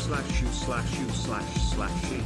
/u/u/u/she.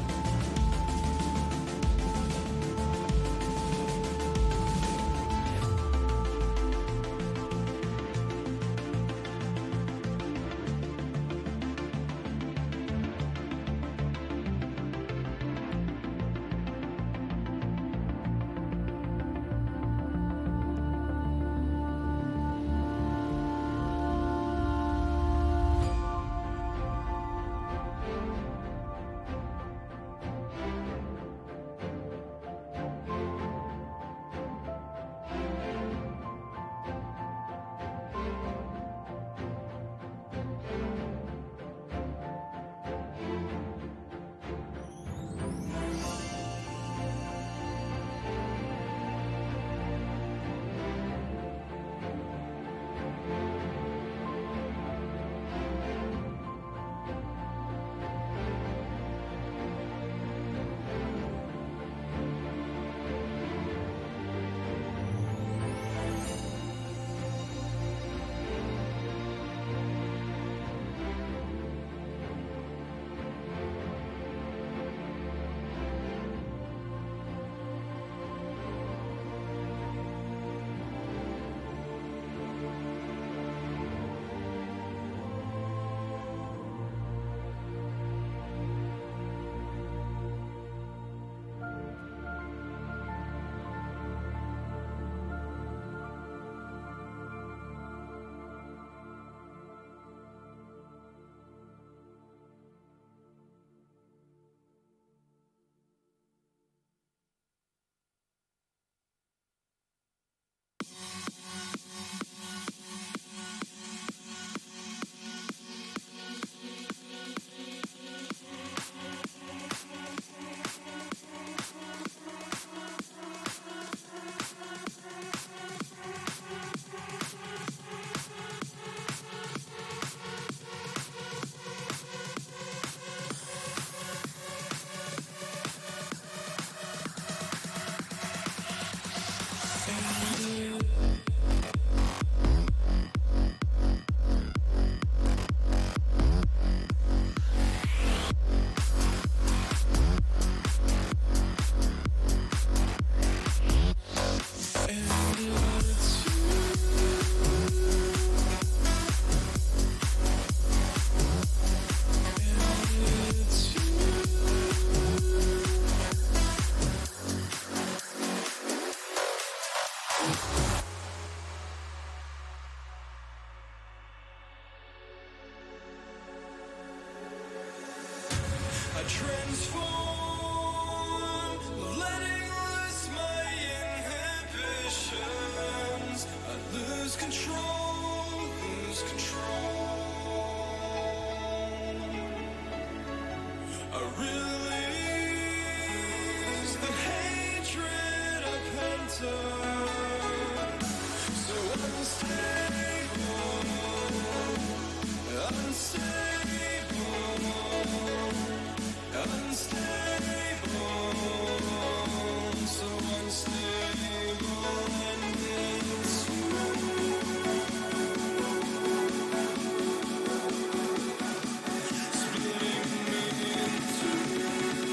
I transform, letting loose my inhibitions. I lose control, lose control. I release the hatred I pent up. So unstable, unstable, so unstable, and it's splitting me in two.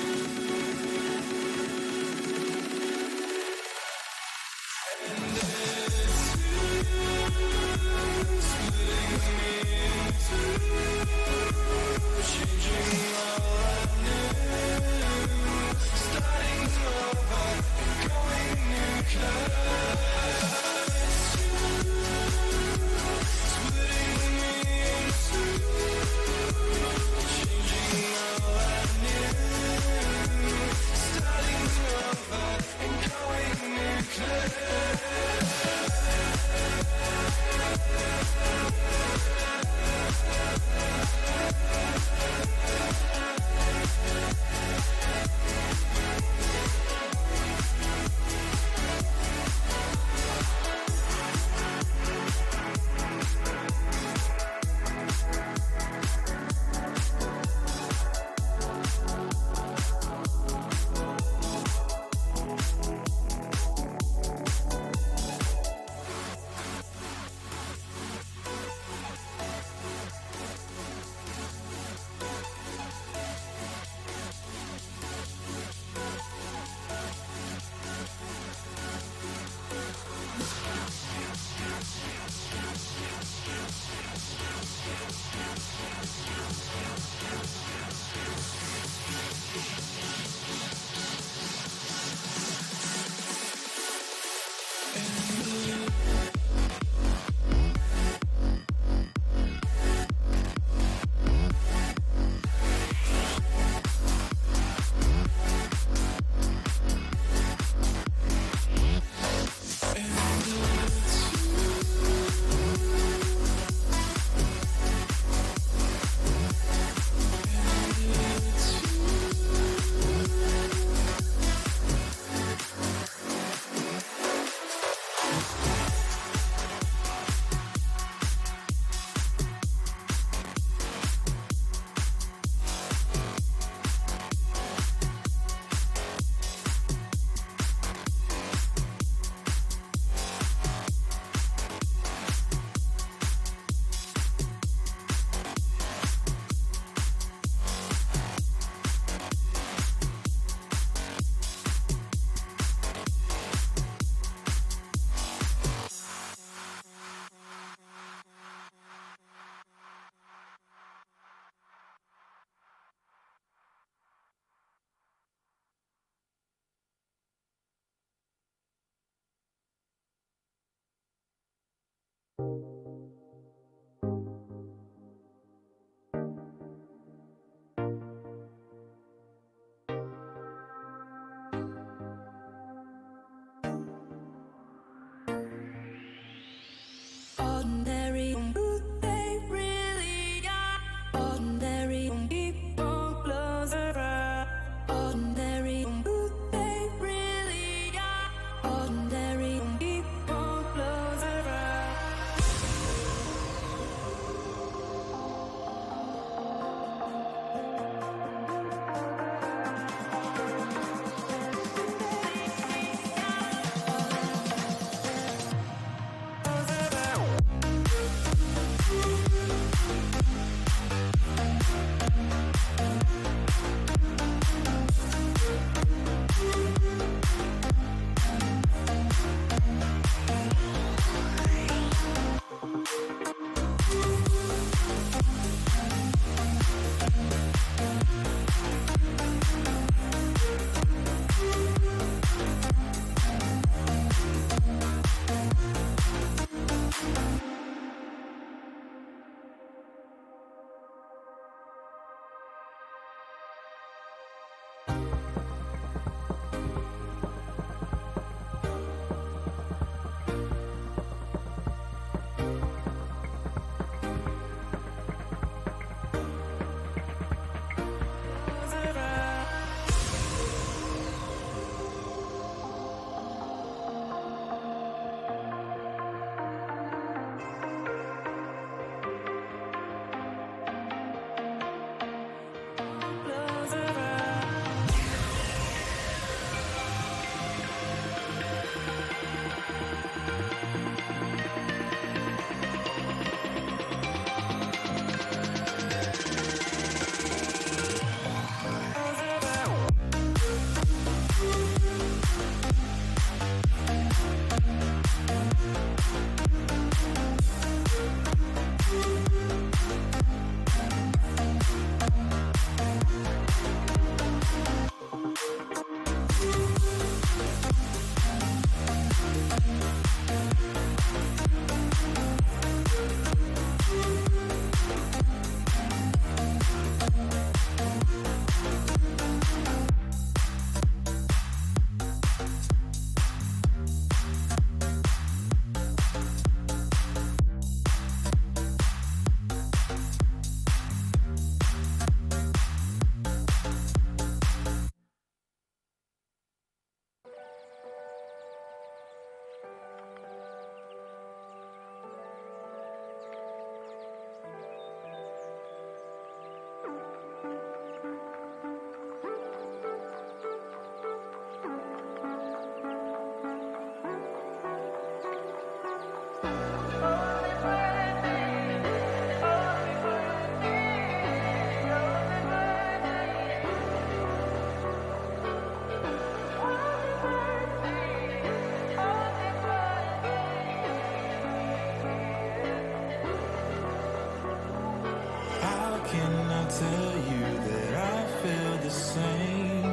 tell you that I feel the same.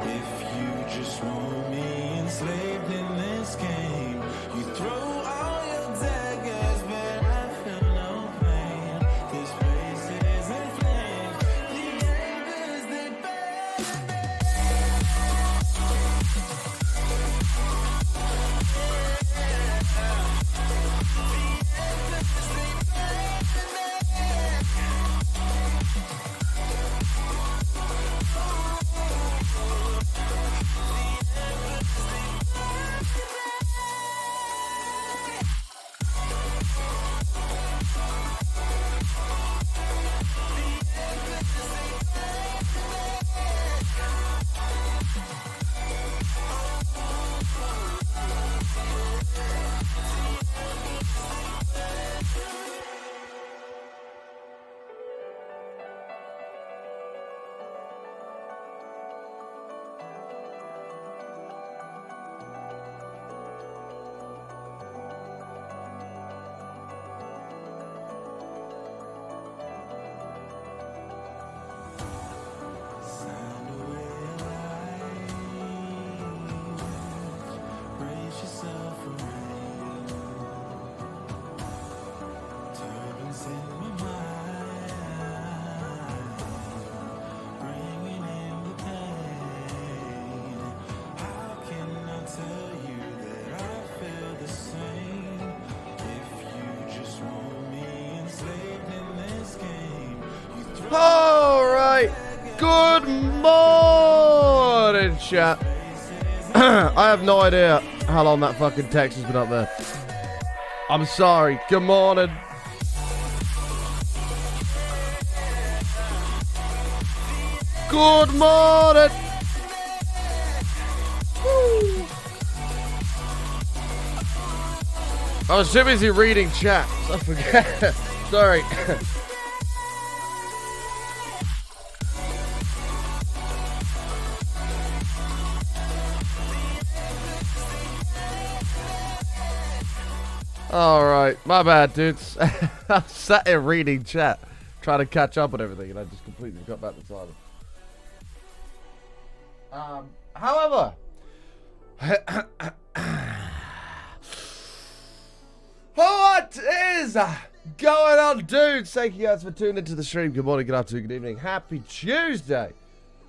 If you just want me enslaved in this game, you throw all your daggers, but I feel no pain. This place is in flames. The embers, they burn me. Alright, good morning, chat. I have no idea how long that fucking text has been up there. I'm sorry. Good morning. Good morning. Woo. I was too busy reading chat, so I forget. Sorry. Alright, my bad, dudes. I sat here reading chat, trying to catch up on everything, and I just completely forgot about the time. However, what is going on, dudes? Thank you guys for tuning into the stream. Good morning, good afternoon, good evening. Happy Tuesday.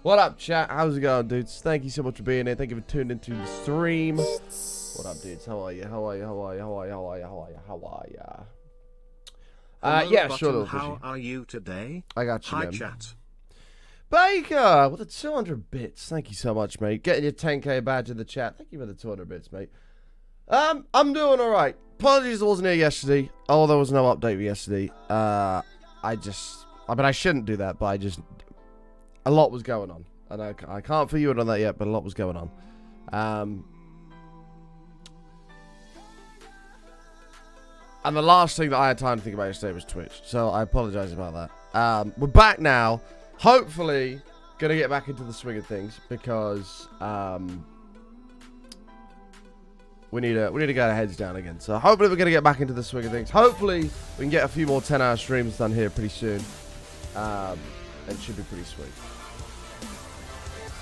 What up, chat? How's it going, dudes? Thank you so much for being here. Thank you for tuning into the stream. What up, dudes? How are you? How are you? How are you? How are you? How are you? How are you? How are you? Yeah, sure. How are you today? I got you, Hi, man. chat. Baker with the 200 bits. Thank you so much, mate. Getting your 10k badge in the chat. Thank you for the 200 bits, mate. I'm doing all right. Apologies, I wasn't here yesterday. Oh, there was no update yesterday. I mean, I shouldn't do that, but a lot was going on, and I can't fill you in on that yet, but a lot was going on. And the last thing that I had time to think about yesterday was Twitch. So I apologize about that. We're back now. Hopefully, going to get back into the swing of things. Because we need to get our heads down again. So hopefully we're going to get back into the swing of things. Hopefully we can get a few more 10-hour streams done here pretty soon. It should be pretty sweet.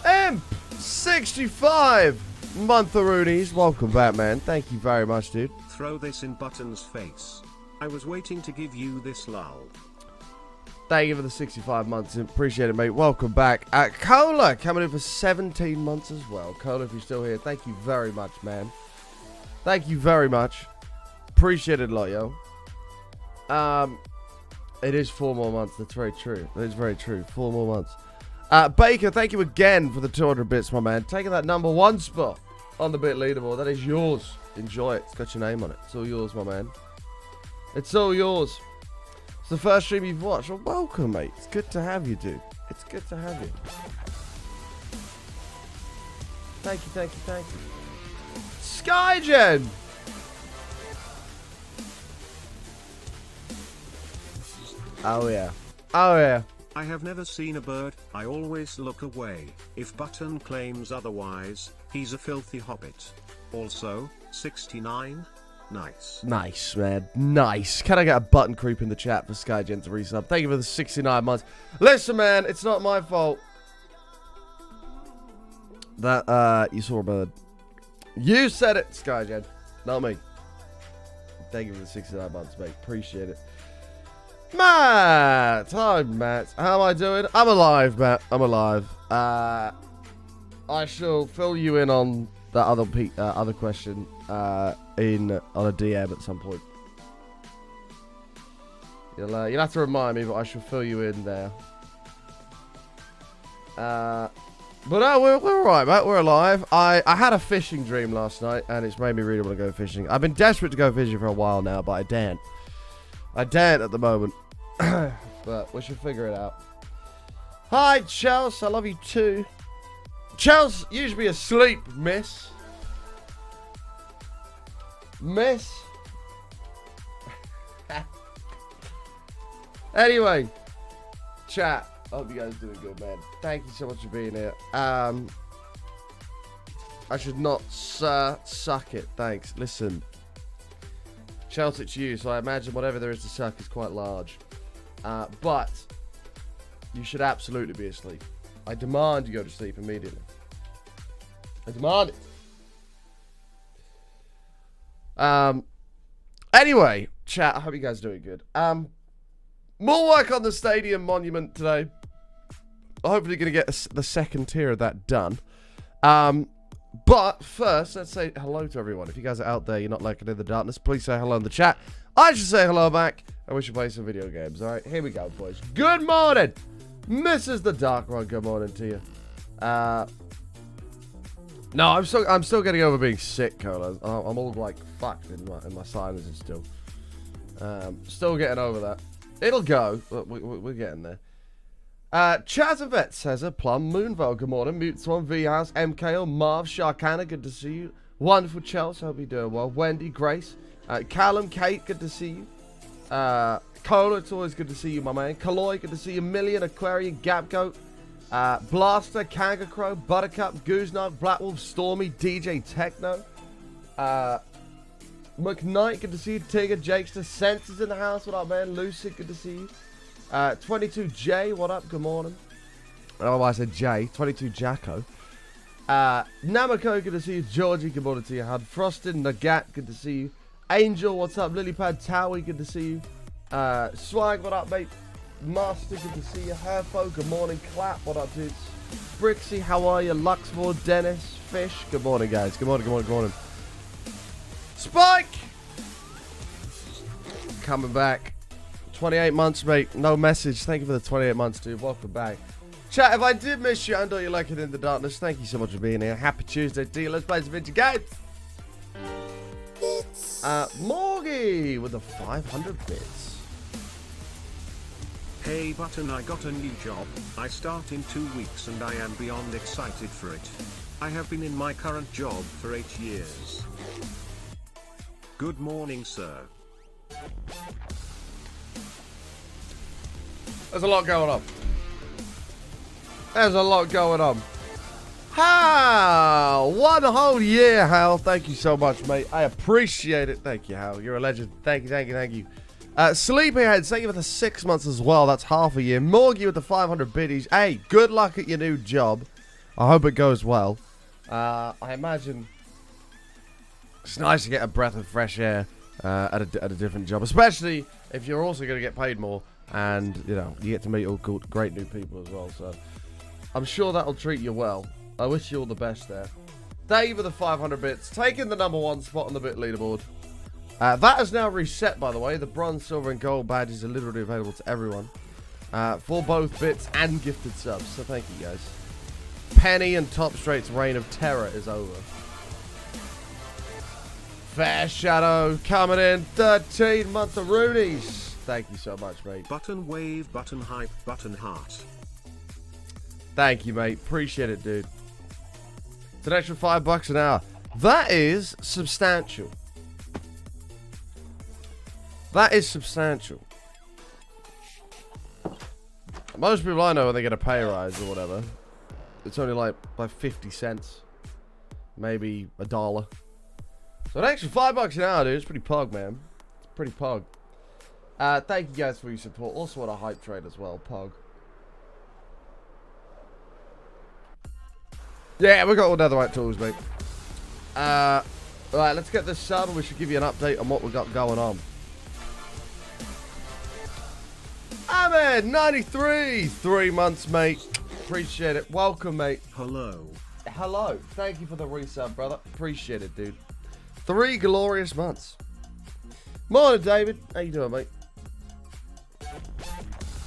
Imp65 Montharoonies. Welcome back, man. Thank you very much, dude. Throw this in Button's face. I was waiting to give you this lull. Thank you for the 65 months. Appreciate it, mate. Welcome back. Cola coming in for 17 months as well. Cola, if you're still here, thank you very much, man. Thank you very much. Appreciate it a lot, yo. It is 4 more months. That's very true. That is very true. 4 more months. Baker, thank you again for the 200 bits, my man. Taking that #1 spot on the bit leaderboard. That is yours. Enjoy it. It's got your name on it. It's all yours, my man. It's all yours. It's the first stream you've watched. Well, welcome, mate. It's good to have you, dude. It's good to have you. Thank you, thank you, thank you. Skygen! Oh, yeah. Oh, yeah. I have never seen a bird. I always look away. If Button claims otherwise, he's a filthy hobbit. Also, 69. Nice. Nice, man. Nice. Can I get a button creep in the chat for SkyGen to resub? Thank you for the 69 months. Listen, man, it's not my fault that you saw a bird. You said it, SkyGen. Not me. Thank you for the 69 months, mate. Appreciate it. Matt! Hi, Matt. How am I doing? I'm alive, Matt. I'm alive. I shall fill you in on that other question on a DM at some point. You'll have to remind me, but I shall fill you in there. But no, we're alright, mate. We're alive. I had a fishing dream last night, and it's made me really want to go fishing. I've been desperate to go fishing for a while now, but I daren't. I daren't at the moment. But we should figure it out. Hi, Chelsea. I love you too. Chelsea, you should be asleep, miss. Miss. Anyway, chat. I hope you guys are doing good, man. Thank you so much for being here. I should not suck it. Thanks. Listen, Chelsea, it's you, so I imagine whatever there is to suck is quite large. But you should absolutely be asleep. I demand you go to sleep immediately. I demand it. Anyway, chat, I hope you guys are doing good. More work on the stadium monument today. I'm hopefully going to get the second tier of that done. But first, let's say hello to everyone. If you guys are out there, you're not lurking in the darkness, please say hello in the chat. I should say hello back, and we should play some video games. All right, here we go, boys. Good morning, Mrs. The Dark One. Good morning to you. No, I'm still getting over being sick, Cola. I'm all like fucked in my sinuses still. Still getting over that. It'll go, but we're getting there. Chazavet says a Plum, Moonvo, good morning. Mute Swan, V-House, MKO, Marv, Sharkana, good to see you. Wonderful Chelsea, hope you're doing well. Wendy, Grace, Callum, Kate, good to see you. Cola, it's always good to see you, my man. Kaloy, good to see you. Million, Aquarian, Gapgoat, Blaster, Kanga Crow, Buttercup, Goosenut, Blackwolf, Stormy, DJ Techno, McKnight, good to see you. Tigger, Jakester, Senses in the house, what up, man? Lucid, good to see you. 22J, what up? Good morning. Oh, I said J. 22 Jacko. Namako, good to see you. Georgie, good morning to you. Had Frosted, Nagat, good to see you. Angel, what's up? Lilypad, Towie, good to see you. Swag, what up, mate? Master, good to see you. Herfo, good morning. Clap, what up, dudes? Brixie, how are you? Luxmore, Dennis, Fish, good morning, guys. Good morning, good morning, good morning. Spike! Coming back. 28 months, mate. No message. Thank you for the 28 months, dude. Welcome back. Chat, if I did miss you and or you like it in the darkness, thank you so much for being here. Happy Tuesday to you. Let's play some video games. Morgie with the 500 bits. Hey Button, I got a new job. I start in 2 weeks and I am beyond excited for it. I have been in my current job for 8 years. Good morning, sir. There's a lot going on. There's a lot going on. Hal! 1 whole year, Hal. Thank you so much, mate. I appreciate it. Thank you, Hal. You're a legend. Thank you, thank you, thank you. Sleepyhead, thank you for the 6 months as well. That's half a year. Morgie with the 500 biddies. Hey, good luck at your new job. I hope it goes well. I imagine it's nice to get a breath of fresh air at a different job, especially if you're also going to get paid more. And, you know, you get to meet all cool, great new people as well. So, I'm sure that'll treat you well. I wish you all the best there. Thank you for the 500 bits. Taking the #1 spot on the bit leaderboard. That is now reset, by the way. The bronze, silver, and gold badges are literally available to everyone. For both bits and gifted subs. So, thank you, guys. Penny and Top Straight's reign of terror is over. Fair Shadow coming in. 13 month of Roonies. Thank you so much, mate. Button wave, button hype, button heart. Thank you, mate. Appreciate it, dude. It's an extra $5 an hour. That is substantial. That is substantial. Most people I know when they get a pay rise or whatever, it's only like by 50 cents. Maybe $1. So an extra $5 an hour, dude. It's pretty pog, man. It's pretty pog. Thank you guys for your support. Also on a hype trade as well, pog. Yeah, we got all the other right tools, mate. Alright, let's get this started. We should give you an update on what we got going on. Ahmed, 93. 3 months, mate. Appreciate it. Welcome, mate. Hello. Hello. Thank you for the resub, brother. Appreciate it, dude. 3 glorious months. Morning, David. How you doing, mate?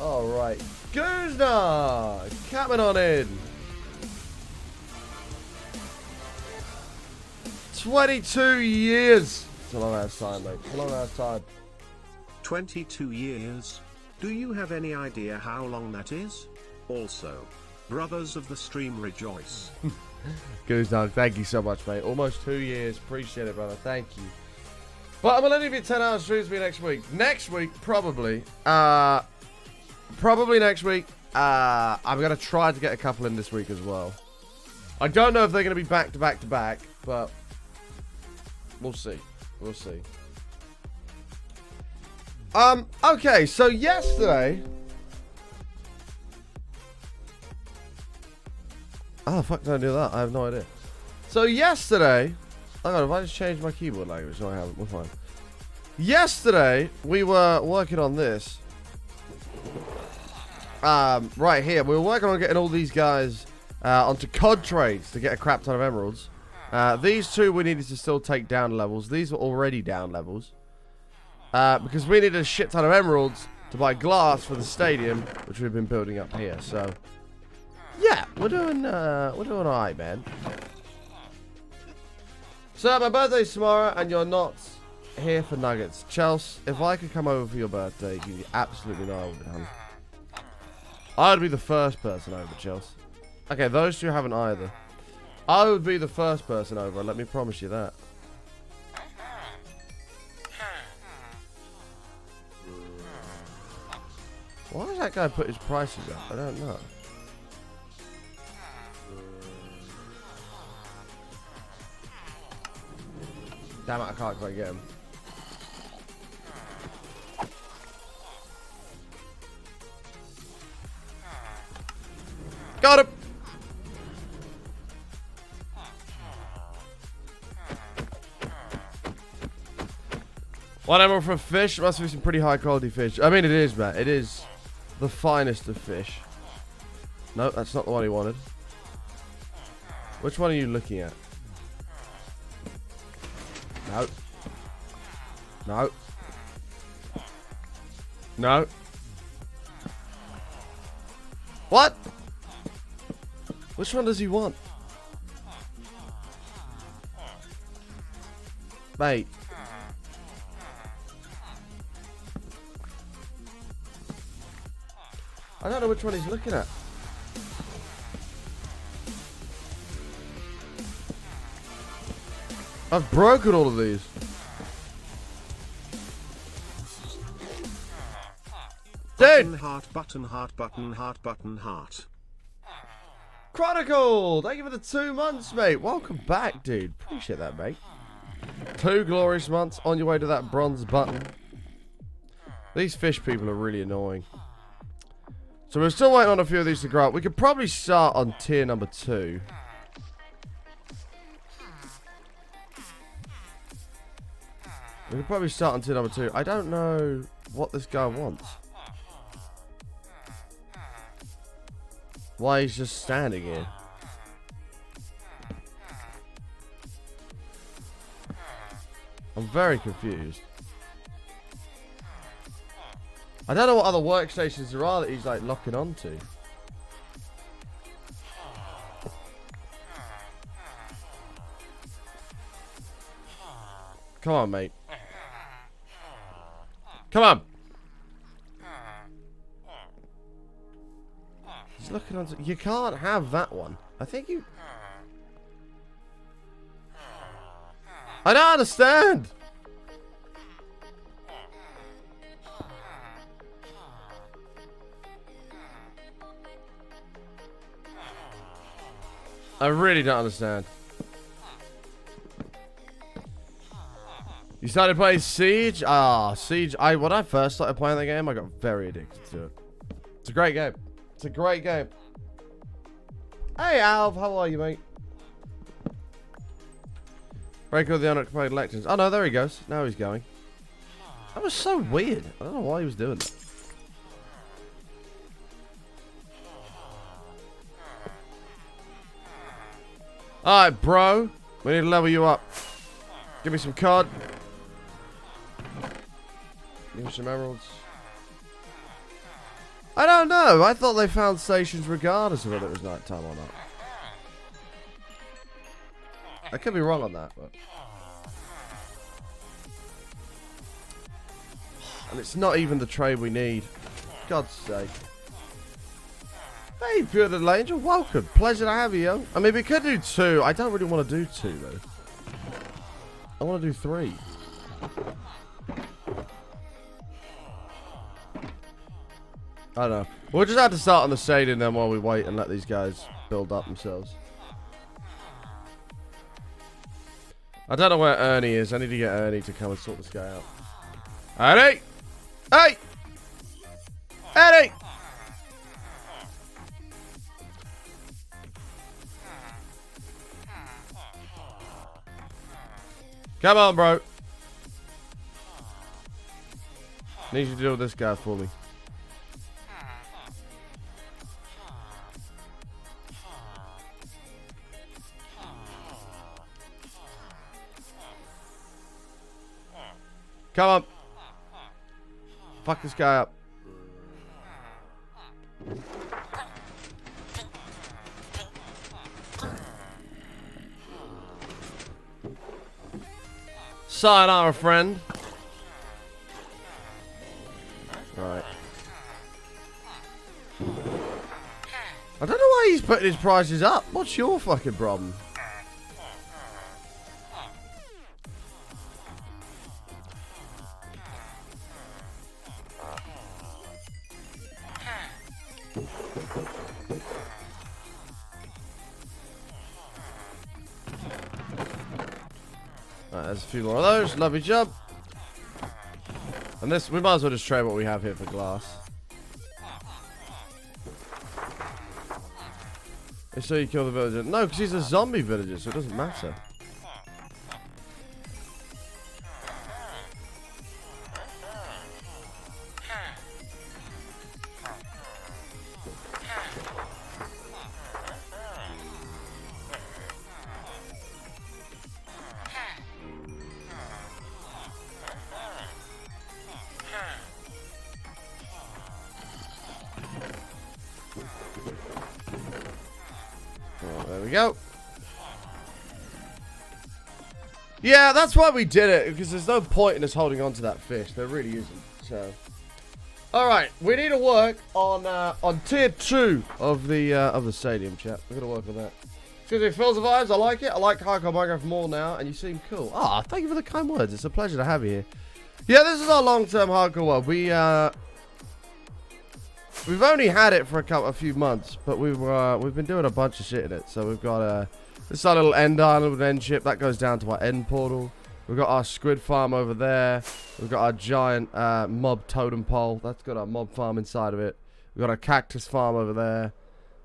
Alright. Guzna, coming on in. 22 years. It's a long ass time, mate. It's a long ass time. 22 years? Do you have any idea how long that is? Also, brothers of the stream rejoice. Guzna, thank you so much, mate. Almost 2 years. Appreciate it, brother. Thank you. But I'm gonna leave you 10-hour streams me next week. Next week, probably. Probably next week. I'm gonna try to get a couple in this week as well. I don't know if they're gonna be back to back to back, but we'll see. We'll see. Okay, so yesterday. How the fuck did I do that? I have no idea. So yesterday, oh god, if I just changed my keyboard language? No, I haven't. We're fine. Yesterday, we were working on this. Right here, we were working on getting all these guys onto COD trades to get a crap ton of emeralds. These two we needed to still take down levels. These were already down levels. Because we needed a shit ton of emeralds to buy glass for the stadium, which we've been building up here. So, yeah, we're doing alright, man. So my birthday's tomorrow, and you're not here for nuggets, Chelsea. If I could come over for your birthday, you absolutely know I would, hun. I'd be the first person over, Chelsea. Okay, those two haven't either. I would be the first person over. Let me promise you that. Why does that guy put his prices up? I don't know. Damn it, I can't quite get him. Got him! One emerald for a fish? Must be some pretty high quality fish. I mean, it is, man. It is the finest of fish. No, that's not the one he wanted. Which one are you looking at? No. No. No. What? Which one does he want? Mate. I don't know which one he's looking at. I've broken all of these. Dude! Heart button, heart button, heart button, heart. Chronicle! Thank you for the 2 months, mate. Welcome back, dude. Appreciate that, mate. 2 glorious months on your way to that bronze button. These fish people are really annoying. So we're still waiting on a few of these to grow up. We could probably start on tier number 2. We could probably start on tier number 2. I don't know what this guy wants. Why he's just standing here. I'm very confused. I don't know what other workstations there are that he's like locking onto. Come on, mate. Come on. He's looking onto. You can't have that one. I think you. I don't understand. I really don't understand. You started playing Siege? Ah, Siege. When I first started playing the game, I got very addicted to it. It's a great game. It's a great game. Hey, Alv. How are you, mate? Break all the unoccupied elections. Oh, no, there he goes. Now he's going. That was so weird. I don't know why he was doing that. Alright, bro. We need to level you up. Give me some cod. Give me some emeralds. I don't know. I thought they found stations regardless of whether it was nighttime or not. I could be wrong on that, but... And it's not even the trade we need. God's sake. Hey, Pure Little Angel, welcome. Pleasure to have you, yo. I mean, we could do 2. I don't really want to do 2, though. I want to do 3. I don't know. We'll just have to start on the stadium then while we wait and let these guys build up themselves. I don't know where Ernie is. I need to get Ernie to come and sort this guy out. Ernie! Hey! Ernie! Come on, bro. Need you to deal with this guy for me. Come on. Fuck this guy up. Sayonara, friend. Right. I don't know why he's putting his prices up. What's your fucking problem? Right, there's a few more of those. Lovely job. And this, we might as well just trade what we have here for glass. So you kill the villager. No, because he's a zombie villager, so it doesn't matter. There we go. Yeah, that's why we did it, because there's no point in us holding on to that fish. There really isn't. So, all right, we need to work on tier 2 of the stadium, chat. We're gonna work on that. Excuse me, feels the vibes. I like it. I like Hardcore Minecraft more now, and you seem cool. Ah, thank you for the kind words. It's a pleasure to have you here. Yeah, this is our long-term hardcore world. We've only had it for a few months, but we've been doing a bunch of shit in it. So we've got this is our little end island with an end ship that goes down to our end portal. We've got our squid farm over there. We've got our giant mob totem pole. That's got our mob farm inside of it. We've got our cactus farm over there.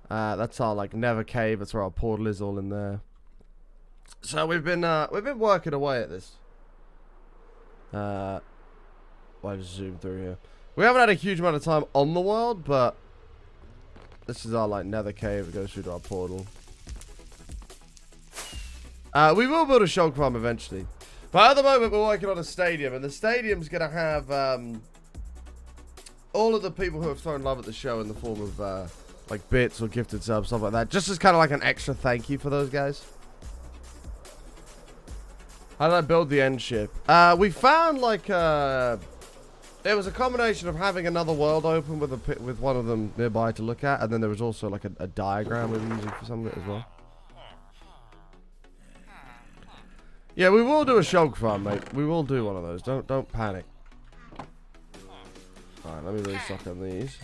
That's our like nether cave. That's where our portal is, all in there. So we've been working away at this. I'll just zoom through here. We haven't had a huge amount of time on the world, but this is our like nether cave. It goes through to our portal. We will build a shulk farm eventually, but at the moment we're working on a stadium, and the stadium's gonna have all of the people who have thrown love at the show in the form of like bits or gifted subs, stuff like that, just as kind of like an extra thank you for those guys. How did I build the end ship? We found like it was a combination of having another world open with one of them nearby to look at, and then there was also like a diagram we were using for some of it as well. Yeah, we will do a shulk farm, mate. We will do one of those. Don't panic. Alright, let me restock on these.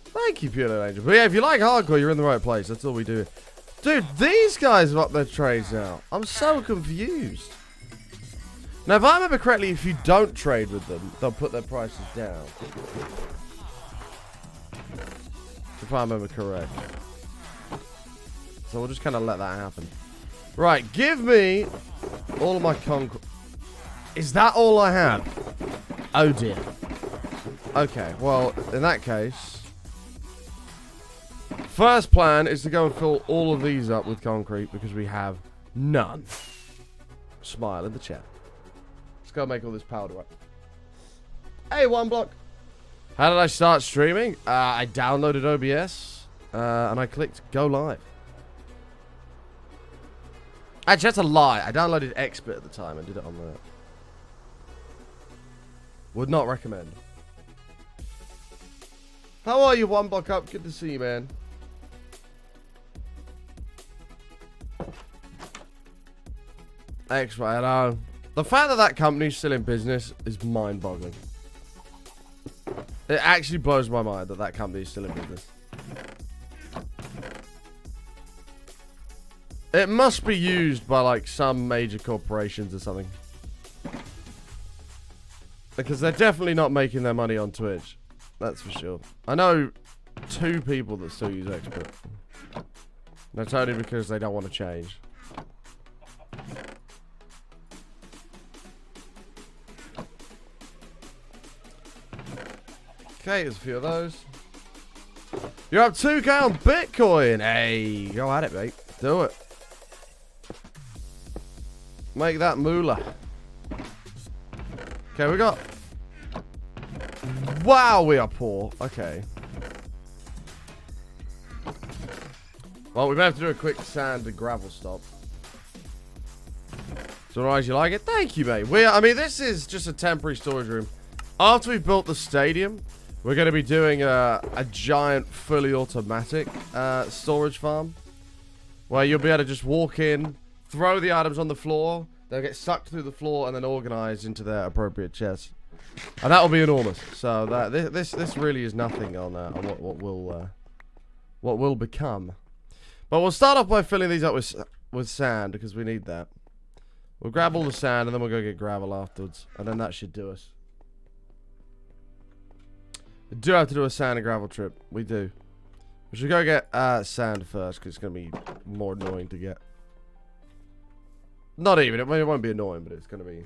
Thank you, Pure Little Angel. But yeah, if you like hardcore, you're in the right place. That's all we do. Dude, these guys have upped their trades now. I'm so confused. Now, if I remember correctly, if you don't trade with them, they'll put their prices down. If I remember correct. So we'll just kind of let that happen. Right, give me all of my concrete. Is that all I have? Oh dear. Okay, well, in that case, first plan is to go and fill all of these up with concrete because we have none. Smile in the chat. Let's go make all this powder up. Hey, one block. How did I start streaming? I downloaded OBS and I clicked go live. Actually, that's a lie. I downloaded Expert at the time and did it on there. Would not recommend. How are you, one block up? Good to see you, man. Expert, I know. The fact that that company's still in business is mind-boggling. It actually blows my mind that that company is still in business. It must be used by like some major corporations or something. Because they're definitely not making their money on Twitch. That's for sure. I know 2 people that still use Expert. That's only because they don't want to change. Okay, there's a few of those. You're up 2K on Bitcoin. Hey, go at it, mate. Do it. Make that moolah. Okay, we got... Wow, we are poor. Okay. Well, we may have to do a quick sand and gravel stop. So, otherwise, you like it? Thank you, mate. I mean, this is just a temporary storage room. After we've built the stadium, we're going to be doing a giant, fully automatic storage farm. Where you'll be able to just walk in, throw the items on the floor, they'll get sucked through the floor and then organized into their appropriate chests. And that will be enormous. So that this really is nothing on what will become. But we'll start off by filling these up with sand because we need that. We'll grab all the sand and then we'll go get gravel afterwards, and then that should do us. We do have to do a sand and gravel trip. We do. We should go get sand first because it's going to be more annoying to get. Not even. It won't be annoying, but it's going to be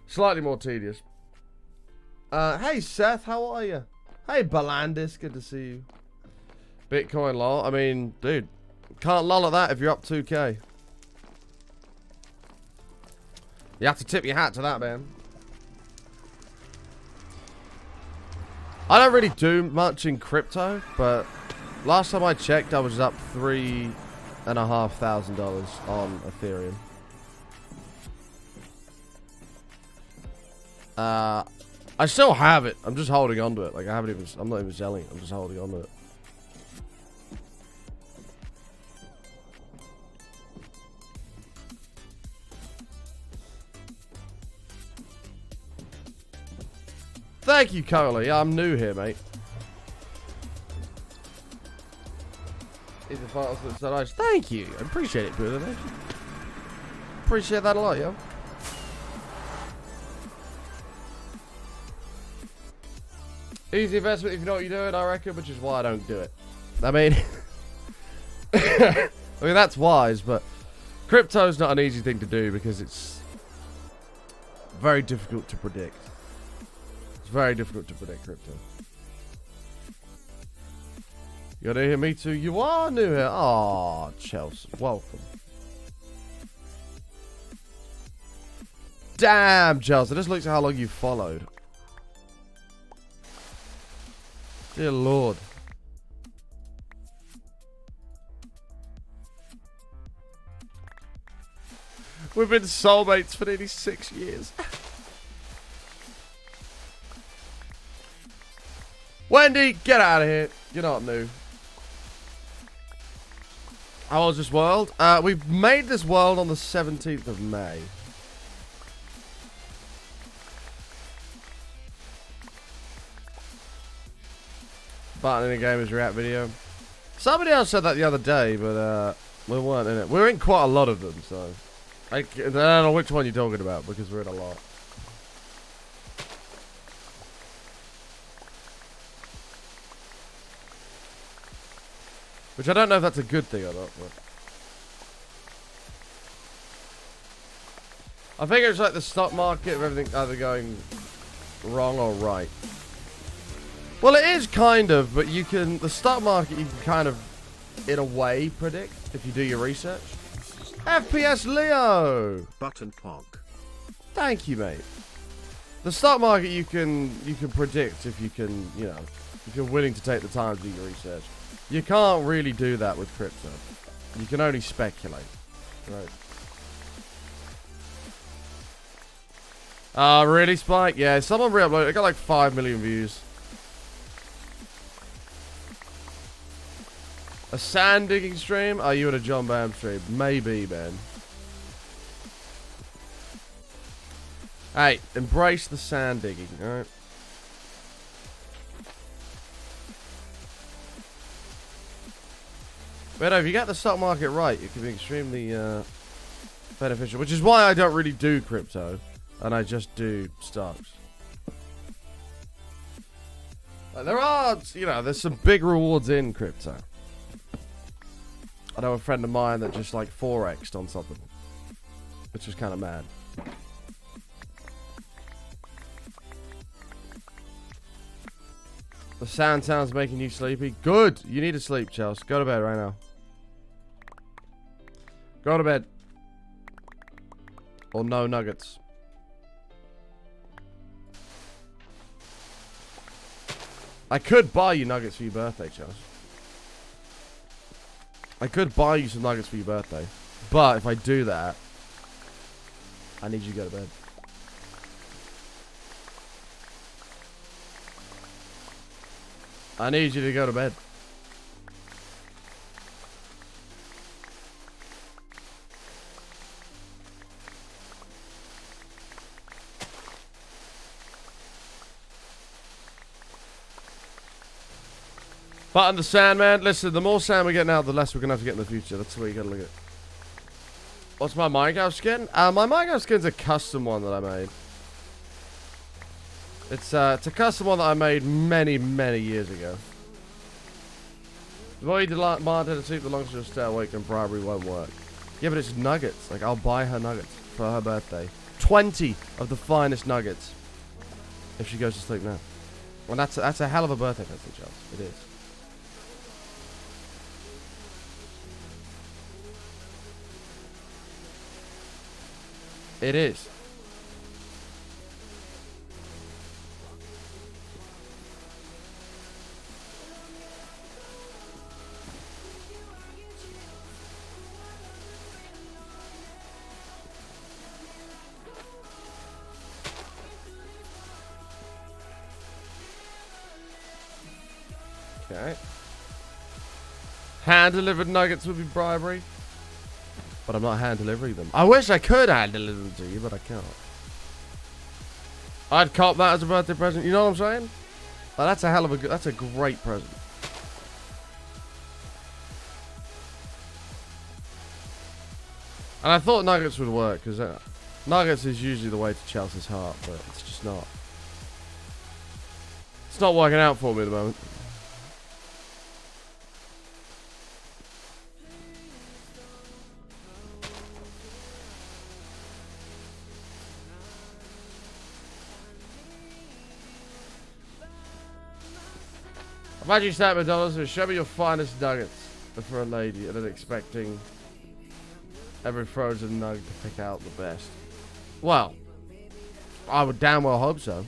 slightly more tedious. Hey, Seth. How are you? Hey, Balandis. Good to see you. Bitcoin lol. I mean, dude. Can't lull at that if you're up 2K. You have to tip your hat to that, man. I don't really do much in crypto, but last time I checked, I was up $3,500 on Ethereum. I still have it. I'm just holding on to it. Like I'm not even selling it. I'm just holding on to it. Thank you, Cola. Yeah, I'm new here, mate. Thank you. I appreciate it, brother. Appreciate that a lot, yo. Easy investment if you know what you're doing, I reckon, which is why I don't do it. I mean, I mean that's wise, but crypto's not an easy thing to do because it's very difficult to predict. It's very difficult to predict crypto. You're new here, me too. You are new here. Aw, Chelsea, welcome. Damn, Chelsea, this looks at how long you followed. Dear Lord. We've been soulmates for nearly 6 years. Wendy, get out of here. You're not new. How was this world? We've made this world on the 17th of May. Button in a gamer's react video. Somebody else said that the other day, but We weren't in it. We're in quite a lot of them, so... I don't know which one you're talking about, because we're in a lot. Which I don't know if that's a good thing or not, but... I think it's like the stock market of everything either going wrong or right. Well, it is kind of, but you can... The stock market you can kind of, in a way, predict if you do your research. FPS Leo! Button Pog. Thank you, mate. The stock market you can predict if you can, you know, if you're willing to take the time to do your research. You can't really do that with crypto. You can only speculate, right? Really, Spike? Yeah, someone re-uploaded. It got like 5 million views. A sand digging stream? Are you at a John Bam stream? Maybe, man. Hey, embrace the sand digging, alright? But if you get the stock market right, it can be extremely beneficial. Which is why I don't really do crypto. And I just do stocks. Like, there are, you know, there's some big rewards in crypto. I know a friend of mine that just like Forexed on something. Which is kind of mad. The sound sounds making you sleepy. Good! You need to sleep, Chelsea. Go to bed right now. Go to bed. Or no nuggets. I could buy you nuggets for your birthday, Chelsea. I could buy you some nuggets for your birthday. But if I do that, I need you to go to bed. I need you to go to bed. But on the sand, man, listen, the more sand we get now, the less we're going to have to get in the future. That's the way you got to look at it. What's my Minecraft skin? My Minecraft skin's a custom one that I made. It's a custom one that I made many, many years ago. The more you demand her to sleep, the longer she'll stay awake and bribery won't work. Yeah, but it's nuggets. Like, I'll buy her nuggets for her birthday. 20 of the finest nuggets. If she goes to sleep now. Well, that's a hell of a birthday present, Charles. It is. It is. Okay. Hand-delivered nuggets would be bribery. But I'm not hand-delivering them. I wish I could hand-deliver them to you, but I can't. I'd cop that as a birthday present. You know what I'm saying? Oh, that's a hell of a good... That's a great present. And I thought nuggets would work, because nuggets is usually the way to Chelsea's heart, but it's just not. It's not working out for me at the moment. Imagine you start at McDonald's and show me your finest nuggets for a lady, and then expecting every frozen nugget to pick out the best. Well, I would damn well hope so.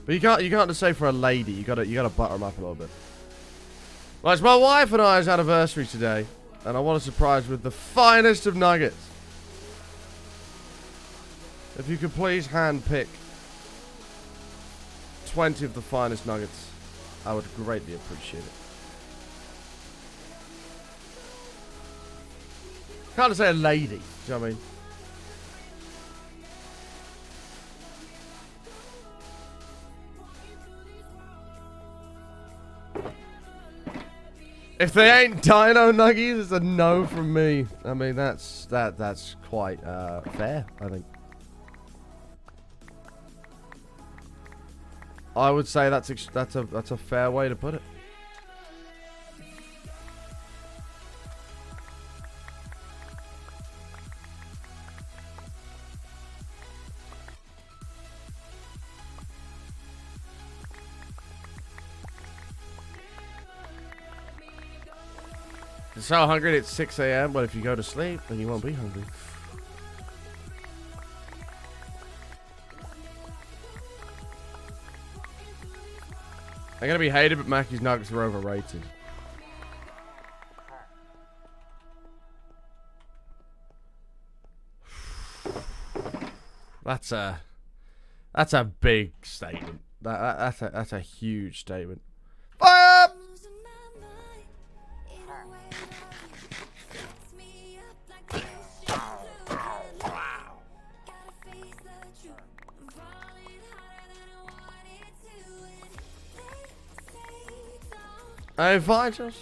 But you can't just say for a lady. You gotta butter them up a little bit. Well, it's my wife and I's anniversary today, and I want to surprise with the finest of nuggets. If you could please hand pick 20 of the finest nuggets, I would greatly appreciate it. Can't say a lady, do you know what I mean? If they ain't dino nuggies, it's a no from me. I mean, that's quite fair, I think. I would say that's a fair way to put it. You're so hungry it's 6 a.m. But if you go to sleep, then you won't be hungry. I'm gonna be hated, but Mackey's nuggets are overrated. That's a big statement. That's a huge statement. Fire up! Hey, fine, Josh.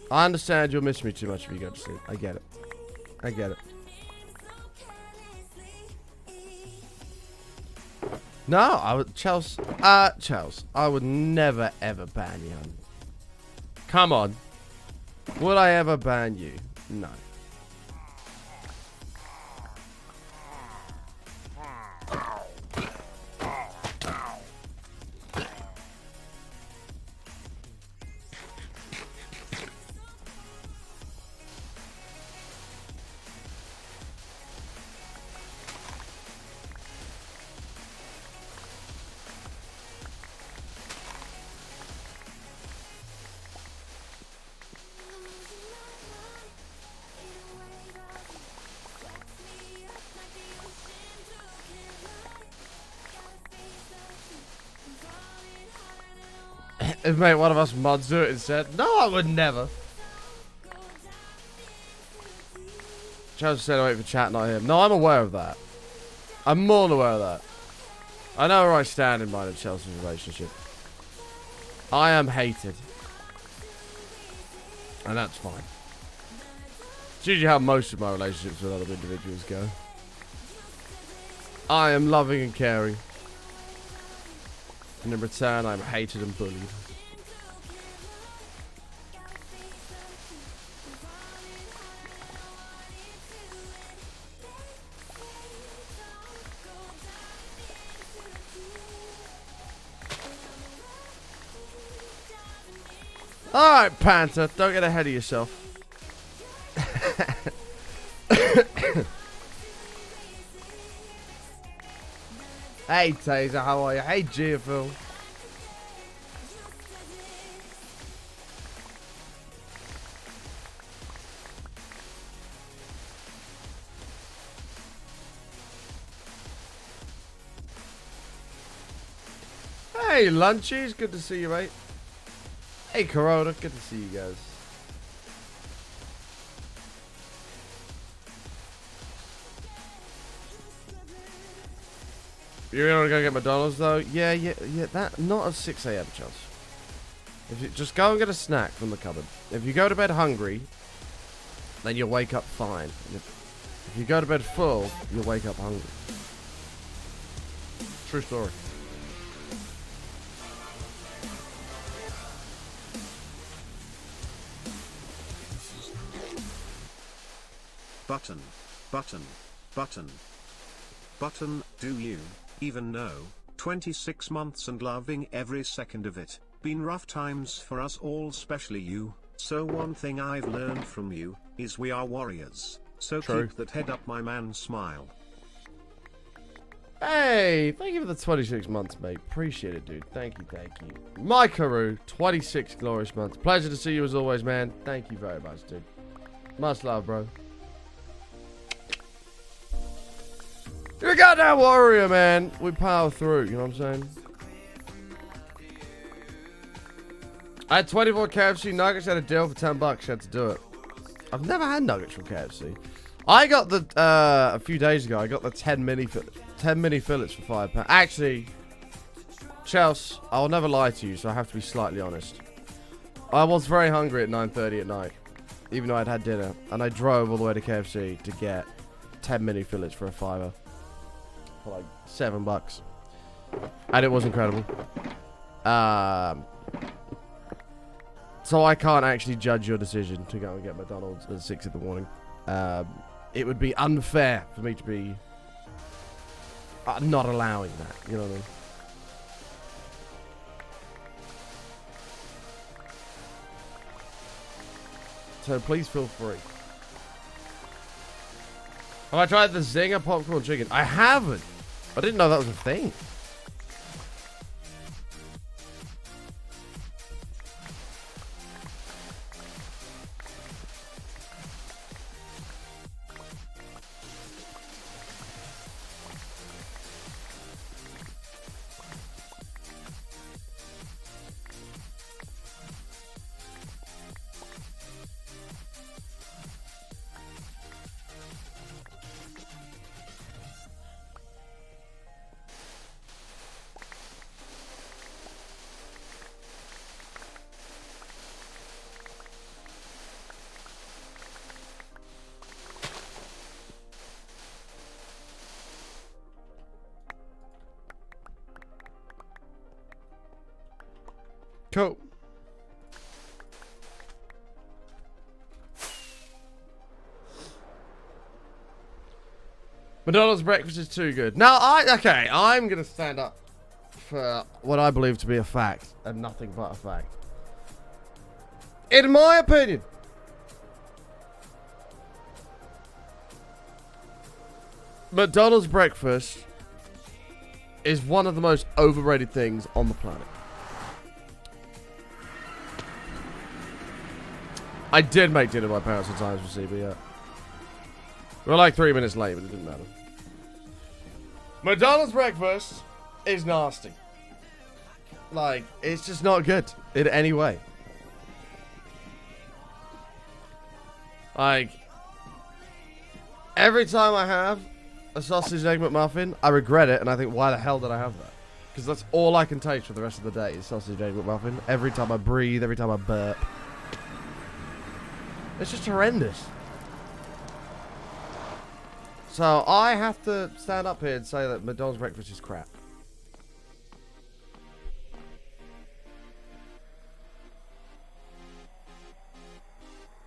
I understand you'll miss me too much if you go to sleep. I get it. I get it. No, I would, Chels, I would never ever ban you. Come on. Would I ever ban you? No. If mate, one of us mods do it instead. No, I would never. Chelsea said I wait for chat, not him. No, I'm aware of that. I'm more than aware of that. I know where I stand in mine and Chelsea's relationship. I am hated. And that's fine. It's usually how most of my relationships with other individuals go. I am loving and caring. And in return, I'm hated and bullied. Alright, Panther, don't get ahead of yourself. Hey, Taser, how are you? Hey, GFL. Hey, Lunchies, good to see you, mate. Hey, Corona, good to see you guys. You're gonna go get McDonald's though? Yeah, that not at 6 a.m. Chelsea. If you just go and get a snack from the cupboard. If you go to bed hungry, then you'll wake up fine. If you go to bed full, you'll wake up hungry. True story. Button, button, button, button, do you even know? 26 months and loving every second of it. Been rough times for us all, especially you. So one thing I've learned from you is we are warriors. So True. Keep that head up, my man. Smile. Hey, thank you for the 26 months, mate. Appreciate it, dude. Thank you, thank you. My Karu, 26 glorious months. Pleasure to see you as always, man. Thank you very much, dude. Much love, bro. You're a goddamn warrior, man. We power through, you know what I'm saying? I had 24 KFC nuggets at a deal for $10. Had to do it. I've never had nuggets from KFC. I got the, a few days ago, I got the 10 mini fillets for £5. Actually, Chelsea, I'll never lie to you, so I have to be slightly honest. I was very hungry at 9:30 at night, even though I'd had dinner, and I drove all the way to KFC to get 10 mini fillets for a $5 for like $7, and it was incredible. So I can't actually judge your decision to go and get McDonald's at 6 in the morning. It would be unfair for me to be not allowing that. You know what I mean? So please feel free. Have I tried the Zinger popcorn chicken? I haven't. I didn't know that was a thing. Cool. McDonald's breakfast is too good. Now, I'm going to stand up for what I believe to be a fact, and nothing but a fact. In my opinion, McDonald's breakfast is one of the most overrated things on the planet. I did make dinner my parents at times for CB, yeah. We were like 3 minutes late, but it didn't matter. McDonald's breakfast is nasty. Like, it's just not good in any way. Like, every time I have a sausage egg McMuffin, I regret it, and I think, why the hell did I have that? Because that's all I can taste for the rest of the day is sausage egg McMuffin. Every time I breathe, every time I burp. It's just horrendous. So I have to stand up here and say that McDonald's breakfast is crap.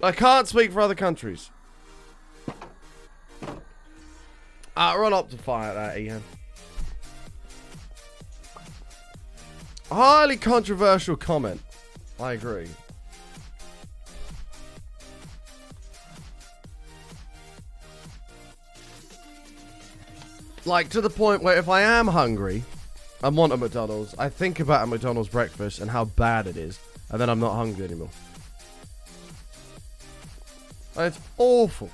I can't speak for other countries. Run up to fire that, Ian. Highly controversial comment. I agree. Like, to the point where if I am hungry and want a McDonald's, I think about a McDonald's breakfast and how bad it is, and then I'm not hungry anymore. It's awful.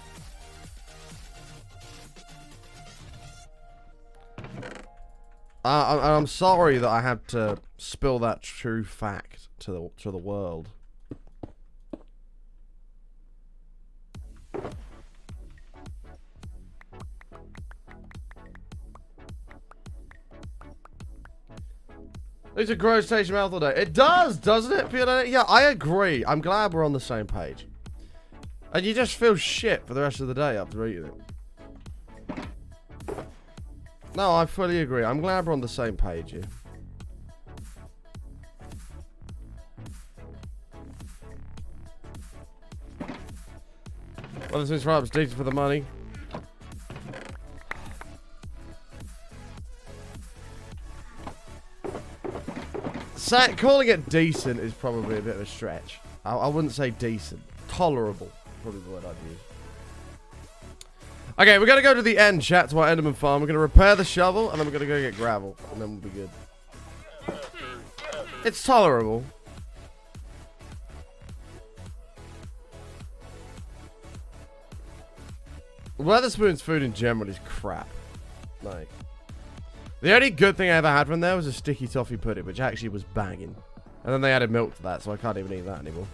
I'm sorry that I had to spill that true fact to the world. It's a gross taste mouth all day. It does, doesn't it? Yeah, I agree. I'm glad we're on the same page. And you just feel shit for the rest of the day after eating it. No, I fully agree. I'm glad we're on the same page here. Well, this is right. It's for the money. Calling it decent is probably a bit of a stretch. I wouldn't say decent. Tolerable, probably the word I'd use. Okay, we're going to go to the end, chat, to our Enderman farm. We're going to repair the shovel, and then we're going to go get gravel, and then we'll be good. It's tolerable. Weatherspoon's food in general is crap. Like, the only good thing I ever had from there was a sticky toffee pudding, which actually was banging. And then they added milk to that, so I can't even eat that anymore.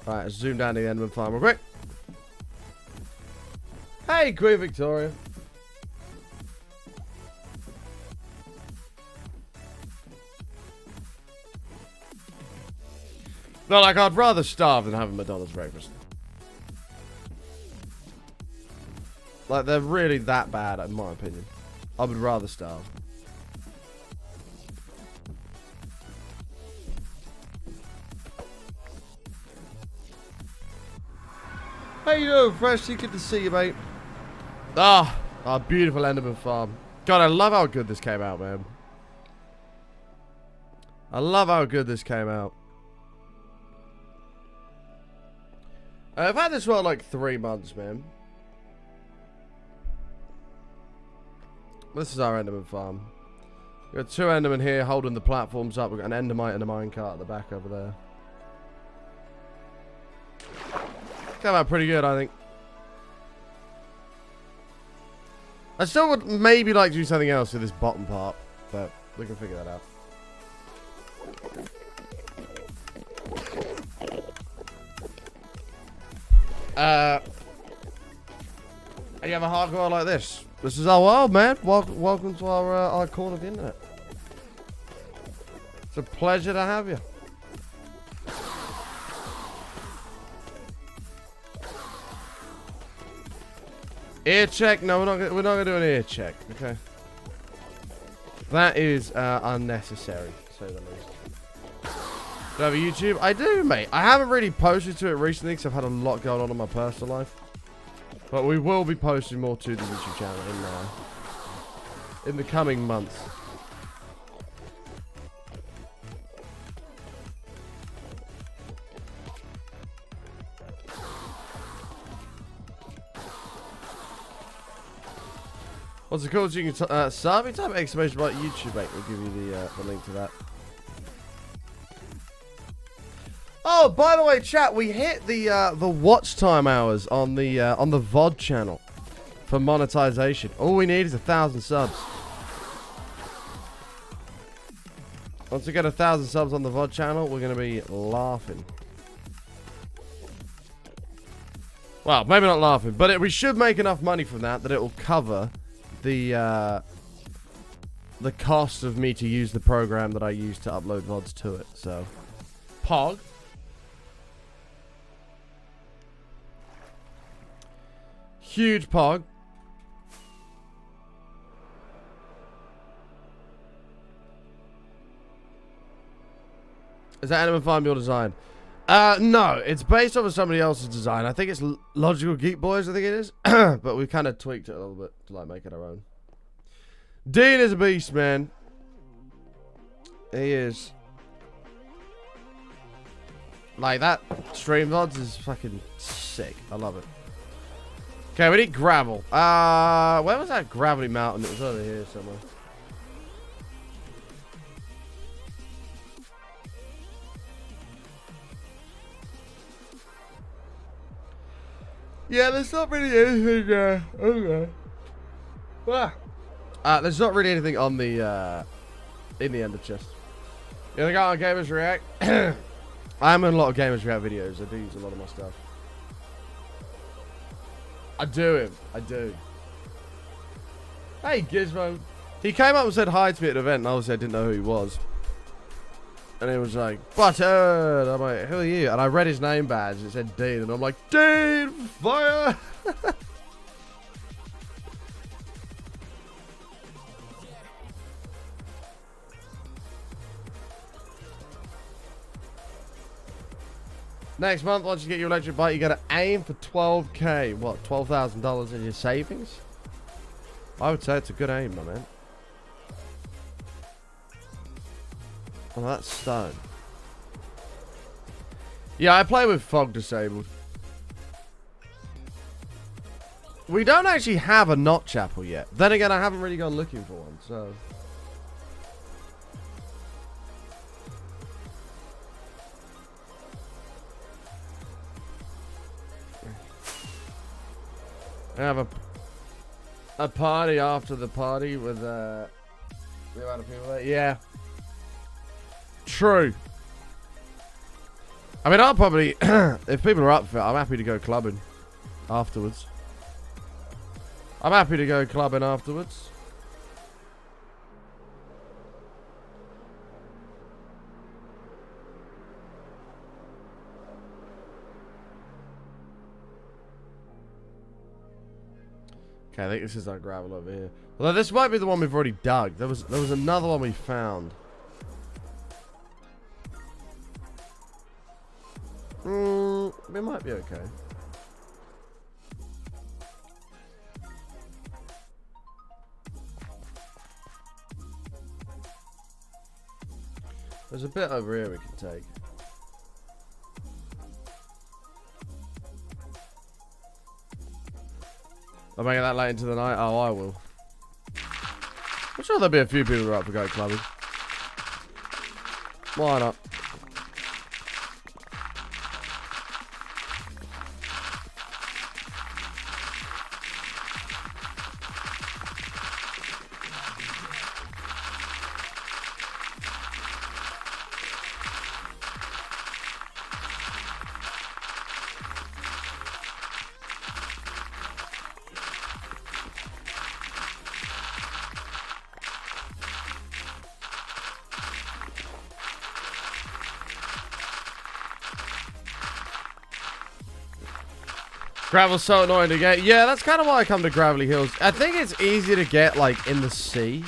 Alright, let's zoom down to the Enderman farm real quick. Hey, Queen Victoria. No, like, I'd rather starve than have a McDonald's breakfast. Like, they're really that bad, in my opinion. I would rather starve. How you doing, Freshly? Good to see you, mate. Ah, our beautiful Enderman farm. God, I love how good this came out, man. I love how good this came out. I've had this for like 3 months, man. This is our Enderman farm. We've got 2 Endermen here holding the platforms up. We've got an Endermite and a minecart at the back over there. Came out pretty good, I think. I still would maybe like to do something else with this bottom part, but we can figure that out. You have a hardcore like this. This is our world, man. Welcome to our corner of the internet. It's a pleasure to have you. Ear check? No, we're not gonna do an ear check. Okay. That is unnecessary, to say the least. Do I have a YouTube? I do, mate. I haven't really posted to it recently because I've had a lot going on in my personal life. But we will be posting more to the YouTube channel in the coming months. What's it called? You can sub. You type exclamation mark YouTube, mate. We'll give you the link to that. Oh, by the way, chat, we hit the watch time hours on the VOD channel for monetization. All we need is 1,000 subs. Once we get 1,000 subs on the VOD channel, we're gonna be laughing. Well, maybe not laughing, but we should make enough money from that it will cover the cost of me to use the program that I use to upload VODs to it. So, Pog. Huge Pog. Is that Enderman Farm your design? No, it's based off of somebody else's design. I think it's Logical Geek Boys, I think it is. But we kind of tweaked it a little bit to like make it our own. Dean is a beast, man. He is. Like that StreamVODs is fucking sick. I love it. Okay, we need gravel. Where was that gravity mountain? It was over here somewhere. Yeah, there's not really anything, okay. There's not really anything on the, in the ender chest. You think on Gamers React? I'm in a lot of Gamers React videos. I do use a lot of my stuff. I do. Hey, Gizmo. He came up and said hi to me at an event, and obviously I didn't know who he was. And he was like, Button! I'm like, who are you? And I read his name badge, it said Dean, and I'm like, Dean, fire! Next month, once you get your electric bike, you gotta aim for 12k. What, $12,000 in your savings? I would say it's a good aim, my man. Oh, that's stone. Yeah, I play with fog disabled. We don't actually have a knot chapel yet. Then again, I haven't really gone looking for one, so. I have a party after the party with the amount of people there. Yeah. True. I mean, I'll probably, if people are up for it, I'm happy to go clubbing afterwards. Okay, I think this is our gravel over here. Although this might be the one we've already dug. There was another one we found. We might be okay. There's a bit over here we can take. I'll make it that late into the night? Oh, I will. I'm sure there'll be a few people who are up for go clubbing. Why not? Gravel's so annoying to get. Yeah, that's kind of why I come to Gravelly Hills. I think it's easy to get, like, in the sea.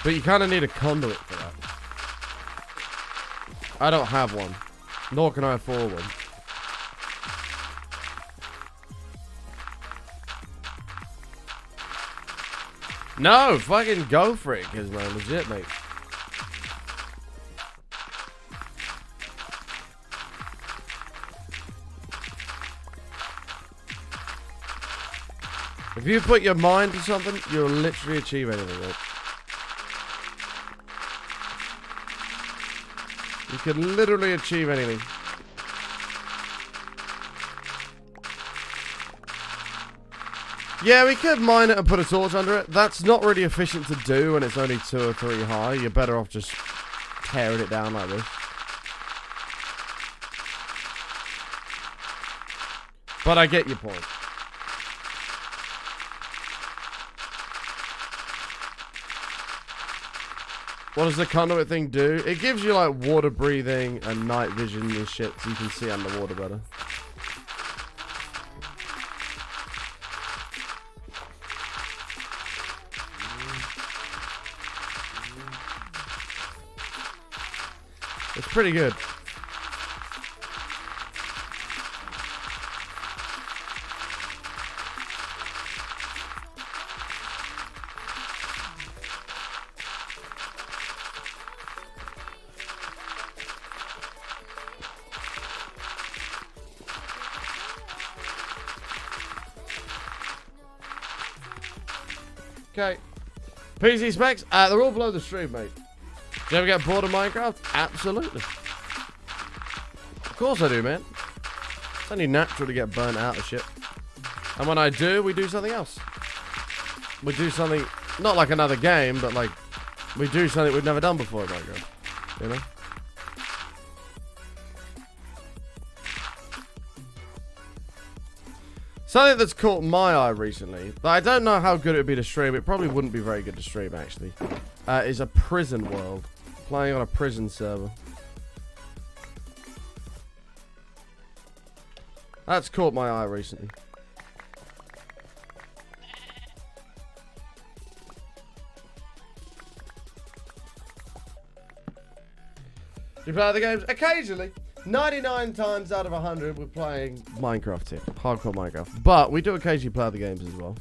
But you kind of need a conduit for that. I don't have one. Nor can I afford one. No, fucking go for it, cause man, legit, mate. If you put your mind to something, you'll literally achieve anything, mate. You can literally achieve anything. Yeah, we could mine it and put a torch under it. That's not really efficient to do when it's only 2 or 3 high. You're better off just tearing it down like this. But I get your point. What does the conduit thing do? It gives you like water breathing and night vision and shit so you can see underwater better. It's pretty good. Okay. PC specs? They're all below the stream, mate. Do you ever get bored of Minecraft? Absolutely. Of course I do, man. It's only natural to get burnt out of shit. And when I do, we do something else. We do something, not like another game, but like, we do something we've never done before in Minecraft. You know? Something that's caught my eye recently, but I don't know how good it would be to stream. It probably wouldn't be very good to stream, actually. Is a prison world. Playing on a prison server. That's caught my eye recently. Do you play other games? Occasionally. 99 times out of 100 we're playing Minecraft here. Hardcore Minecraft. But we do occasionally play other games as well.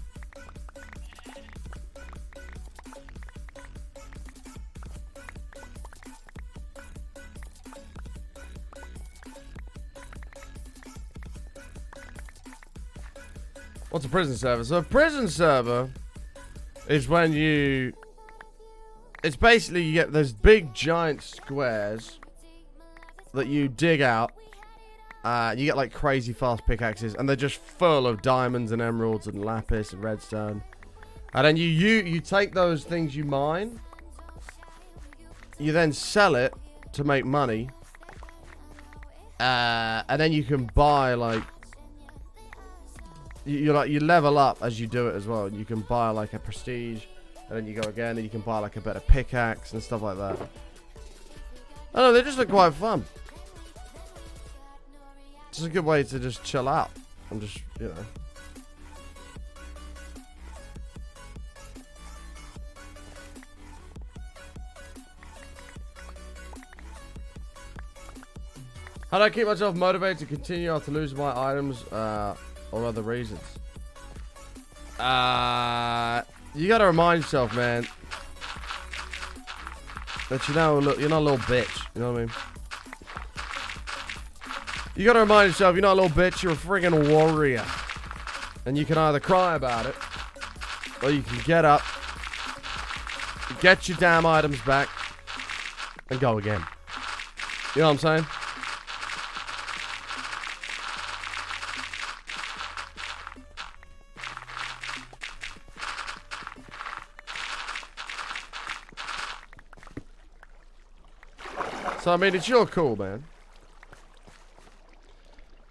What's a prison server? So a prison server is when you... It's basically you get those big giant squares that you dig out. You get like crazy fast pickaxes and they're just full of diamonds and emeralds and lapis and redstone. And then you take those things you mine. You then sell it to make money. And then you can buy like... You level up as you do it as well. You can buy like a prestige. And then you go again and you can buy like a better pickaxe and stuff like that. I don't know, they just look quite fun. It's a good way to just chill out and just, you know. How do I keep myself motivated to continue after losing my items or other reasons? You gotta remind yourself, man, that you're not a little bitch. You know what I mean? You gotta remind yourself you're not a little bitch, you're a friggin' warrior. And you can either cry about it, or you can get up, get your damn items back, and go again. You know what I'm saying? So, I mean, it's your call, man.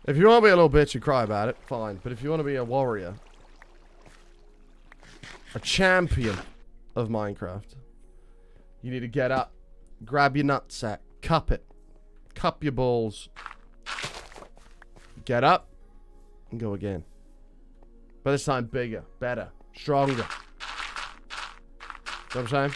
If you want to be a little bitch and cry about it, fine. But if you want to be a warrior, a champion of Minecraft, you need to get up, grab your nutsack, cup it, cup your balls, get up, and go again. But this time bigger, better, stronger. You know what I'm saying?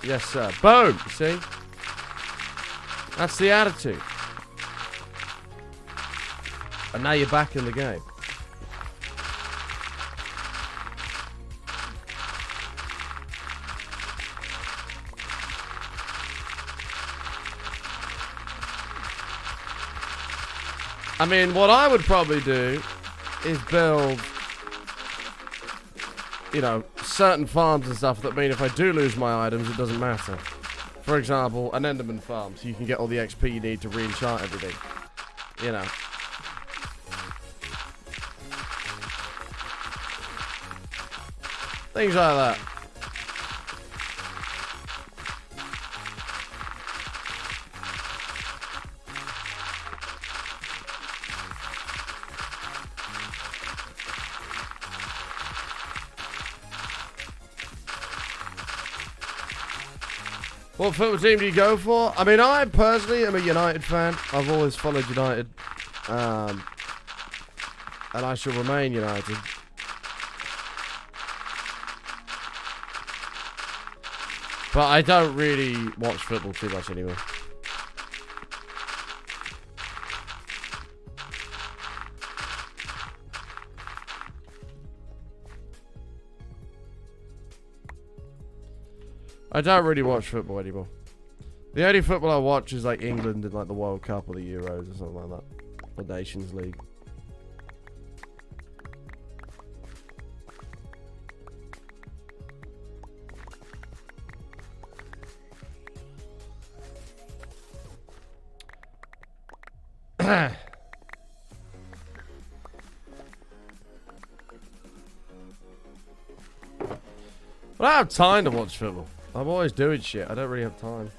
Yes, sir. Boom! See? That's the attitude. And now you're back in the game. I mean, what I would probably do is build, you know, certain farms and stuff that mean if I do lose my items, it doesn't matter. For example, an Enderman farm, so you can get all the XP you need to re-enchant everything. You know. Things like that. What football team do you go for? I mean, I personally am a United fan. I've always followed United. And I shall remain United. But I don't really watch football too much anymore. I don't really watch football anymore. The only football I watch is like England in like the World Cup or the Euros or something like that. Or Nations League. But I have time to watch football. I'm always doing shit. I don't really have time.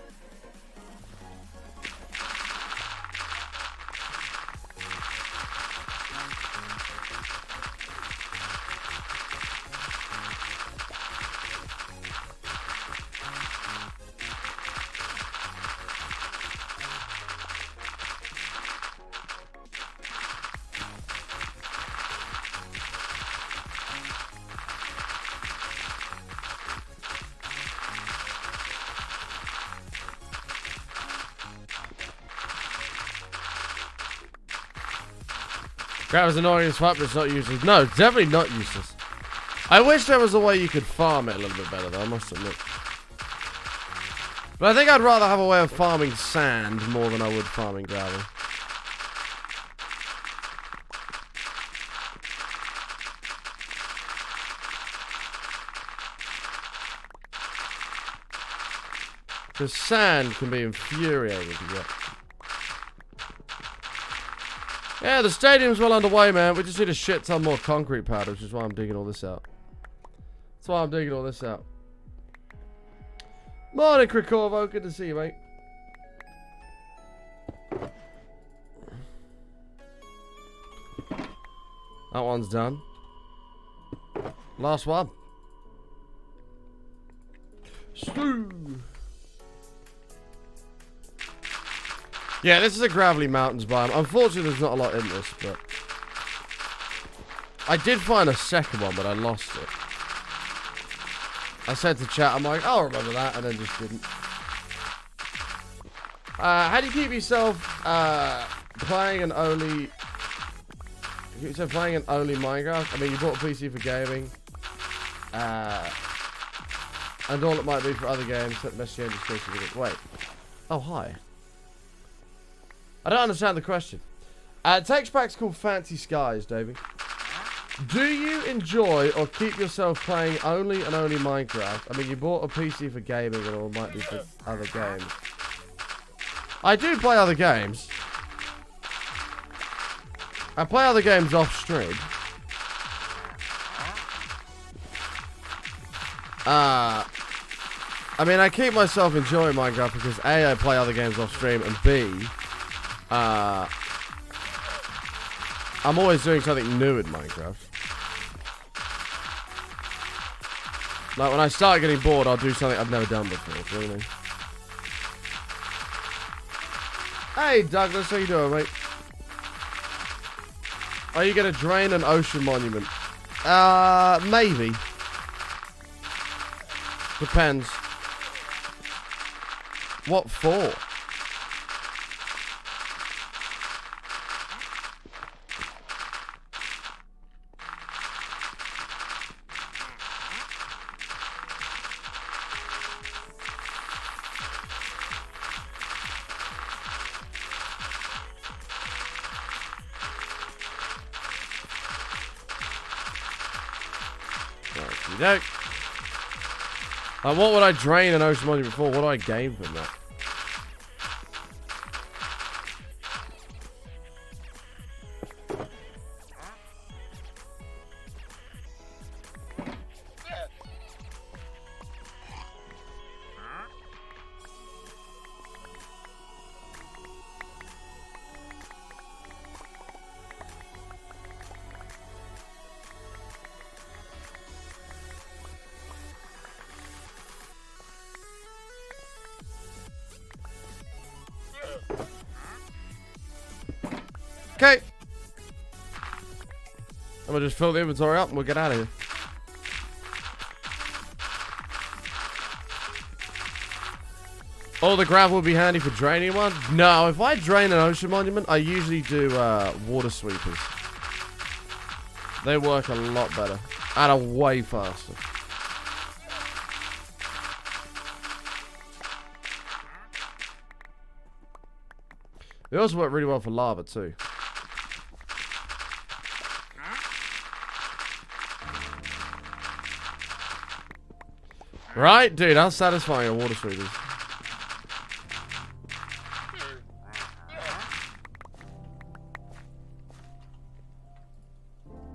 That was annoying as fuck, but it's not useless. No, it's definitely not useless. I wish there was a way you could farm it a little bit better, though, I must admit. But I think I'd rather have a way of farming sand more than I would farming gravel. Because sand can be infuriating to get. Yeah, the stadium's well underway, man. We just need a shit ton more concrete powder, which is why I'm digging all this out. That's why I'm digging all this out. Morning, Krikorvo. Good to see you, mate. That one's done. Last one. Stew. Yeah, this is a gravelly mountains biome. Unfortunately, there's not a lot in this, but I did find a second one, but I lost it. I said to chat, I'm like, I'll remember that, and then just didn't. How do you keep yourself playing an only Minecraft? I mean, you bought a PC for gaming, and all it might be for other games. That message exclusive. Wait. Oh, hi. I don't understand the question. Text pack's called Fancy Skies, Davey. Do you enjoy or keep yourself playing only Minecraft? I mean, you bought a PC for gaming and all might be for other games. I do play other games. I play other games off stream. I mean, I keep myself enjoying Minecraft because A, I play other games off stream, and B, I'm always doing something new in Minecraft. Like, when I start getting bored, I'll do something I've never done before, you know what I mean? Hey, Douglas, how you doing, mate? Are you going to drain an ocean monument? Maybe. Depends. What for? No. What would I drain an ocean monument for? What do I gain from that? Okay. I'm gonna just fill the inventory up and we'll get out of here. Oh, the gravel would be handy for draining one? No, if I drain an ocean monument, I usually do water sweepers. They work a lot better. And are way faster. They also work really well for lava too. Right, dude, how satisfying are water sweepers?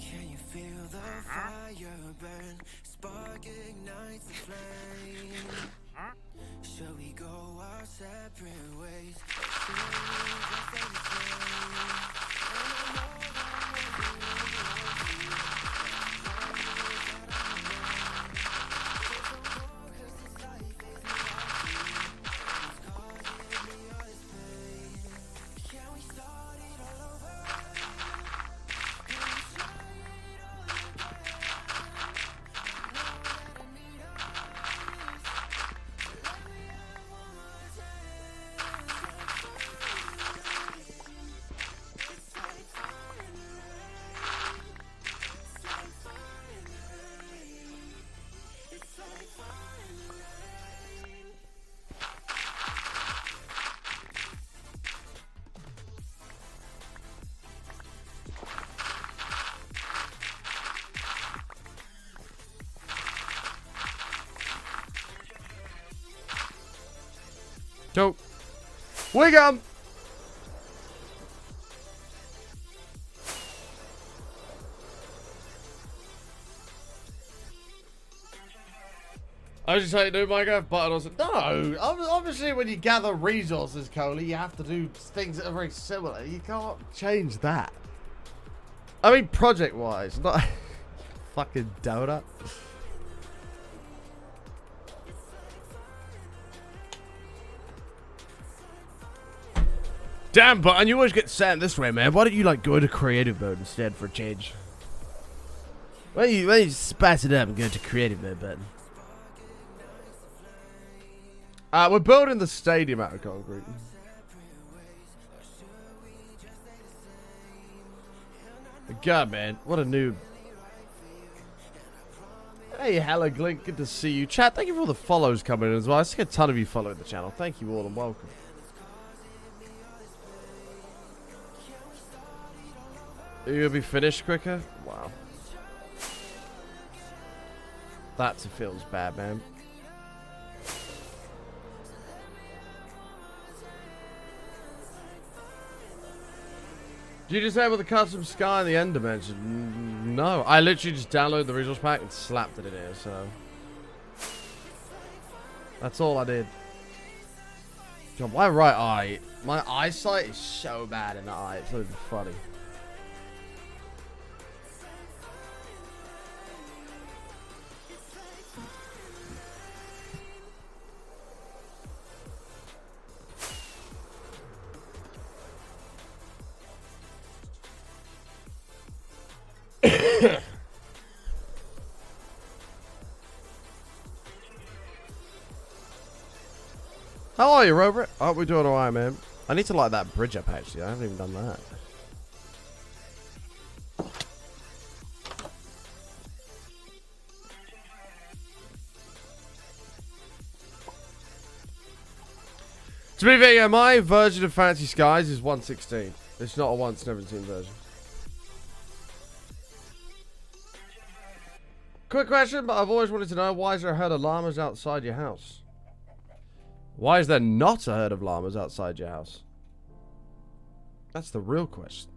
Can you feel the fire burn? Spark ignites the flame. Shall we go our separate ways? So, Wiggum! I was just saying, do Minecraft, but I was like, no, obviously when you gather resources, Coley, you have to do things that are very similar. You can't change that. I mean, project-wise, not fucking donut. Damn, but you always get sent this way, man. Why don't you, like, go into creative mode instead for a change? When you spice it up and go to creative mode button. We're building the stadium out of concrete. God, man, what a noob. Hey, hello, Glink. Good to see you. Chat, thank you for all the follows coming in as well. I see a ton of you following the channel. Thank you all and welcome. You'll be finished quicker? Wow. That feels bad, man. Do you just able the custom sky in the end dimension? No, I literally just downloaded the resource pack and slapped it in here, so that's all I did. God, my right eye, my eyesight is so bad in that eye, it's not even funny. How are you, Robert? Aren't we doing alright, man? I need to light that bridge up, actually. I haven't even done that. To be fair, yeah, my version of Fancy Skies is 116. It's not a 117 version. Quick question, but I've always wanted to know, why is there a herd of llamas outside your house? Why is there not a herd of llamas outside your house? That's the real question.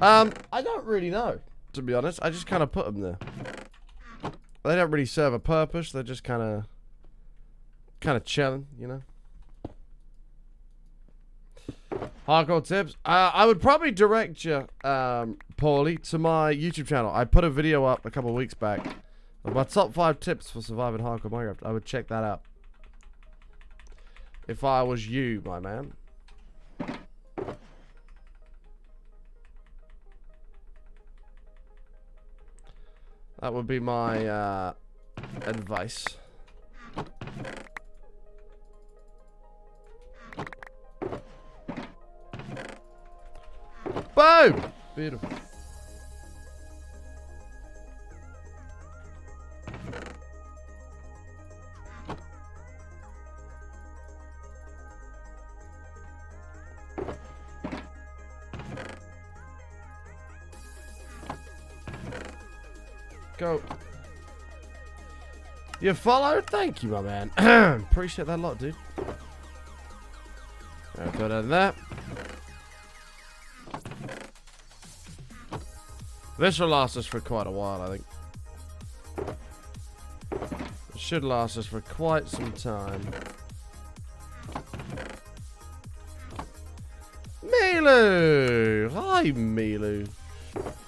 I don't really know, to be honest. I just kind of put them there. They don't really serve a purpose. They're just kind of chilling, you know. Hardcore tips. I would probably direct you, Paulie, to my YouTube channel. I put a video up a couple of weeks back of my top 5 tips for surviving hardcore Minecraft. I would check that out. If I was you, my man. That would be my advice. Boom! Beautiful. Go. You followed? Thank you, my man. Appreciate that a lot, dude. Better than that. This will last us for quite a while, I think. It should last us for quite some time. Milu! Hi, Milu.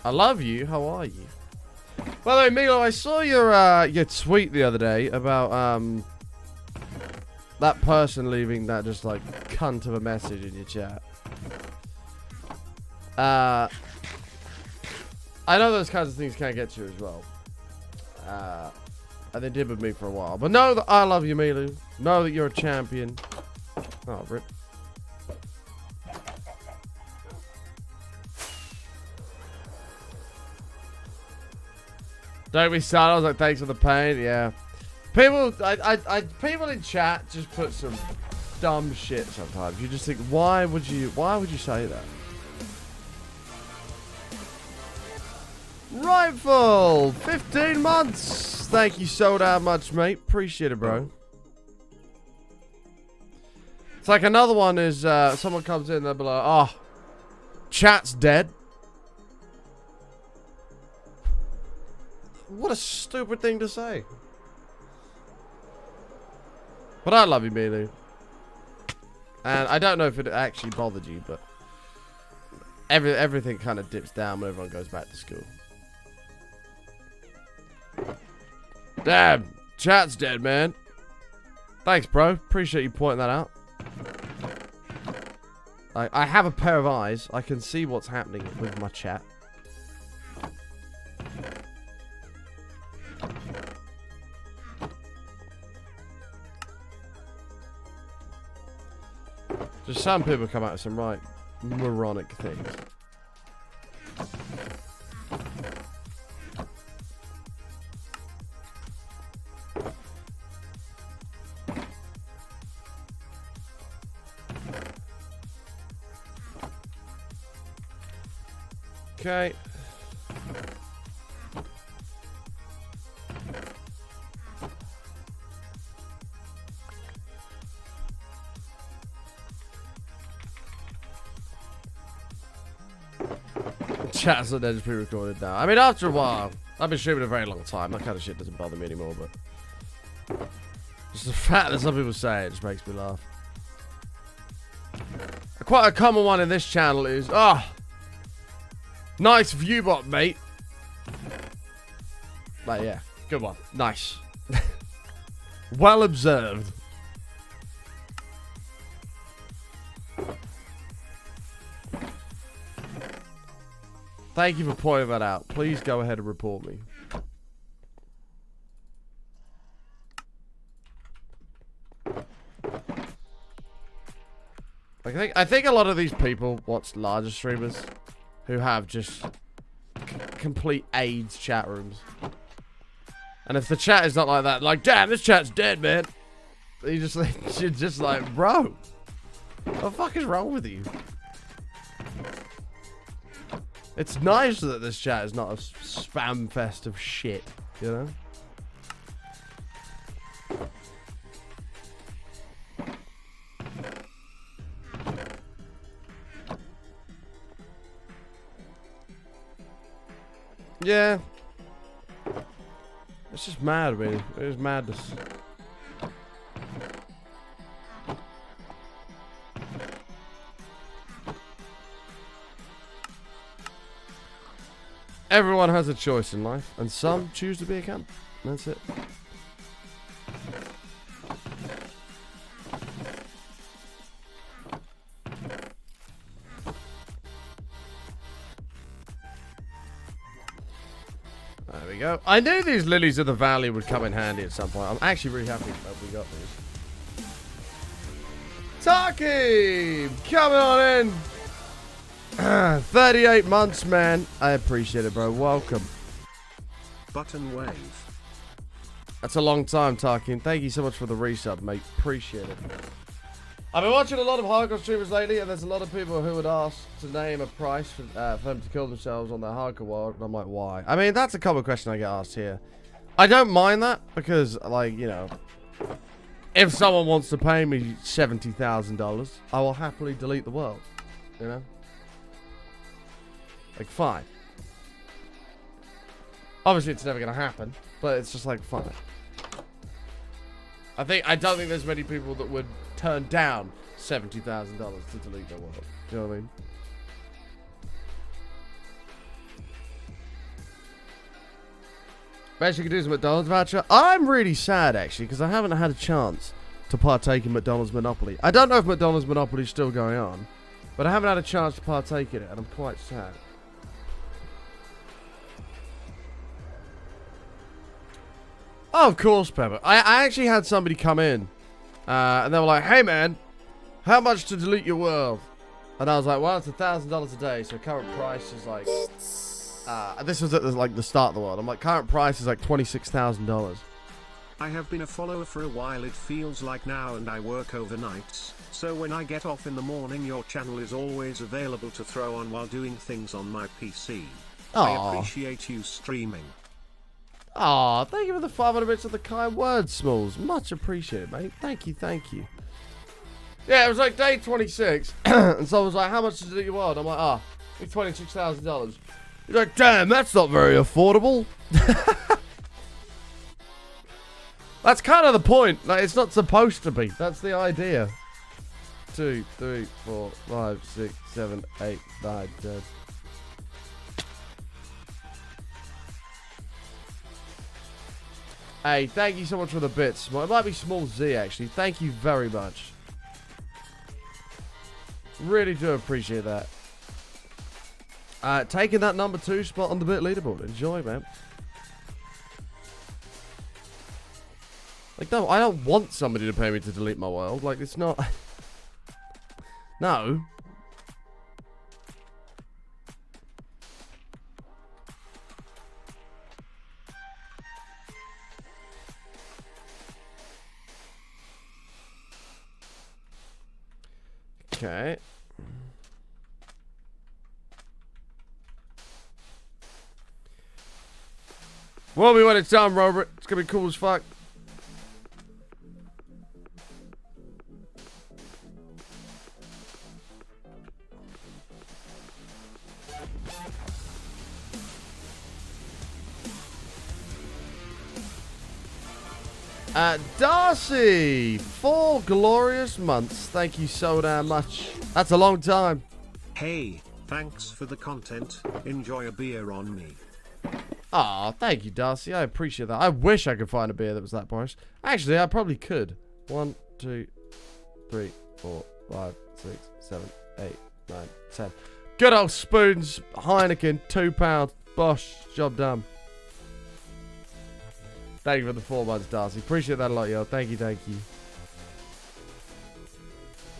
I love you. How are you? By the way, Milo, I saw your tweet the other day about that person leaving that just like cunt of a message in your chat. I know those kinds of things can't get to you as well. And they did with me for a while. But know that I love you, Milu. Know that you're a champion. Oh, rip. Don't be sad. I was like, thanks for the pain. Yeah. People, people in chat just put some dumb shit sometimes. You just think, why would you say that? Rightful, 15 months. Thank you so damn much, mate. Appreciate it, bro. It's like another one is someone comes in, they'll be like, oh, chat's dead. What a stupid thing to say. But I love you, Milu. And I don't know if it actually bothered you, but everything kind of dips down when everyone goes back to school. Damn, chat's dead, man. Thanks, bro. Appreciate you pointing that out. I have a pair of eyes. I can see what's happening with my chat. Just some people come out with some right moronic things. Okay. Chat's not just pre-recorded now. I mean, after a while, I've been streaming a very long time. That kind of shit doesn't bother me anymore, but just the fact that some people say it just makes me laugh. Quite a common one in this channel is, nice viewbot, mate. Like, yeah, good one. Nice. Well observed. Thank you for pointing that out. Please go ahead and report me. I think a lot of these people watch larger streamers who have just complete AIDS chat rooms. And if the chat is not like that, like, damn, this chat's dead, man. You're just like, bro, what the fuck is wrong with you? It's nice that this chat is not a spam fest of shit, you know? Yeah. It's just mad, really. It is madness. Everyone has a choice in life, and some choose to be a cunt. That's it. There we go. I knew these lilies of the valley would come in handy at some point. I'm actually really happy that we got these. Taki! Coming on in! 38 months, man. I appreciate it, bro. Welcome. Button wave. That's a long time, Tarkin. Thank you so much for the resub, mate. Appreciate it. I've been watching a lot of hardcore streamers lately, and there's a lot of people who would ask to name a price for them to kill themselves on their hardcore world, and I'm like, why? I mean, that's a common question I get asked here. I don't mind that, because, like, you know, if someone wants to pay me $70,000, I will happily delete the world, you know? Like, fine. Obviously, it's never gonna happen, but it's just like, fine. I don't think there's many people that would turn down $70,000 to delete their world. You know what I mean? Best you could do is a McDonald's voucher. I'm really sad, actually, because I haven't had a chance to partake in McDonald's Monopoly. I don't know if McDonald's Monopoly is still going on, but I haven't had a chance to partake in it, and I'm quite sad. Oh, of course, Pepper. I actually had somebody come in, and they were like, hey, man, how much to delete your world? And I was like, well, it's $1,000 a day, so current price is like, this was at the start of the world. I'm like, current price is like $26,000. I have been a follower for a while, it feels like now, and I work overnights, so when I get off in the morning your channel is always available to throw on while doing things on my PC. Aww. I appreciate you streaming. Aw, thank you for the 500 bits of the kind words, Smalls. Much appreciated, mate. Thank you, thank you. Yeah, it was like day 26, and so I was like, how much to delete your world? I'm like, it's $26,000. He's like, damn, that's not very affordable. That's kind of the point. Like, it's not supposed to be. That's the idea. 2, 3, 4, 5, 6, 7, 8, 9, 10. Hey, thank you so much for the bits. It might be Small Z, actually. Thank you very much. Really do appreciate that. Taking that number 2 spot on the bit leaderboard. Enjoy, man. Like, no, I don't want somebody to pay me to delete my world. Like, it's not... No. Okay. Well, we when it's done, Robert. It's gonna be cool as fuck. Darcy, 4 glorious months. Thank you so damn much. That's a long time. Hey, thanks for the content. Enjoy a beer on me. Aw, thank you, Darcy. I appreciate that. I wish I could find a beer that was that price. Actually, I probably could. 1, 2, 3, 4, 5, 6, 7, 8, 9, 10. Good old spoons. Heineken, £2. Bosh. Job done. Thank you for the 4 months, Darcy. Appreciate that a lot, yo. Thank you, thank you.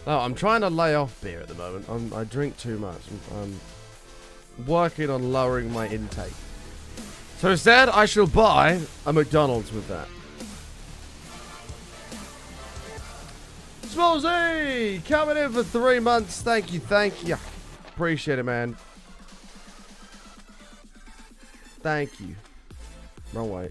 Oh, I'm trying to lay off beer at the moment. I drink too much. I'm working on lowering my intake. So instead, I shall buy a McDonald's with that. Smallzy, coming in for 3 months. Thank you, thank you. Appreciate it, man. Thank you. Wrong way.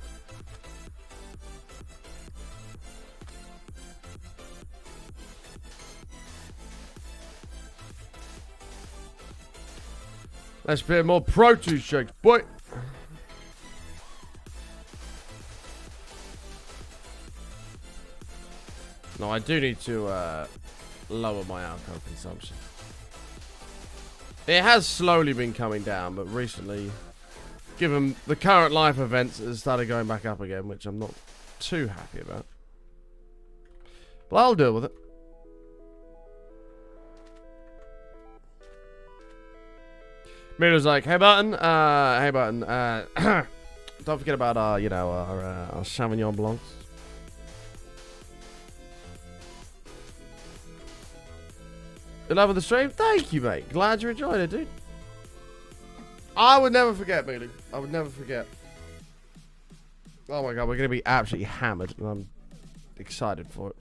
Let's be more protein shakes, boy. No, I do need to lower my alcohol consumption. It has slowly been coming down, but recently, given the current life events, it has started going back up again, which I'm not too happy about. But I'll deal with it. Mira's like, hey Button, don't forget about our Sauvignon Blancs. You love the stream? Thank you, mate. Glad you enjoyed it, dude. I would never forget, Mila. I would never forget. Oh my god, we're gonna be absolutely hammered, and I'm excited for it.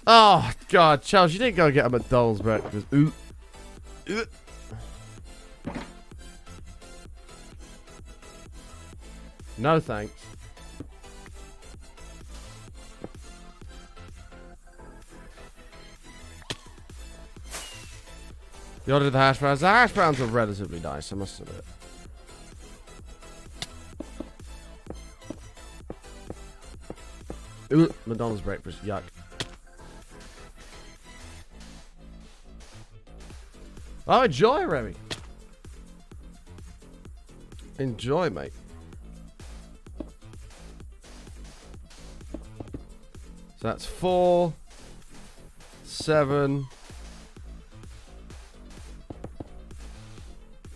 Oh, God, Charles, you didn't go get a McDonald's breakfast. Ooh. No, thanks. You ordered the hash browns. The hash browns are relatively nice, I must admit. Ooh, McDonald's breakfast, yuck. Oh, enjoy, Remy. Enjoy, mate. So that's 4, 7,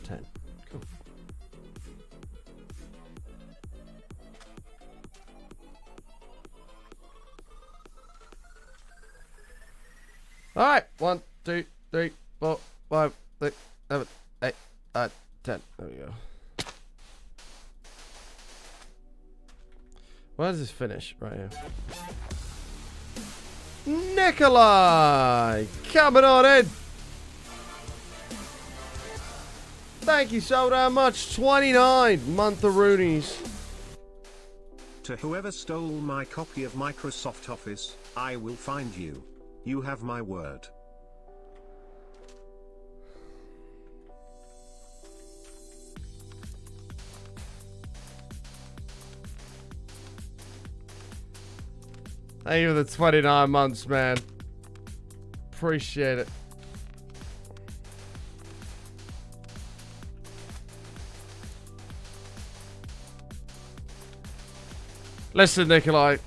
10. Cool. All right. 1, 2, 3, 4, 5, 6, 7, 8, 9, 10. There we go. Where does this finish? Right here. Nikolai! Coming on in! Thank you so damn much. 29 month-a-roonies. To whoever stole my copy of Microsoft Office, I will find you. You have my word. Thank you for the 29 months, man. Appreciate it. Listen, Nikolai.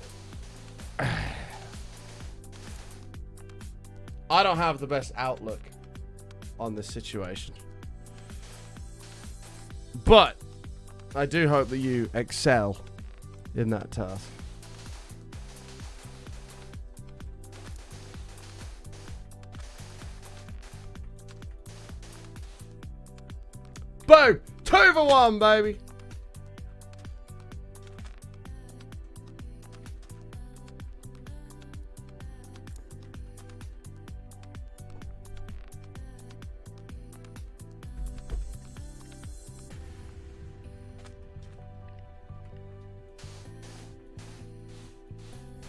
I don't have the best outlook on this situation. But I do hope that you excel in that task. Boom! 2 for 1, baby!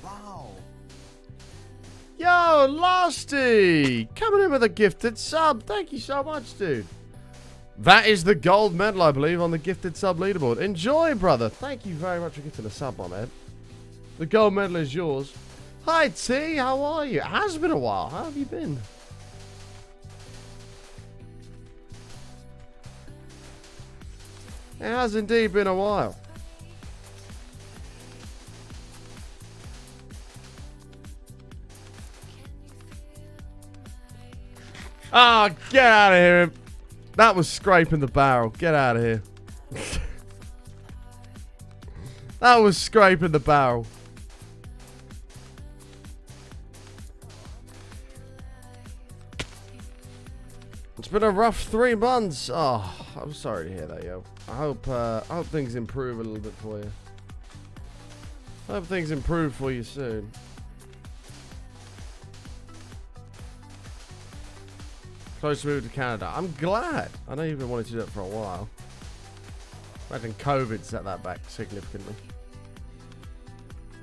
Wow. Yo, Losty! Coming in with a gifted sub. Thank you so much, dude. That is the gold medal, I believe, on the gifted sub leaderboard. Enjoy, brother. Thank you very much for gifting a sub, my man. The gold medal is yours. Hi, T. How are you? It has been a while. How have you been? It has indeed been a while. Ah, oh, get out of here. That was scraping the barrel. Get out of here. That was scraping the barrel. It's been a rough 3 months. Oh, I'm sorry to hear that, yo. I hope things improve a little bit for you. I hope things improve for you soon. Close to moving to Canada. I'm glad. I know you've been wanting to do it for a while. Imagine COVID set that back significantly.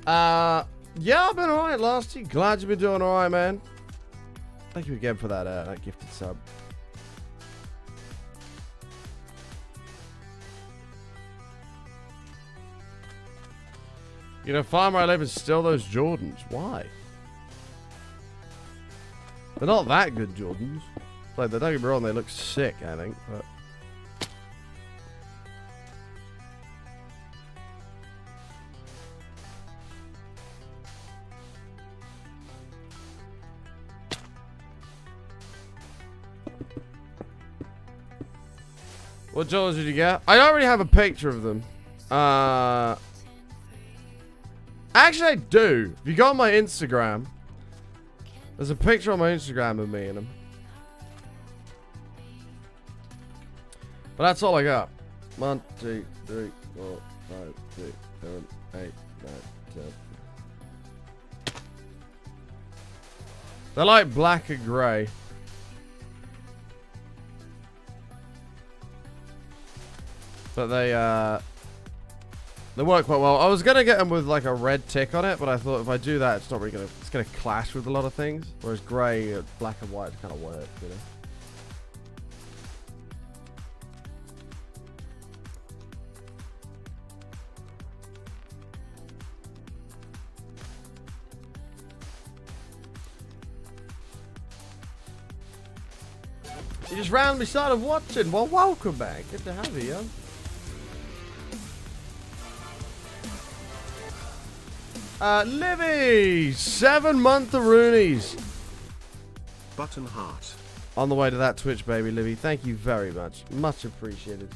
Yeah, I've been alright last year. Glad you've been doing alright, man. Thank you again for that gifted sub. You know, farm where I live is still those Jordans. Why? They're not that good Jordans. Like, don't get me wrong, they look sick, I think, but... What Jordans did you get? I already have a picture of them. Actually, I do. If you go on my Instagram, there's a picture on my Instagram of me in them. But that's all I got. 1, 2, 3, 4, 5, 6, 7, 8, 9, 10. They're like black and grey. But they work quite well. I was gonna get them with like a red tick on it, but I thought if I do that, it's not really gonna clash with a lot of things. Whereas grey, black and white kind of work, you know. You just randomly started watching. Well, welcome back. Good to have you, yo. Livy, 7-month-a-roonies. Button heart. On the way to that Twitch, baby, Livy. Thank you very much. Much appreciated.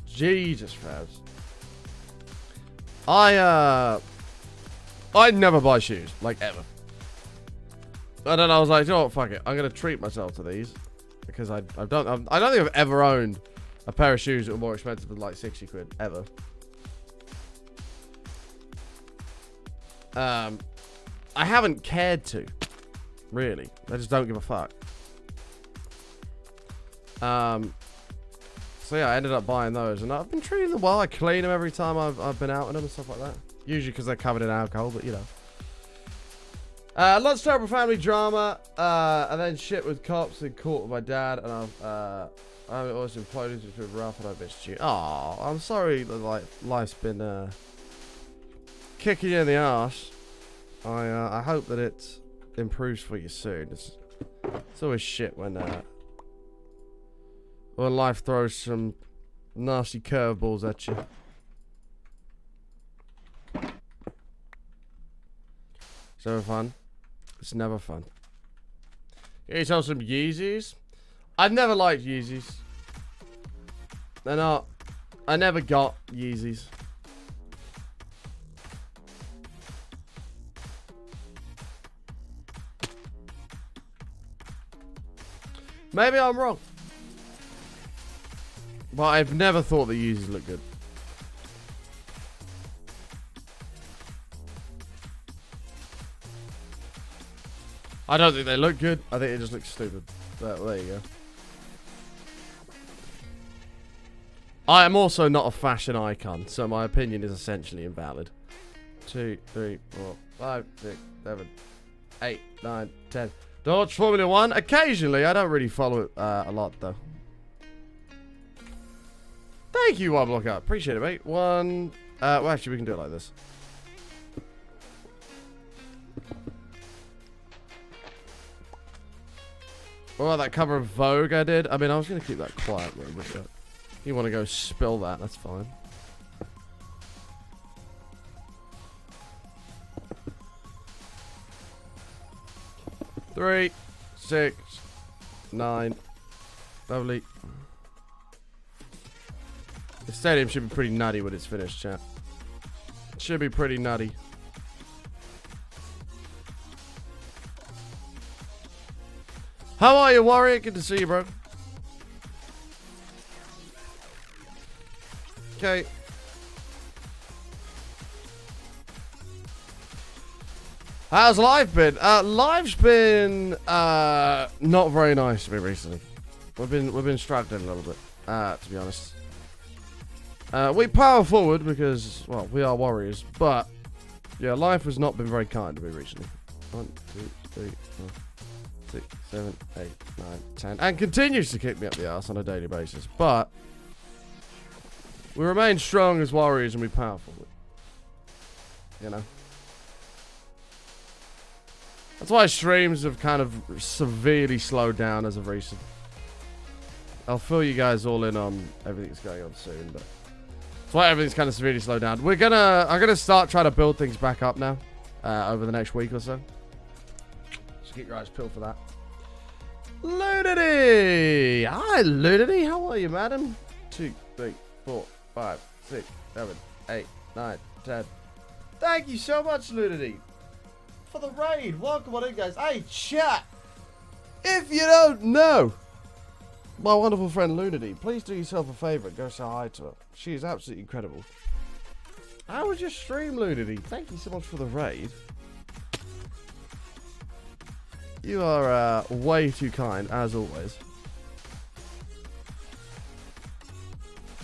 Jesus, Fabs. I never buy shoes, like ever. And then I was like, you know what, fuck it. I'm gonna treat myself to these because I don't think I've ever owned a pair of shoes that were more expensive than like 60 quid ever. I haven't cared to, really. I just don't give a fuck. So yeah, I ended up buying those, and I've been treating them well. I clean them every time I've been out in them and stuff like that. Usually because they're covered in alcohol, but you know. Lots of terrible family drama, and then shit with cops and caught with my dad, and I was imploded, which was rough, and I missed you. Oh, I'm sorry that like life's been kicking you in the ass. I hope that it improves for you soon. It's always shit when life throws some nasty curveballs at you. It's never fun. It's never fun. Can you tell some Yeezys? I never liked Yeezys. They're not. I never got Yeezys. Maybe I'm wrong. But I've never thought the Yeezys look good. I don't think they look good. I think they just look stupid. But there you go. I am also not a fashion icon, so my opinion is essentially invalid. 2, 3, 4, 5, 6, 7, 8, 9, 10. Dodge Formula 1. Occasionally, I don't really follow it a lot, though. Thank you, One Block Up. Appreciate it, mate. Well, actually, we can do it like this. Well, that cover of Vogue I did. I mean, I was going to keep that quiet, but if you want to go spill that, that's fine. Three, 6, 9. Lovely. The stadium should be pretty nutty when it's finished, chat. It should be pretty nutty. How are you, Warrior? Good to see you, bro. Okay. How's life been? Life's been not very nice to me recently. We've been struggling a little bit, to be honest. We power forward because, well, we are warriors, but yeah, life has not been very kind to me recently. 1, 2, 3, 4, 6, 7, 8, 9, 10, and continues to kick me up the ass on a daily basis. But we remain strong as warriors and we power forward. You know. That's why streams have kind of severely slowed down as of recent. I'll fill you guys all in on everything that's going on soon, but that's why everything's kind of severely slowed down. I'm gonna start trying to build things back up now, over the next week or so. So keep your eyes peeled for that. Ludity! Hi, Ludity. How are you, madam? 2, 3, 4, 5, 6, 7, 8, 9, 10. Thank you so much, Ludity, for the raid. Welcome on in, guys. Hey, chat. If you don't know my wonderful friend Lunity, please do yourself a favor and go say hi to her. She is absolutely incredible. How was your stream, Lunity? Thank you so much for the raid. You are way too kind, as always.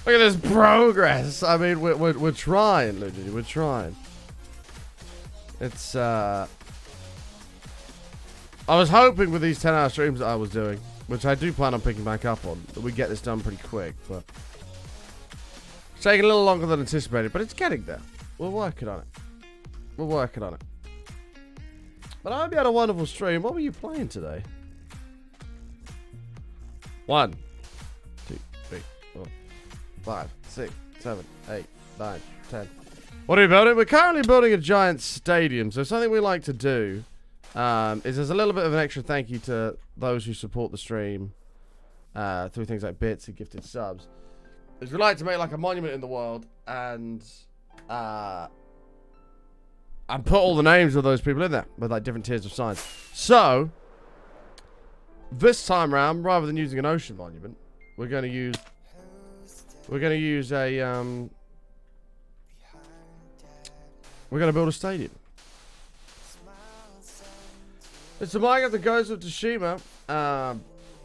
Look at this progress. I mean, we're trying, Lunity. We're trying. It's I was hoping with these 10-hour streams that I was doing, which I do plan on picking back up on, that we get this done pretty quick, but it's taking a little longer than anticipated, but it's getting there. We're working on it. We're working on it. But I hope you had a wonderful stream. What were you playing today? 1, 2, 3, 4, 5, 6, 7, 8, 9, 10. What are we building? We're currently building a giant stadium. So something we like to do is there's a little bit of an extra thank you to those who support the stream through things like bits and gifted subs. Is we like to make like a monument in the world and put all the names of those people in there with like different tiers of signs. So this time round, rather than using an ocean monument, we're going to use a we're going to build a stadium. It's a manga that goes with Tsushima.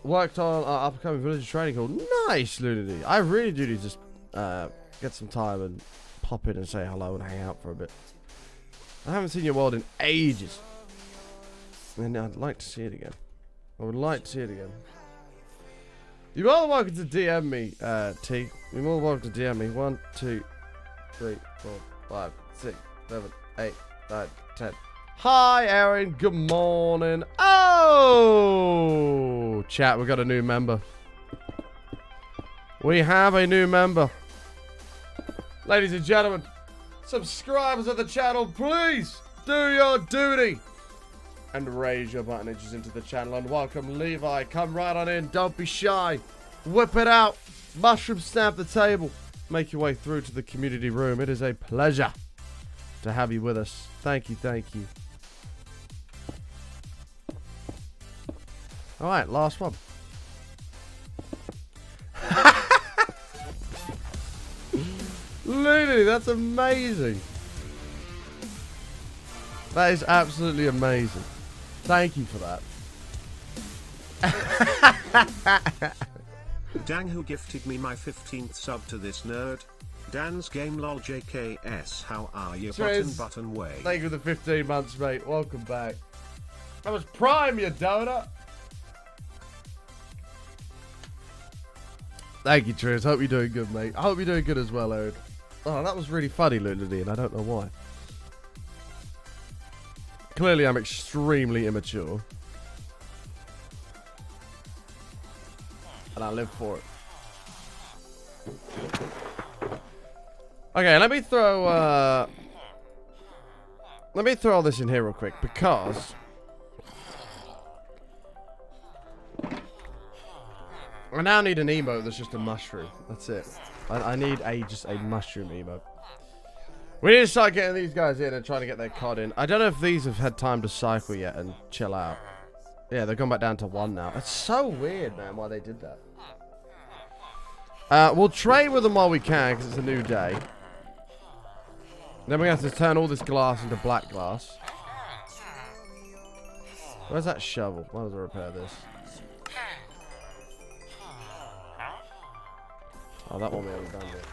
Worked on our upcoming village training hall. Nice, Lunity. I really do need to just get some time and pop in and say hello and hang out for a bit. I haven't seen your world in ages. And I'd like to see it again. I would like to see it again. You're more than welcome to DM me, T. You're more than welcome to DM me. 1, 2, 3, 4, 5, 6, 7, 8, 9, 10. Hi, Aaron. Good morning. Oh, chat, we got a new member. We have a new member. Ladies and gentlemen, subscribers of the channel, please do your duty and raise your button inches into the channel. And welcome Levi. Come right on in. Don't be shy. Whip it out. Mushroom stamp the table. Make your way through to the community room. It is a pleasure to have you with us. Thank you, thank you. Alright, last one. Literally, that's amazing. That is absolutely amazing. Thank you for that. Dang, who gifted me my 15th sub to this nerd? Dan's Game Lol JKS, how are you? Button way. Thank you for the 15 months, mate. Welcome back. That was Prime, you donut. Thank you, Triz. Hope you're doing good, mate. I hope you're doing good as well, Aaron. Oh, that was really funny, Lundy, and I don't know why. Clearly, I'm extremely immature. And I live for it. Okay, let me throw this in here real quick, because I now need an emote that's just a mushroom. That's it. I need just a mushroom emote. We need to start getting these guys in and trying to get their COD in. I don't know if these have had time to cycle yet and chill out. Yeah, they've gone back down to 1 now. It's so weird, man, why they did that. We'll trade with them while we can, because it's a new day. Then we have to turn all this glass into black glass. Where's that shovel? Why does I repair this? Oh, that one we haven't done yet.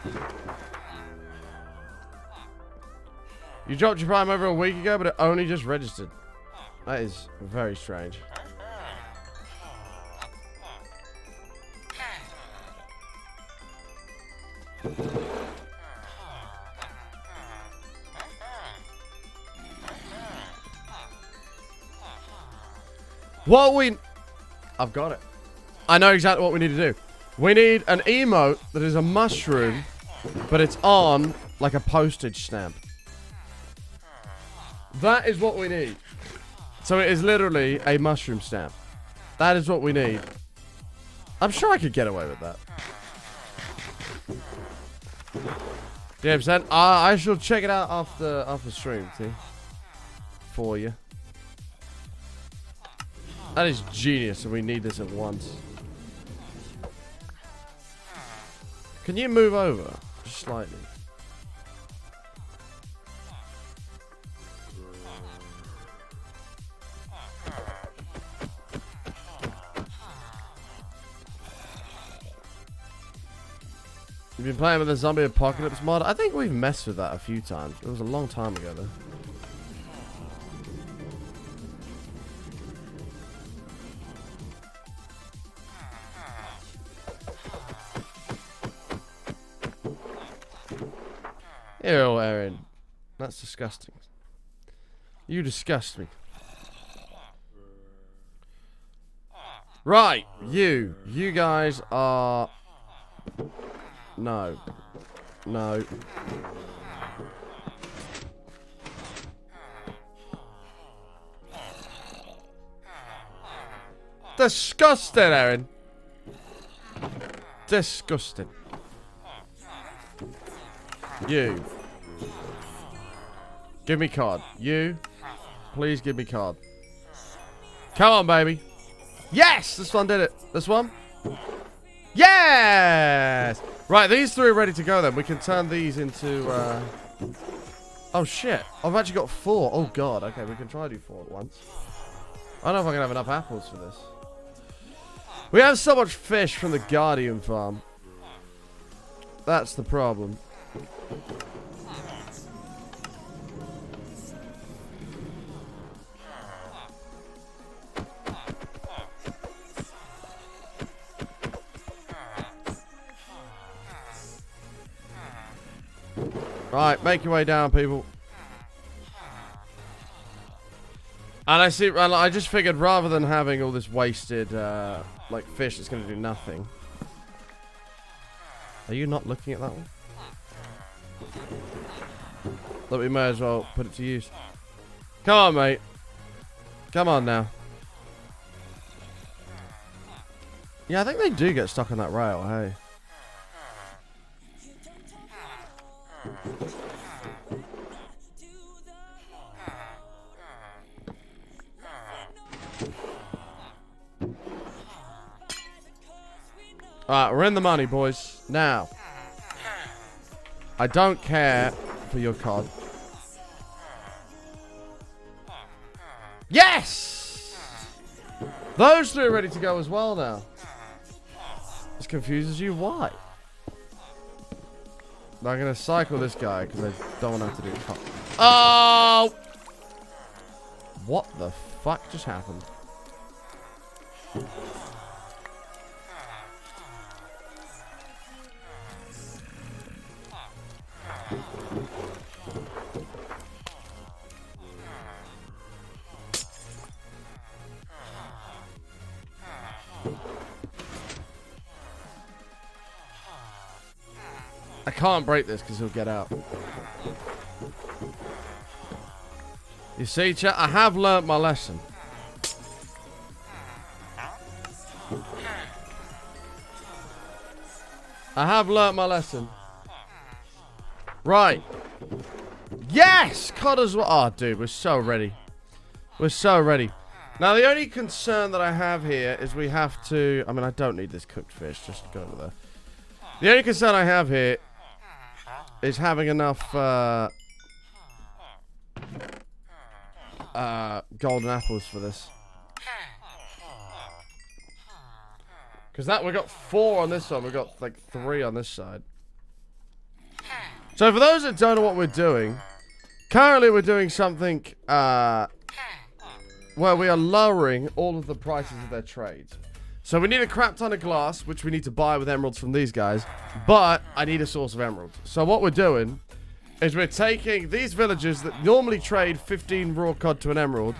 You dropped your Prime over a week ago, but it only just registered. That is very strange. I've got it. I know exactly what we need to do. We need an emote that is a mushroom, but it's on like a postage stamp. That is what we need. So it is literally a mushroom stamp. That is what we need. I'm sure I could get away with that. James said, I shall check it out after stream, see? For you. That is genius, and we need this at once. Can you move over? Just slightly. You've been playing with the Zombie Apocalypse mod? I think we've messed with that a few times. It was a long time ago, though. Ew, Aaron. That's disgusting. You disgust me. Right, you guys are... No. No. Disgusting, Aaron. Disgusting. You. Give me card. You. Please give me card. Come on, baby. Yes! This one did it. This one? Yes! Right, these three are ready to go then. We can turn these into, Oh, shit. I've actually got 4. Oh, God. Okay, we can try to do 4 at once. I don't know if I can have enough apples for this. We have so much fish from the Guardian farm. That's the problem. Right, make your way down, people. And I just figured rather than having all this wasted, like, fish that's going to do nothing. Are you not looking at that one? That we may as well put it to use. Come on, mate. Come on now. Yeah, I think they do get stuck on that rail, hey. Alright, we're in the money, boys. Now. I don't care for your COD. Yes! Those three are ready to go as well now. This confuses you? Why? I'm going to cycle this guy because I don't want to have to do COD. Oh! What the fuck just happened? I can't break this because he'll get out. You see, chat, I have learnt my lesson. I have learnt my lesson. Right. Yes! COD as well. Oh, dude, we're so ready. We're so ready. Now, the only concern that I have here is we have to... I mean, I don't need this cooked fish. Just go over there. The only concern I have here is having enough golden apples for this. Because that we got 4 on this one, we got like 3 on this side. So for those that don't know what we're doing, currently we're doing something where we are lowering all of the prices of their trades. So we need a crap ton of glass, which we need to buy with emeralds from these guys. But I need a source of emeralds. So what we're doing is we're taking these villagers that normally trade 15 raw cod to an emerald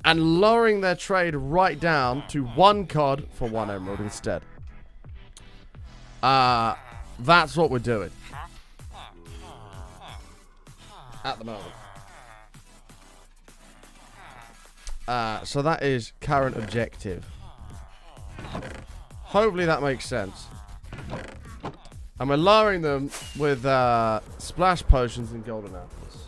and lowering their trade right down to 1 cod for 1 emerald instead. That's what we're doing. At the moment. So that is current objective. Hopefully that makes sense. And we're lowering them with splash potions and golden apples.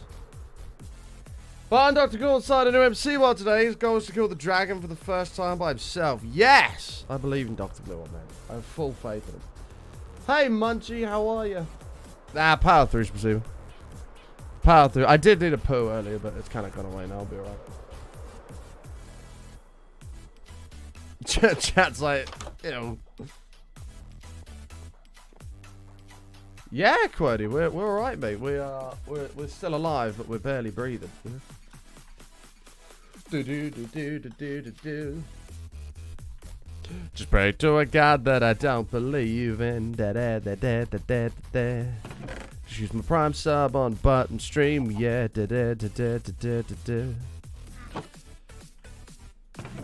But I'm Dr. Ghoul inside a new MC world today. His goal is to kill the dragon for the first time by himself. Yes! I believe in Dr. Glue on man. I have full faith in him. Hey Munchie, how are you? Power through, Spasiba. Power through. I did need a poo earlier, but it's kind of gone away now. I'll be alright. Chat's like, you know. Yeah, Quirdy, we're alright, mate. We're still alive, but we're barely breathing. You know? Do. Just pray to a God that I don't believe in. Just use my Prime sub on button stream. Yeah.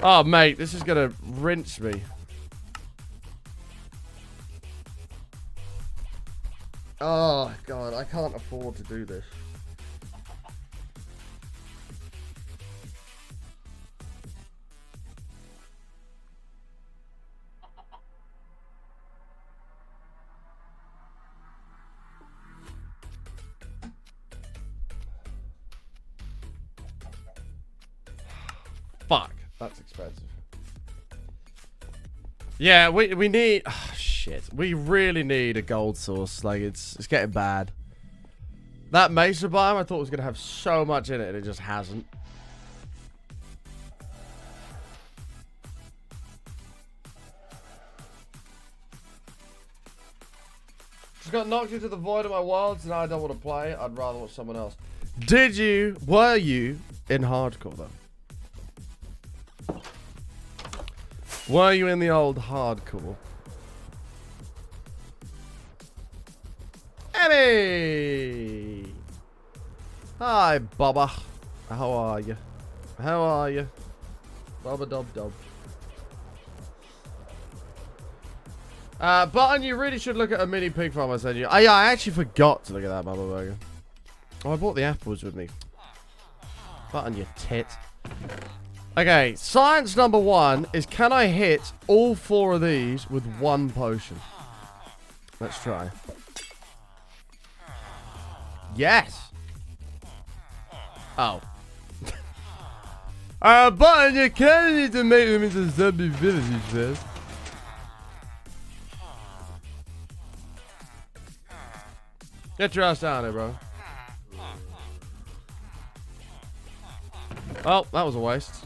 Oh, mate, this is gonna rinse me. Oh, God, I can't afford to do this. Fuck. That's expensive. Yeah, we need... Oh, shit. We really need a gold source. Like, it's getting bad. That mesa biome I thought was going to have so much in it, and it just hasn't. Just got knocked into the void of my worlds, and I don't want to play. I'd rather watch someone else. Were you in hardcore, though? Were you in the old hardcore? Emmy! Hi, Bubba. How are you? How are you? Bubba Dob Dob. Button, you really should look at a mini pig farm I sent you. Yeah, I actually forgot to look at that Bubba Burger. Oh, I brought the apples with me. Button, you tit. Okay, science number 1 is, can I hit all 4 of these with 1 potion? Let's try. Yes! Oh. But you kind of need to make them into zombie villages first. Get your ass down here, bro. Oh, that was a waste.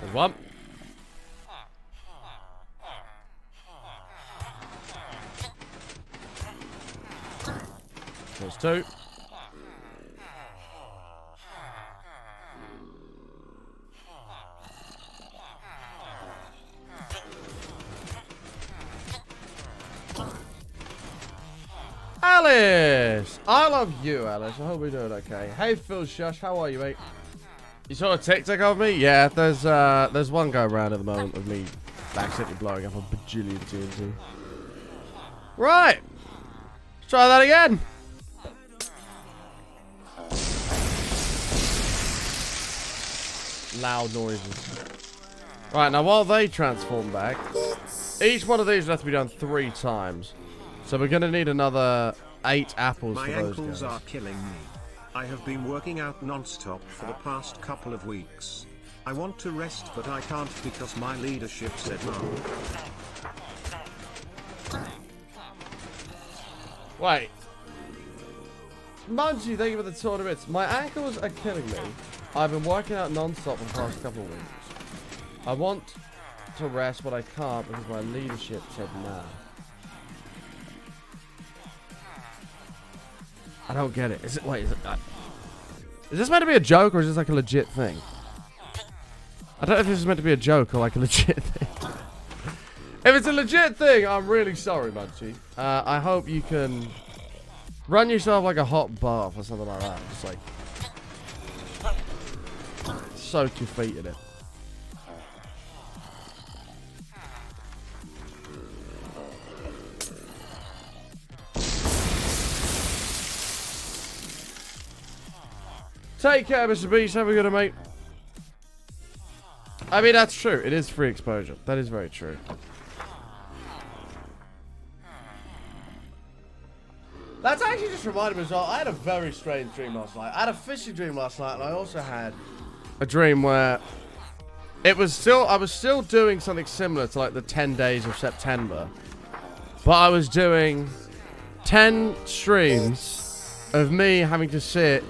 There's one. There's 2. Alice! I love you, Alice. I hope we're doing okay. Hey, Phil Shush. How are you, mate? You saw a TikTok of me? Yeah, there's one going around at the moment of me accidentally blowing up a bajillion TNT. Right. Let's try that again. Loud noises. Right, now while they transform back, each one of these will have to be done 3 times. So we're going to need another 8 apples My for those ankles guys. are killing me. I have been working out non-stop for the past couple of weeks. I want to rest, but I can't because my leadership said no. Wait. Munchie, thank you for the 200 bits. My ankles are killing me. I've been working out non-stop for the past couple of weeks. I want to rest, but I can't because my leadership said no. I don't get it. Is it? Wait, is this meant to be a joke or is this like a legit thing? I don't know if this is meant to be a joke or like a legit thing. If it's a legit thing, I'm really sorry, Munchie. I hope you can run yourself like a hot bath or something like that. Just like soak your feet in it. Take care, Mr. Beast. Have a good one, mate. I mean, that's true. It is free exposure. That is very true. That's actually just reminded me as well. I had a very strange dream last night. I had a fishing dream last night, and I also had a dream where it was still, I was still doing something similar to like the 10 days of September, but I was doing 10 streams of me having to sit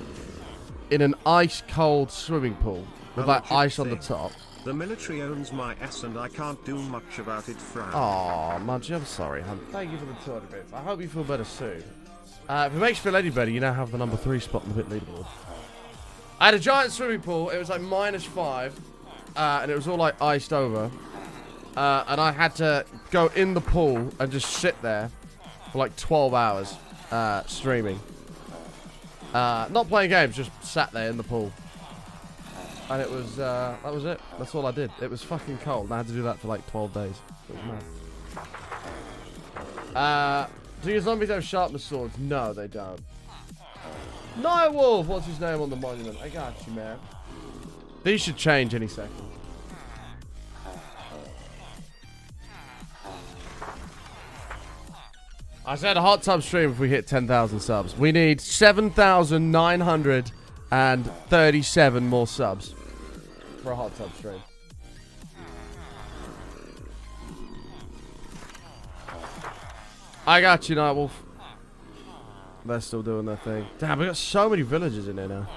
in an ice-cold swimming pool with like ice on the top. The military owns my ass and I can't do much about it, frown. Aw, Munchie, I'm sorry, hun. Thank you for the 200 bits. I hope you feel better soon. If it makes you feel any better, you now have the number 3 spot in the bit leaderboard. I had a giant swimming pool. It was like -5, and it was all like iced over. And I had to go in the pool and just sit there for like 12 hours streaming. Not playing games, just sat there in the pool. And it was, that was it. That's all I did. It was fucking cold, and I had to do that for like 12 days. It was mad. Do your zombies have sharpness swords? No, they don't. Nightwolf, what's his name on the monument? I got you, man. These should change any second. I said a hot tub stream if we hit 10,000 subs. We need 7,937 more subs for a hot tub stream. I got you, Nightwolf. They're still doing their thing. Damn, we got so many villagers in there now.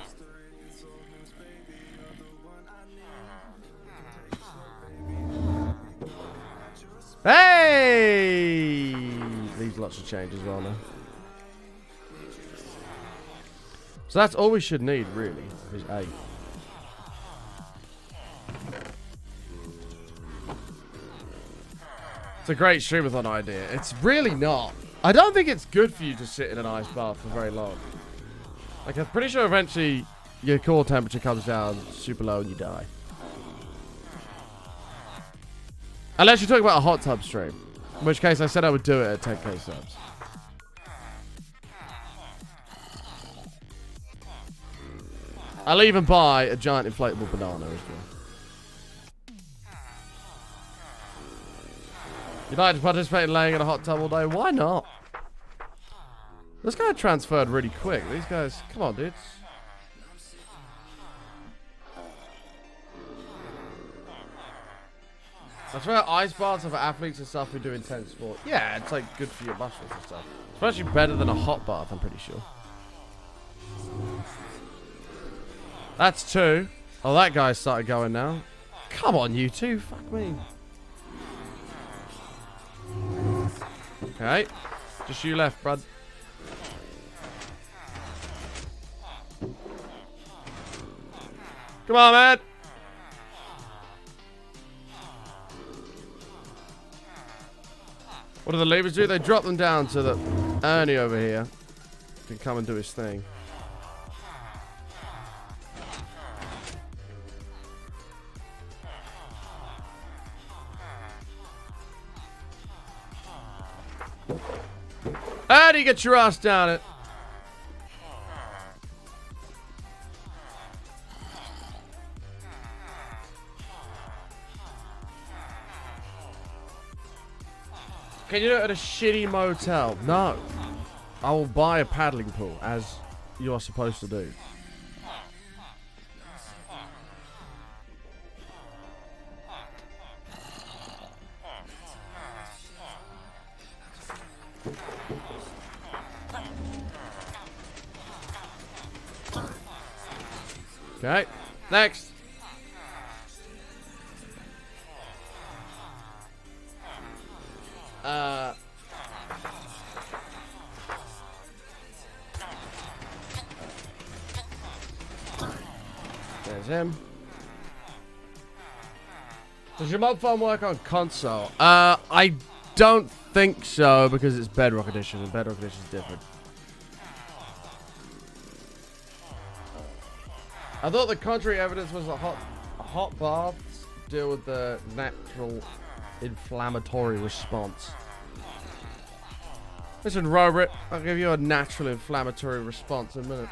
Hey! These lots of change as well now. So that's all we should need, really, is 8. It's a great streamathon idea. It's really not. I don't think it's good for you to sit in an ice bath for very long. Like, I'm pretty sure eventually your core temperature comes down super low and you die. Unless you're talking about a hot tub stream. In which case I said I would do it at 10k subs. I'll even buy a giant inflatable banana as well. You'd like to participate in laying in a hot tub all day? Why not? This guy transferred really quick. These guys, come on, dudes. I swear ice baths are for athletes and stuff who do intense sport. Yeah, it's like good for your muscles and stuff. Especially better than a hot bath, I'm pretty sure. That's 2. Oh, that guy started going now. Come on, you two. Fuck me. Okay. Just you left, bud. Come on, man. What do the levers do? They drop them down so that Ernie over here can come and do his thing. Ernie, get your ass down it. Can you do it at a shitty motel? No. I will buy a paddling pool, as you are supposed to do. Okay, next. There's him. Does your mod phone work on console? I don't think so because it's Bedrock Edition and Bedrock Edition is different. I thought the contrary evidence was that hot baths deal with the natural inflammatory response. Listen, Robert, I'll give you a natural inflammatory response in a minute.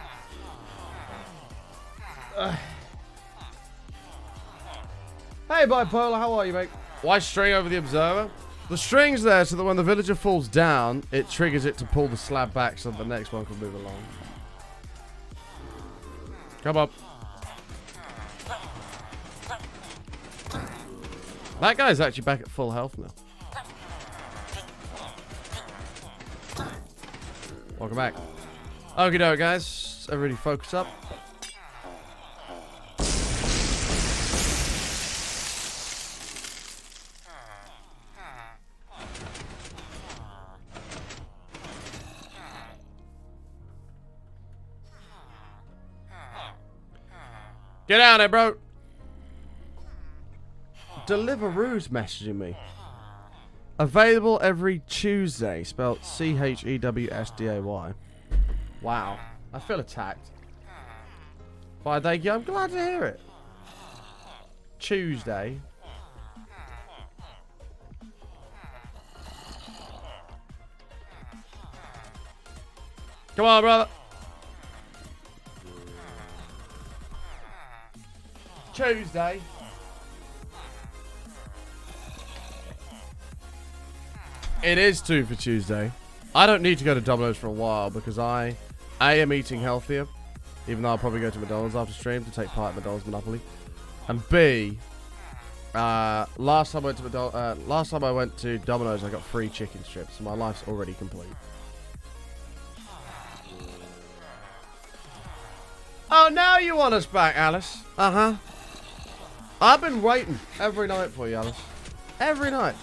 Hey, Bipolar, how are you, mate? Why string over the observer? The string's there so that when the villager falls down, it triggers it to pull the slab back so that the next one can move along. Come up. That guy's actually back at full health now. Welcome back. Okie doke, guys. Everybody focus up. Get out of there, bro. Deliveroo's messaging me. Available every Tuesday, spelled C-H-E-W-S-D-A-Y. Wow. I feel attacked. Why, thank you. I'm glad to hear it. Tuesday. Come on, brother. Tuesday. It is 2 for Tuesday. I don't need to go to Domino's for a while because I am eating healthier, even though I'll probably go to McDonald's after stream to take part in McDonald's Monopoly. And B, last time I went to Domino's, I got free chicken strips, so my life's already complete. Oh, now you want us back, Alice? Uh-huh. I've been waiting every night for you, Alice. Every night.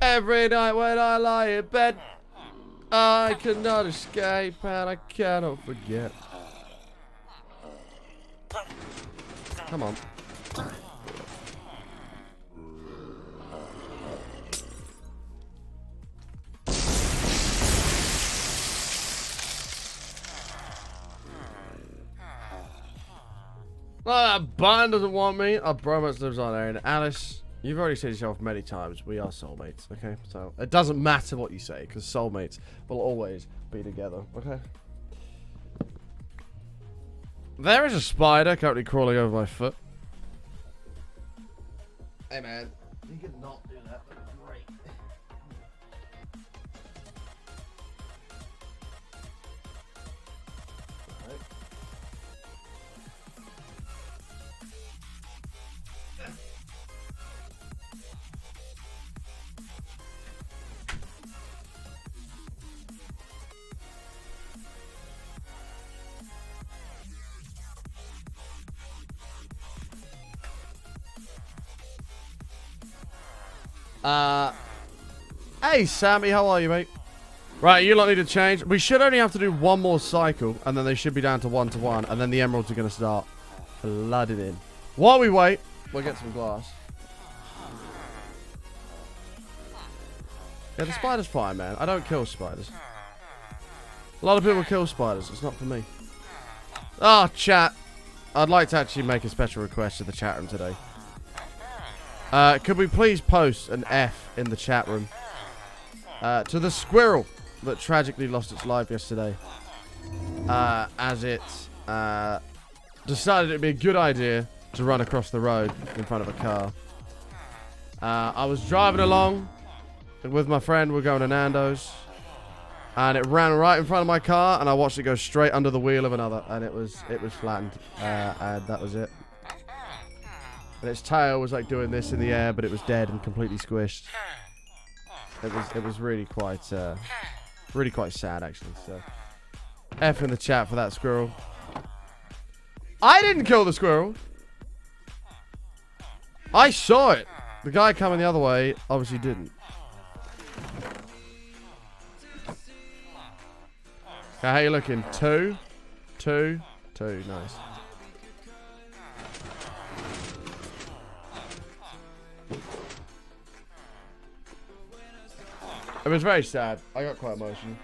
Every night when I lie in bed, I cannot escape and I cannot forget. Come on. Oh, that button doesn't want me. Our bromance lives on there. And Alice, you've already said yourself many times, we are soulmates, okay? So, it doesn't matter what you say, because soulmates will always be together, okay? There is a spider currently crawling over my foot. Hey, man. You could not do that. That was great. Hey, Sammy, how are you, mate? Right, you lot need to change. We should only have to do one more cycle, and then they should be down to 1-1, and then the emeralds are going to start flooding in. While we wait, we'll get some glass. Yeah, the spider's fine, man. I don't kill spiders. A lot of people kill spiders. It's not for me. Oh, chat. I'd like to actually make a special request to the chat room today. Could we please post an F in the chat room to the squirrel that tragically lost its life yesterday, as it decided it'd be a good idea to run across the road in front of a car. I was driving along with my friend. We're going to Nando's, and it ran right in front of my car, and I watched it go straight under the wheel of another, and it was flattened, and that was it. And its tail was like doing this in the air, but it was dead and completely squished. It was really quite sad, actually. So, F in the chat for that squirrel. I didn't kill the squirrel. I saw it. The guy coming the other way obviously didn't. Okay, how you looking? 2, 2, 2. Nice. It was very sad. I got quite emotional.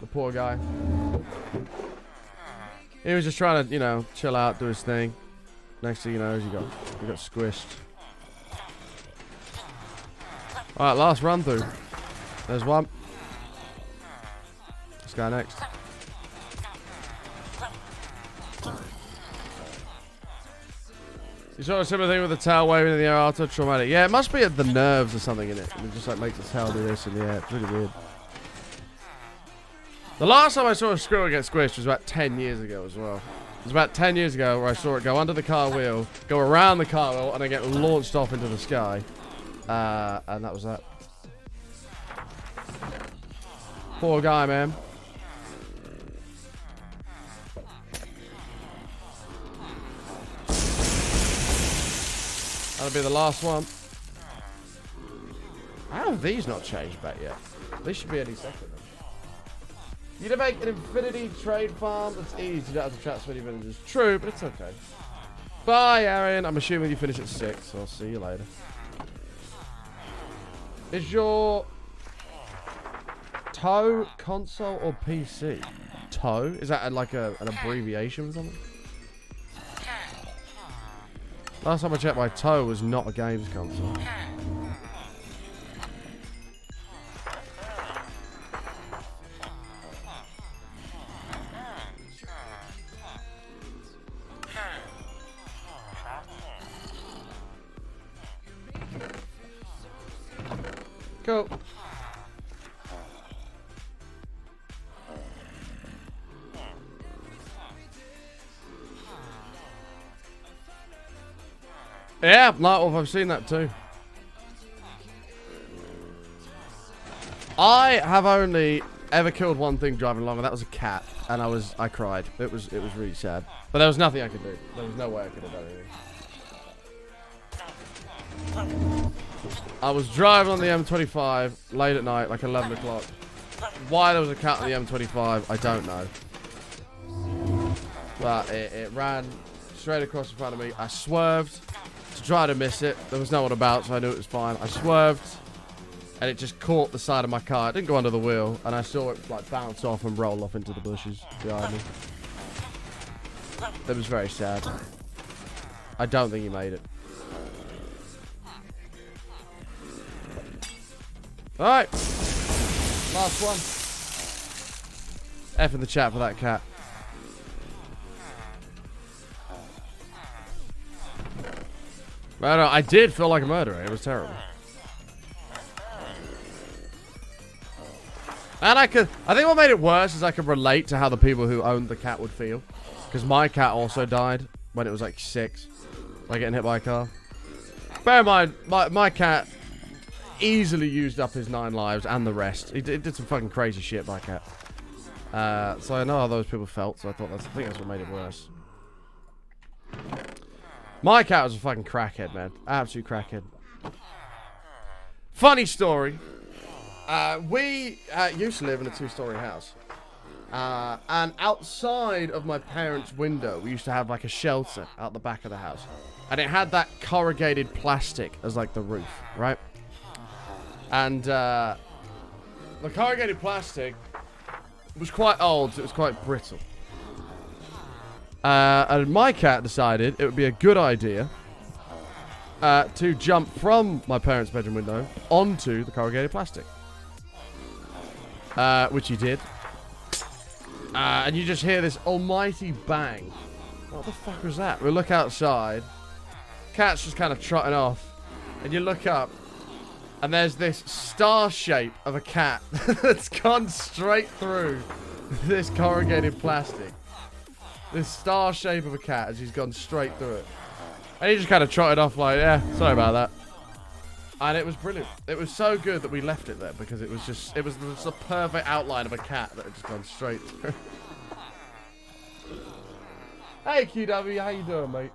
The poor guy. He was just trying to, you know, chill out, do his thing. Next thing you know, he got squished. Alright, last run through. There's one. This guy next. You saw a similar thing with the tail waving in the air after traumatic. Yeah, it must be at the nerves or something in it. It just like makes the tail do this in the air. It's really weird. The last time I saw a squirrel get squished was about 10 years ago as well. It was about 10 years ago where I saw it go under the car wheel, go around the car wheel, and then get launched off into the sky. And that was that. Poor guy, man. That'll be the last one. How have these not changed back yet? They should be any second. You to make an infinity trade farm that's easy. You don't have to trap so many villagers. True, but it's okay. Bye, Aaron. I'm assuming you finish at 6, so I'll see you later. Is your toe console or PC? Toe? Is that like an abbreviation or something? Last time I checked, my toe was not a games console. Cool. Yeah, Nightwolf, I've seen that too. I have only ever killed one thing driving along, and that was a cat, and I cried. It was really sad. But there was nothing I could do. There was no way I could have done anything. I was driving on the M25 late at night, like 11 o'clock. Why there was a cat on the M25, I don't know. But it ran straight across in front of me. I swerved to try to miss it. There was no one about, so I knew it was fine. I swerved, and it just caught the side of my car. It didn't go under the wheel, and I saw it like bounce off and roll off into the bushes behind me. That was very sad. I don't think he made it. Alright. Last one. F in the chat for that cat. I did feel like a murderer. It was terrible. And I think what made it worse is I could relate to how the people who owned the cat would feel. Because my cat also died when it was like 6. Like getting hit by a car. Bear in mind, my cat easily used up his 9 lives and the rest. He did some fucking crazy shit, my cat. So I know how those people felt, so I think that's what made it worse. My cat was a fucking crackhead, man. Absolute crackhead. Funny story. We used to live in a 2-story house. And outside of my parents' window, we used to have like a shelter out the back of the house. And it had that corrugated plastic as like the roof, right? And the corrugated plastic was quite old, so it was quite brittle. And my cat decided it would be a good idea to jump from my parents' bedroom window onto the corrugated plastic. Which he did. And you just hear this almighty bang. What the fuck was that? We look outside. Cat's just kind of trotting off. And you look up. And there's this star shape of a cat that's gone straight through this corrugated plastic. This star shape of a cat as he's gone straight through it. And he just kind of trotted off like, yeah, sorry about that. And it was brilliant. It was so good that we left it there because it was just the perfect outline of a cat that had just gone straight through. Hey QW, how you doing, mate?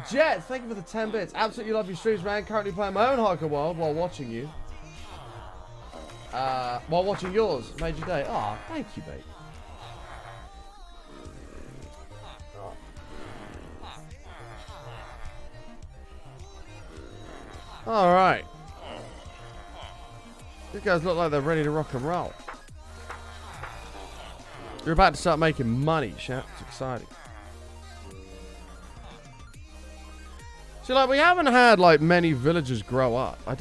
Jets, thank you for the 10 bits. Absolutely love your streams, man. Currently playing my own Hardcore World while watching you. While watching yours. Made your day. Oh, thank you, mate. Alright. These guys look like they're ready to rock and roll. You're about to start making money, chat. It's exciting. See, like, we haven't had, like, many villagers grow up. I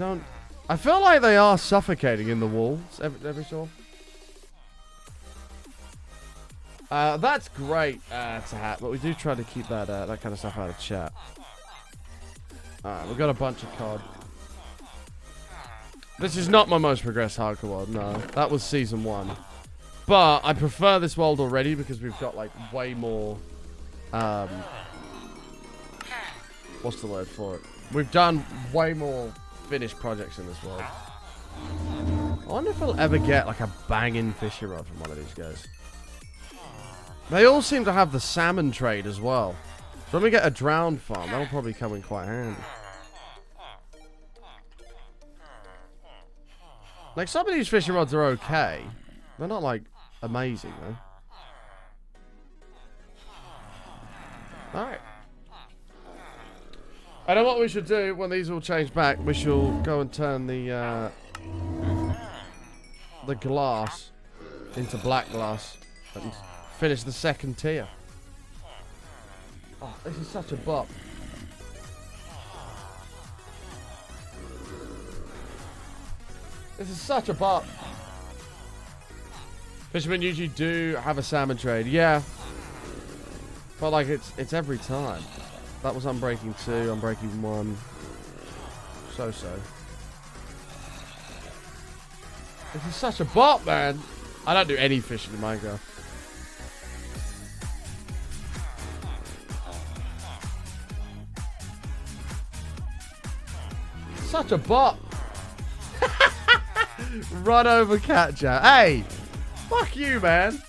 feel like they are suffocating in the walls every so often. That's great to have, but we do try to keep that kind of stuff out of chat. Alright, we've got a bunch of COD. This is not my most progressed Hardcore World, no. That was Season 1. But I prefer this world already because we've got, like, way more... what's the word for it? We've done way more finished projects in this world. I wonder if we'll ever get, like, a banging fishing rod from one of these guys. They all seem to have the salmon trade as well. So when we get a drowned farm, that'll probably come in quite handy. Like, some of these fishing rods are okay. They're not, like, amazing, though. Alright. I know what we should do when these all change back. We shall go and turn the glass into black glass and finish the second tier. Oh, this is such a bop. This is such a bop. Fishermen usually do have a salmon trade. Yeah. But like it's every time. That was Unbreaking 2, Unbreaking 1. So. This is such a bop, man. I don't do any fishing in Minecraft. Such a bop. Run over cat chat. Hey, fuck you, man.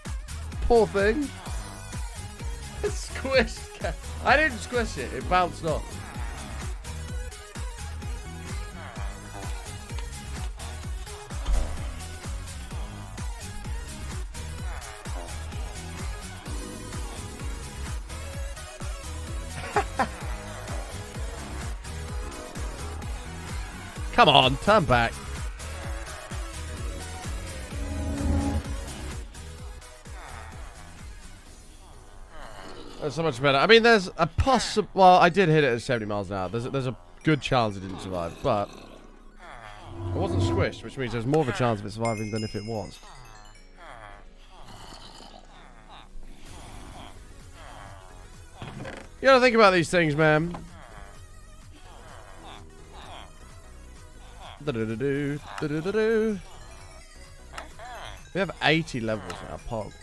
Poor thing. Squished cat. I didn't squish it. It bounced off. Come on, turn back. That's so much better. I mean, there's a possible... Well, I did hit it at 70 miles an hour. There's a good chance it didn't survive, but... It wasn't squished, which means there's more of a chance of it surviving than if it was. You gotta think about these things, man. Do-do-do-do, do-do-do-do. We have 80 levels now, Pog.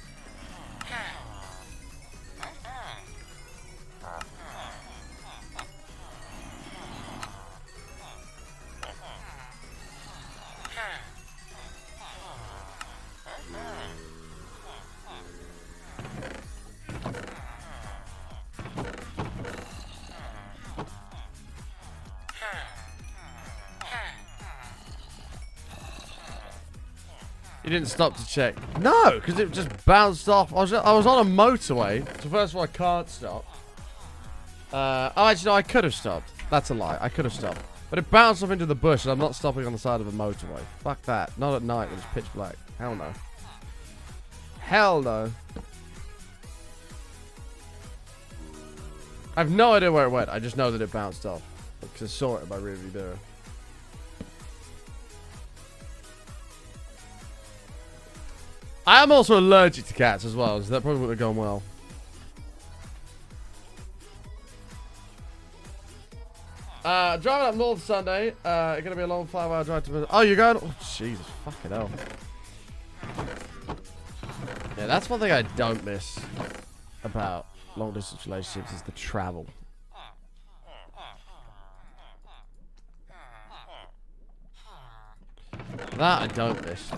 You didn't stop to check. No, because it just bounced off. I was on a motorway, so first of all I can't stop. Oh, actually no, I could have stopped. That's a lie. I could have stopped, but it bounced off into the bush, and I'm not stopping on the side of a motorway. Fuck that. Not at night when it's pitch black. Hell no. Hell no. I have no idea where it went. I just know that it bounced off because I saw it in my rearview mirror. I am also allergic to cats as well, so that probably wouldn't have gone well. Driving up north Sunday. It's gonna be a long 5-hour drive to... Oh, you're going... Oh, Jesus. Fucking hell. Yeah, that's one thing I don't miss about long-distance relationships is the travel. That I don't miss.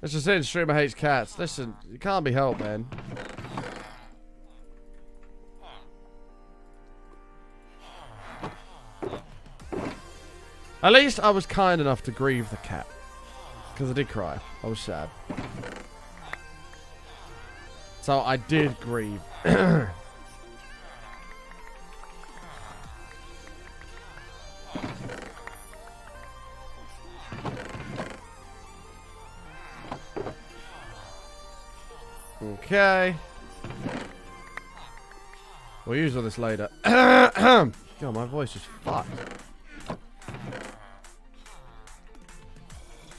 It's just saying streamer hates cats. Listen, it can't be helped, man. At least I was kind enough to grieve the cat. Because I did cry. I was sad. So I did grieve. Okay. We'll use all this later. God, my voice is fucked.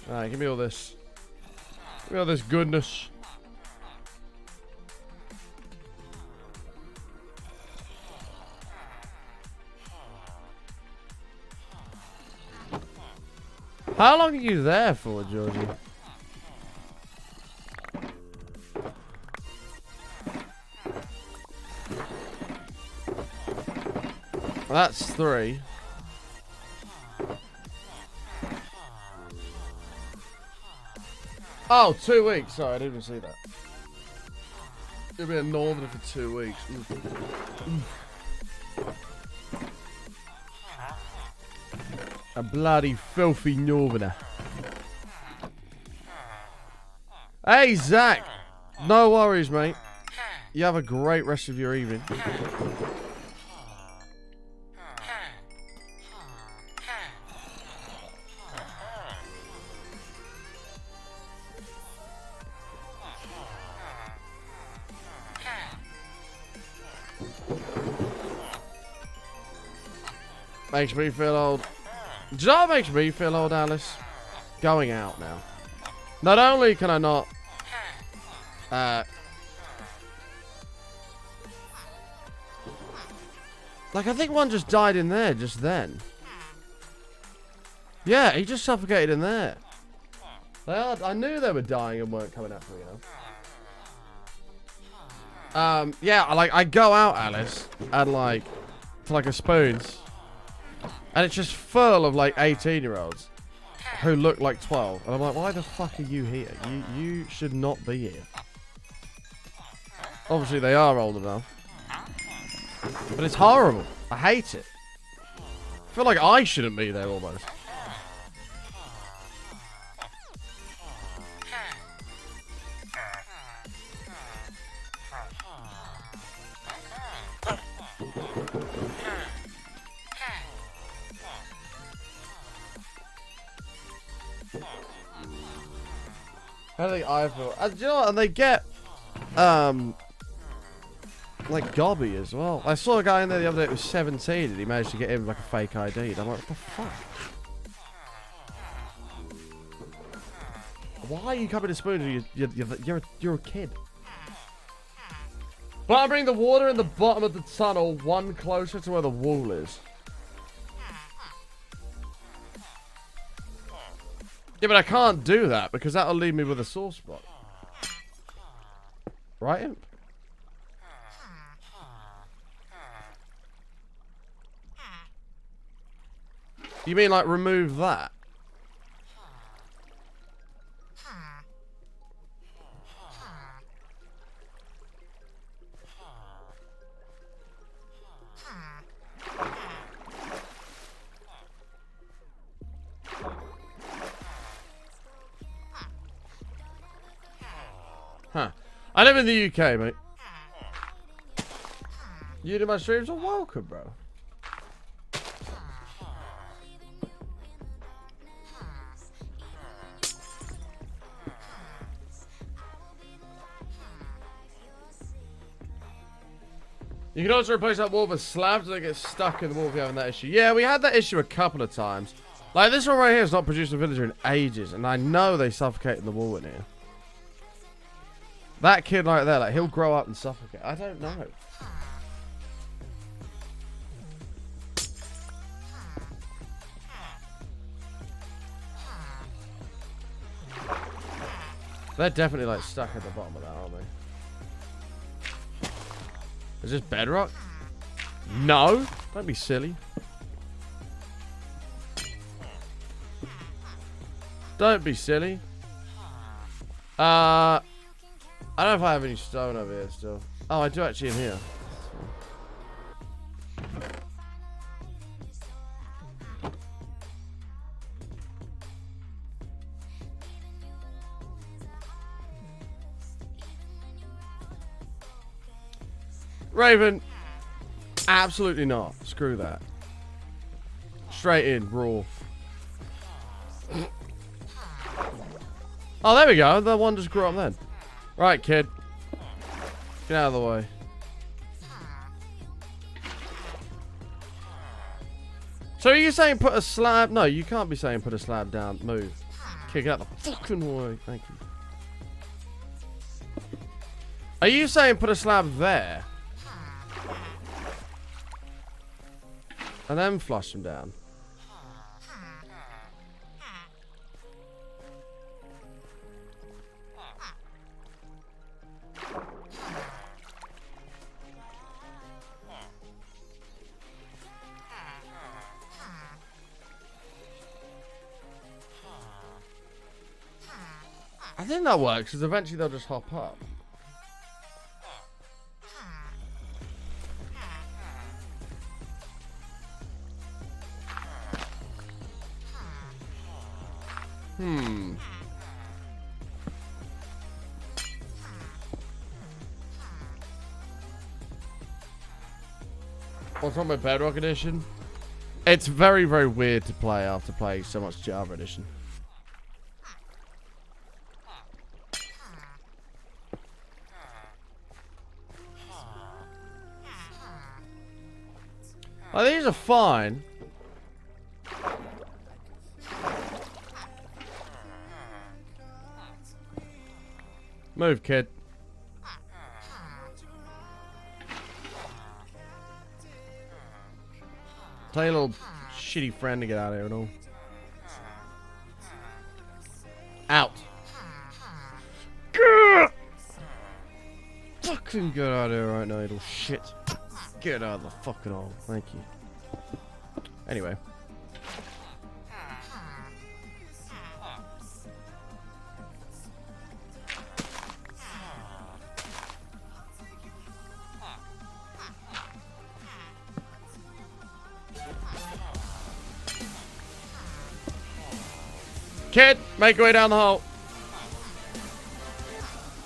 Alright, give me all this. Give me all this goodness. How long are you there for, Georgie? That's 3. Oh, 2 weeks. Sorry, I didn't even see that. It'll be a northerner for 2 weeks. A bloody filthy northerner. Hey, Zach. No worries, mate. You have a great rest of your evening. Makes me feel old. Do you know what makes me feel old, Alice? Going out now. Not only can I not... like, I think one just died in there just then. Yeah, he just suffocated in there. I knew they were dying and weren't coming after me, you know? Yeah, I go out, Alice, and, to, a Spoons. And it's just full of, 18-year-olds who look like 12. And I'm like, why the fuck are you here? You should not be here. Obviously, they are old enough. But it's horrible. I hate it. I feel like I shouldn't be there, almost. How do I feel? Do you know what? And they get, like gobby as well. I saw a guy in there the other day who was 17 and he managed to get in with like a fake ID. And I'm like, what the fuck? Why are you coming to spoon? You're a kid. But I'm bringing the water in the bottom of the tunnel one closer to where the wall is. Yeah, but I can't do that because that'll leave me with a sore spot. Right, Imp? You mean like remove that? Huh. I live in the UK, mate. You do my streams are welcome, bro. You can also replace that wall with slabs so they get stuck in the wall if you're having that issue. Yeah, we had that issue a couple of times. Like, this one right here has not produced a villager in ages, and I know they suffocate in the wall in here. That kid right there, like, he'll grow up and suffocate. I don't know. They're definitely, like, stuck at the bottom of that, aren't they? Is this bedrock? No! Don't be silly. Don't be silly. I don't know if I have any stone over here still. Oh, I do actually in here. Raven. Absolutely not. Screw that. Straight in, raw. Oh, there we go. The one just grew up then. Right, kid. Get out of the way. So are you saying put a slab? No, you can't be saying put a slab down. Move. Kick out the fucking way. Thank you. Are you saying put a slab there? And then flush them down? I think that works, because eventually they'll just hop up. What's wrong with Bedrock Edition? It's very, very weird to play after playing so much Java Edition. Oh, these are fine. Move, kid. Tell your little shitty friend to get out of here and all. Out. Fucking get out of here right now, you little shit. Get out of the fucking hole. Thank you. Anyway. Kid, make your way down the hole.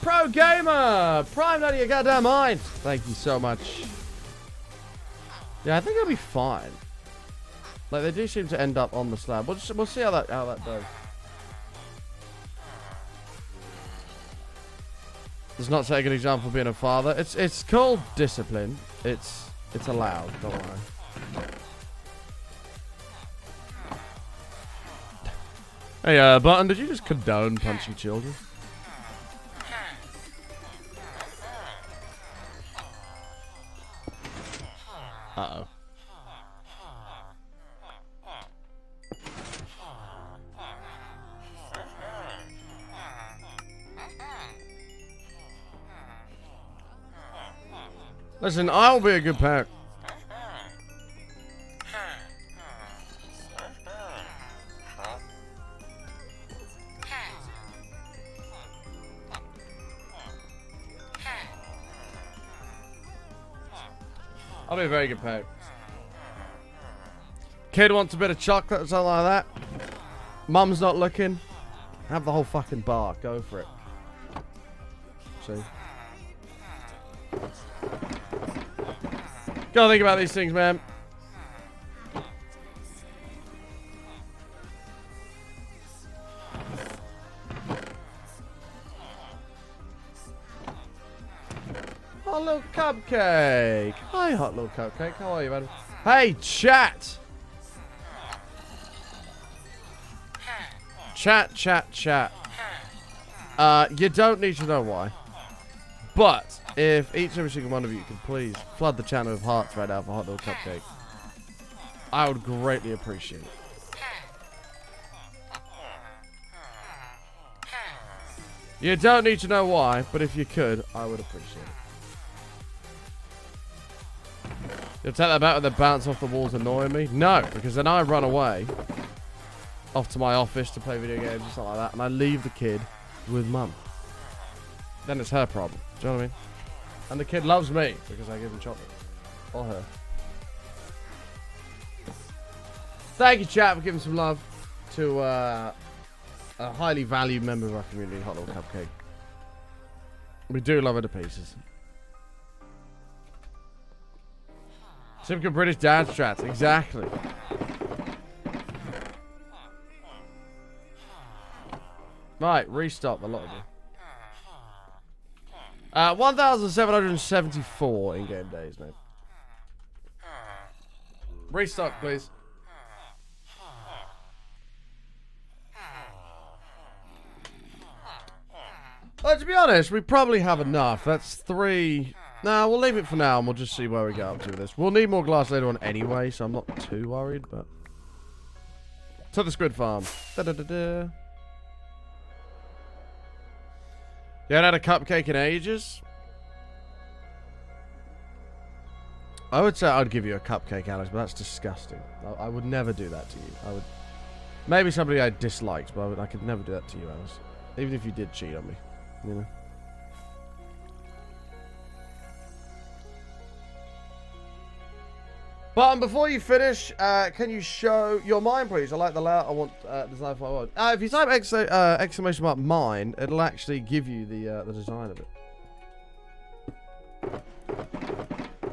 Pro gamer! Prime out of your goddamn mind. Thank you so much. Yeah, I think I'll be fine. Like, they do seem to end up on the slab. We'll see how that does. does not take an example of being a father. It's called discipline. It's allowed. Don't worry. Hey, Button, did you just condone punching children? Uh-oh. Listen, I'll be a good parent. I'll be a very good parent. Kid wants a bit of chocolate or something like that. Mum's not looking. Have the whole fucking bar. Go for it. See? Gotta think about these things, man. Hot little cupcake. Hi, hot little cupcake. How are you, man? Hey, chat. Chat. You don't need to know why. But if each and every single one of you could please flood the channel with hearts right now for hot little cupcake, I would greatly appreciate it. You don't need to know why, but if you could, I would appreciate it. You'll take that back with the bounce off the walls annoying me? No, because then I run away off to my office to play video games and stuff like that, and I leave the kid with mum. Then it's her problem. Do you know what I mean? And the kid loves me because I give him chocolate. Or her. Thank you, chat, for giving some love to a highly valued member of our community, Hot Little Cupcake. We do love her to pieces. Typical British dad strats, exactly. Right, restart the lot of them. 1,774 in-game days, mate. Restock, please. Well, to be honest, we probably have enough. That's 3. Nah, we'll leave it for now and we'll just see where we get up to with this. We'll need more glass later on anyway, so I'm not too worried, but... To the squid farm. Da-da-da-da. You haven't had a cupcake in ages? I would say I'd give you a cupcake, Alex, but that's disgusting. I would never do that to you. I would... Maybe somebody I disliked, but I could never do that to you, Alex. Even if you did cheat on me, you know? But before you finish, can you show your mine, please? I like the layout. I want design for my word. If you type exclamation mark mine, it'll actually give you the design of it.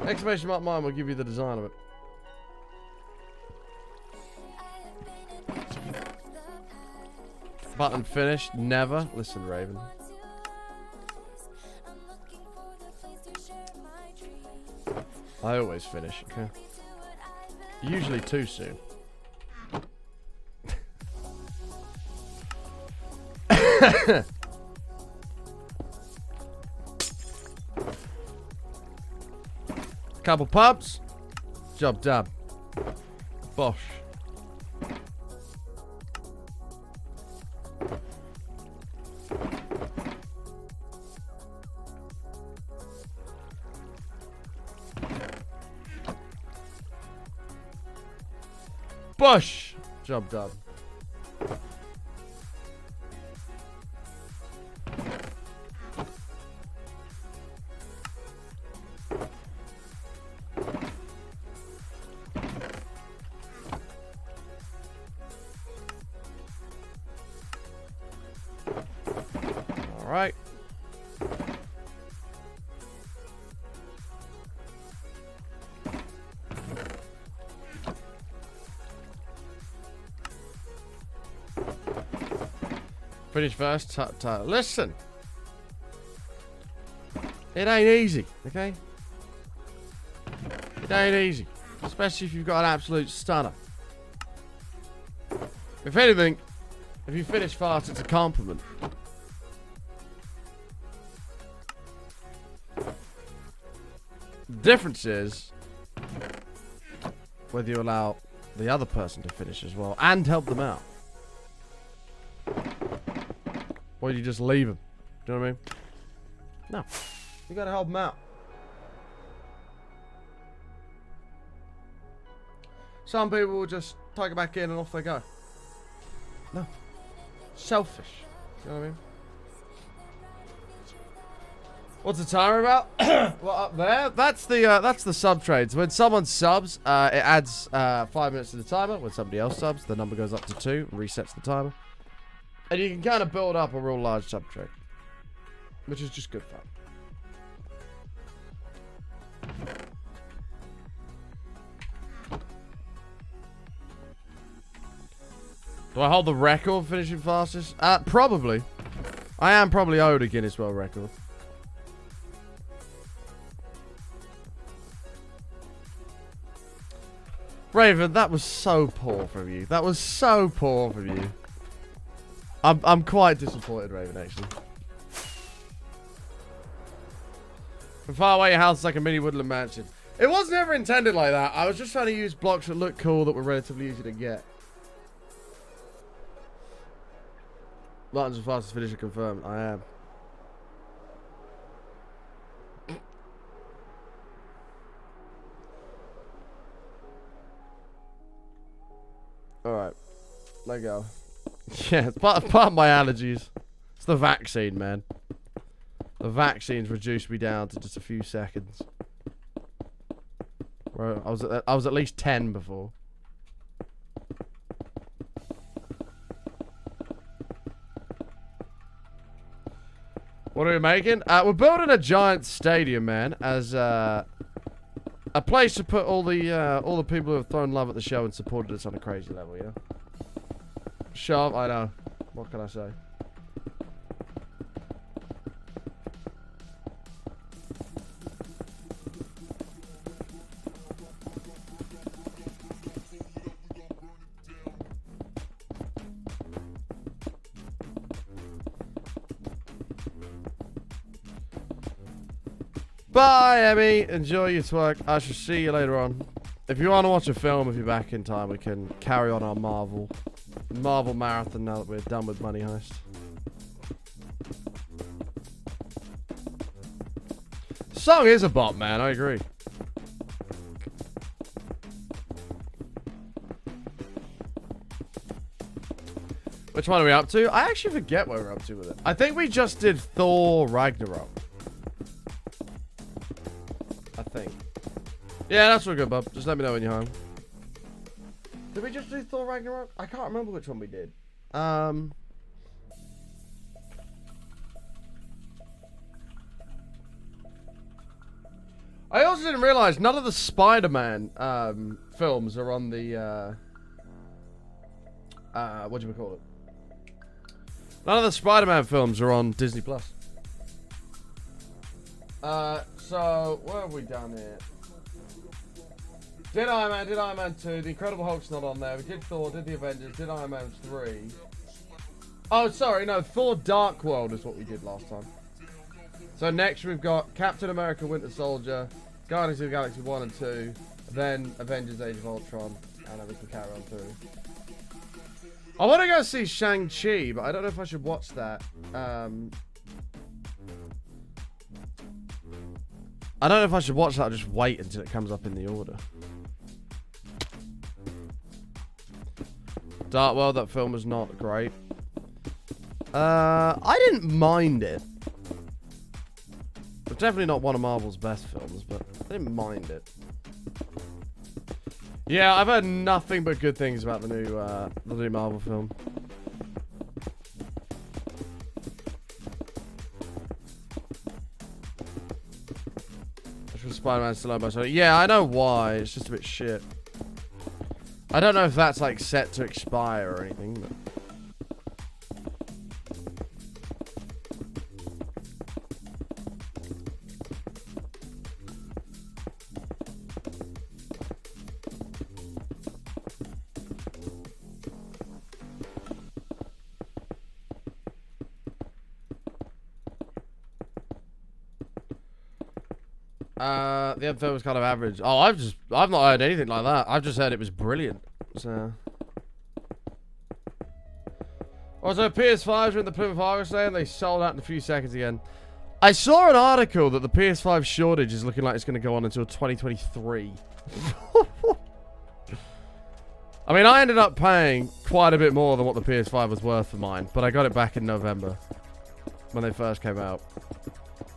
Exclamation mark mine will give you the design of it. Button finished. Never. Listen, Raven. I always finish, okay? Usually too soon. Couple pubs. Job done. Bosh. Bush! Job done. All right. Finish first. Listen. It ain't easy, okay? It ain't easy. Especially if you've got an absolute stunner. If anything, if you finish fast, it's a compliment. The difference is whether you allow the other person to finish as well and help them out. Or you just leave them. Do you know what I mean? No. You gotta help them out. Some people will just take it back in and off they go. No. Selfish. Do you know what I mean? What's the timer about? Well, up there, that's the sub trades. When someone subs, it adds 5 minutes to the timer. When somebody else subs, the number goes up to 2 and resets the timer. And you can kind of build up a real large sub trade, which is just good fun. Do I hold the record for finishing fastest? Probably. I am probably owed a Guinness World Record. Raven, that was so poor from you. That was so poor from you. I'm quite disappointed, Raven, actually. From far away, your house is like a mini woodland mansion. It was never intended like that. I was just trying to use blocks that look cool that were relatively easy to get. Martin's the fastest finisher confirmed. I am. Alright. Let go. Yeah, it's part of my allergies. It's the vaccine, man. The vaccines reduced me down to just a few seconds. Bro, I was at least 10 before. What are we making? We're building a giant stadium, man, as a place to put all the people who have thrown love at the show and supported us on a crazy level, yeah? Shove, I know. What can I say? Bye, Emmy. Enjoy your twerk. I shall see you later on. If you want to watch a film, if you're back in time, we can carry on our Marvel marathon now that we're done with Money Heist. The song is a bop, man. I agree. Which one are we up to? I actually forget what we're up to with it. I think we just did Thor Ragnarok. I think. Yeah, that's real good, bub. Just let me know when you're home. Did we just do Thor Ragnarok? I can't remember which one we did. I also didn't realize none of the Spider-Man films are on the what do you call it? None of the Spider-Man films are on Disney Plus. So what have we done here? Did Iron Man 2, The Incredible Hulk's not on there. We did Thor, did the Avengers, did Iron Man 3. Oh, sorry, no, Thor Dark World is what we did last time. So next we've got Captain America Winter Soldier, Guardians of the Galaxy 1 and 2, then Avengers Age of Ultron, and then we can carry on through. I want to go see Shang-Chi, but I don't know if I should watch that. I don't know if I should watch that or just wait until it comes up in the order. Dark World, that film was not great. I didn't mind it. It's definitely not one of Marvel's best films, but I didn't mind it. Yeah, I've heard nothing but good things about the new Marvel film. Spider-Man still owned by Sony. Yeah, I know why. It's just a bit shit. I don't know if that's like set to expire or anything, but The episode was kind of average. Oh, I've not heard anything like that. I've just heard it was brilliant. So. Also, PS5s were in the Plymouth Argos today and they sold out in a few seconds again. I saw an article that the PS5 shortage is looking like it's going to go on until 2023. I mean, I ended up paying quite a bit more than what the PS5 was worth for mine, but I got it back in November when they first came out.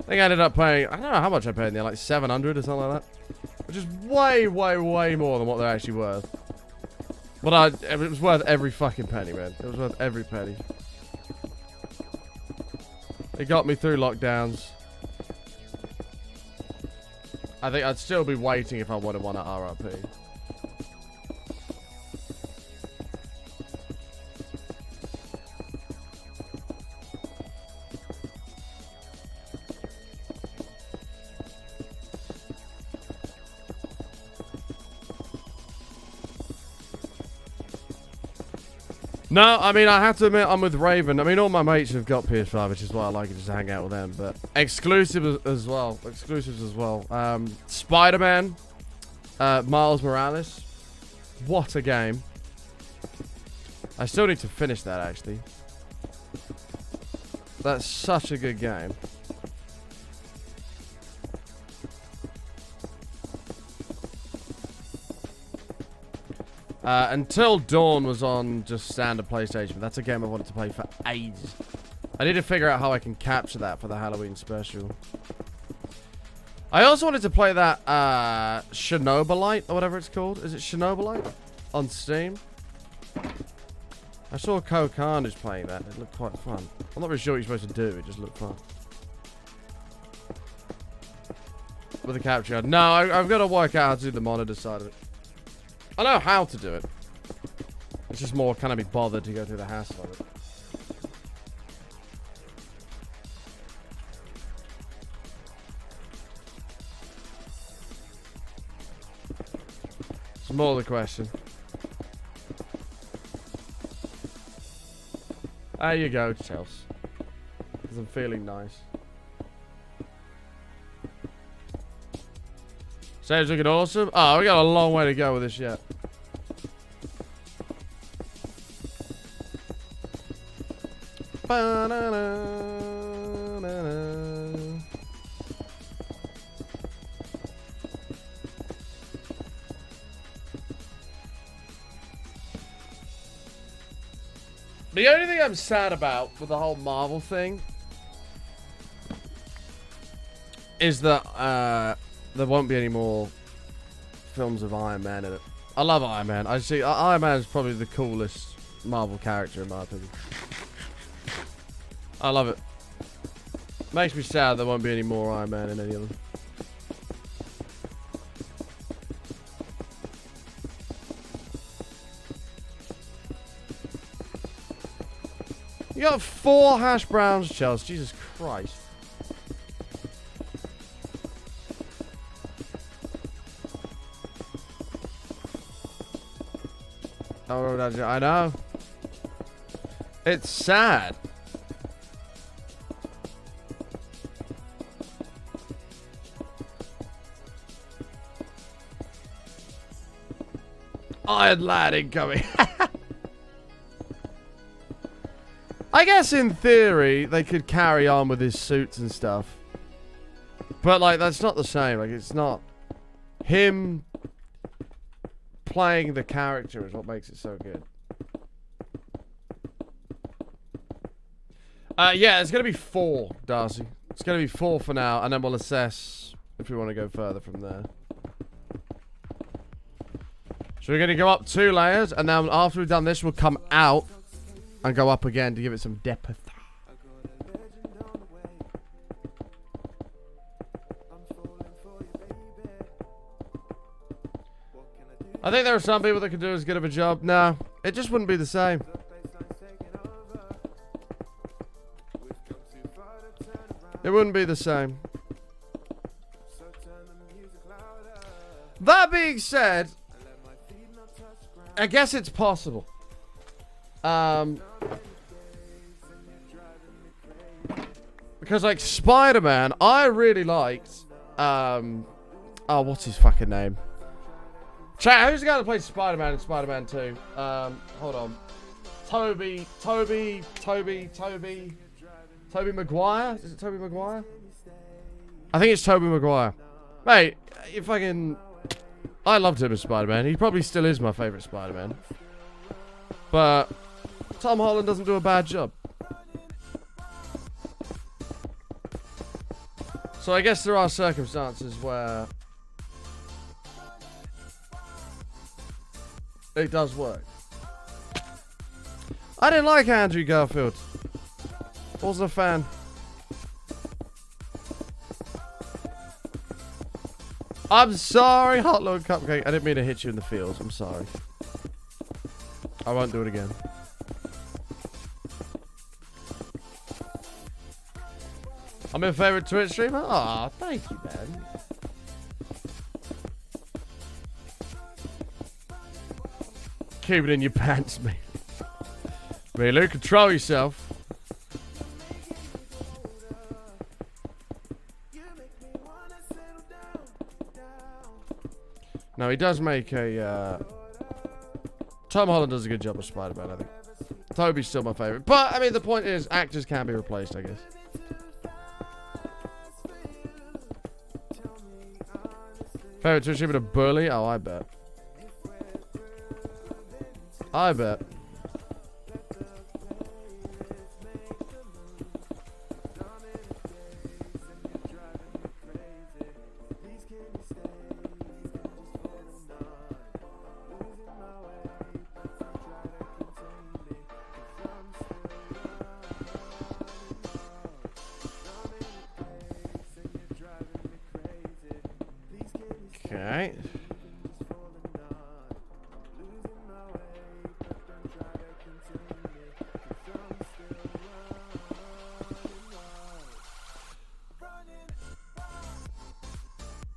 I think I ended up paying, I don't know how much I paid in there, like 700 or something like that, which is way, way, way more than what they're actually worth. But it was worth every fucking penny, man. It was worth every penny. It got me through lockdowns. I think I'd still be waiting if I wanted one at RRP. No, I mean, I have to admit, I'm with Raven. I mean, all my mates have got PS5, which is why I like it, just to hang out with them. But exclusives as well. Spider-Man. Miles Morales. What a game. I still need to finish that, actually. That's such a good game. Until Dawn was on just standard PlayStation. That's a game I wanted to play for ages. I need to figure out how I can capture that for the Halloween special. I also wanted to play that Shinobolite or whatever it's called. Is it Shinobolite? On Steam. I saw Co Carnage playing that. It looked quite fun. I'm not really sure what you're supposed to do. It just looked fun. With the capture card. No, I've got to work out how to do the monitor side of it. I know how to do it. It's just more, can I be bothered to go through the hassle of it? It's more the question. There you go, Chelsea. Because I'm feeling nice. Saves looking awesome. Oh, we got a long way to go with this yet. The only thing I'm sad about with the whole Marvel thing is that there won't be any more films of Iron Man in it. I love Iron Man. I see Iron Man is probably the coolest Marvel character in my opinion. I love it. Makes me sad there won't be any more Iron Man in any of them. You got 4 hash browns, Chelsea. Jesus Christ. Oh, I know. It's sad. Iron Lad incoming. I guess in theory they could carry on with his suits and stuff. But like that's not the same. Like it's not him playing the character is what makes it so good. Yeah, it's gonna be 4, Darcy. It's gonna be 4 for now, and then we'll assess if we want to go further from there. So we're gonna go up 2 layers, and then after we've done this, we'll come out and go up again to give it some depth. I think there are some people that can do as good of a job. No, it just wouldn't be the same. It wouldn't be the same. That being said, I guess it's possible. Because like Spider-Man, I really liked Oh, what's his fucking name? Chat, who's the guy that played Spider-Man in Spider-Man 2? Hold on. Toby Maguire? Is it Toby Maguire? I think it's Toby Maguire. Mate, you fucking... I loved him as Spider-Man. He probably still is my favourite Spider-Man. But Tom Holland doesn't do a bad job. So I guess there are circumstances where it does work. I didn't like Andrew Garfield. Wasn't a fan. I'm sorry, Hot Lord Cupcake. I didn't mean to hit you in the feels. I'm sorry. I won't do it again. I'm your favorite Twitch streamer? Aw, thank you, man. Keep it in your pants, mate. Really, control yourself. No, he does make a, Tom Holland does a good job of Spider-Man, I think. Toby's still my favorite. But, I mean, the point is, actors can be replaced, I guess. Favorite Twitch streamer to bully? Oh, I bet. I bet. Okay.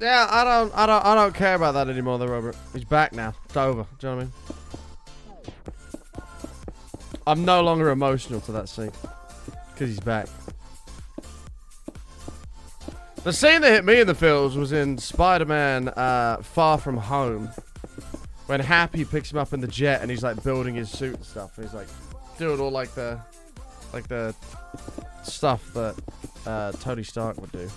Yeah, I don't care about that anymore though, Robert. He's back now. It's over. Do you know what I mean? I'm no longer emotional to that scene. Because he's back. The scene that hit me in the feels was in Spider-Man Far From Home. When Happy picks him up in the jet and he's like building his suit and stuff. And he's like doing all like the stuff that Tony Stark would do.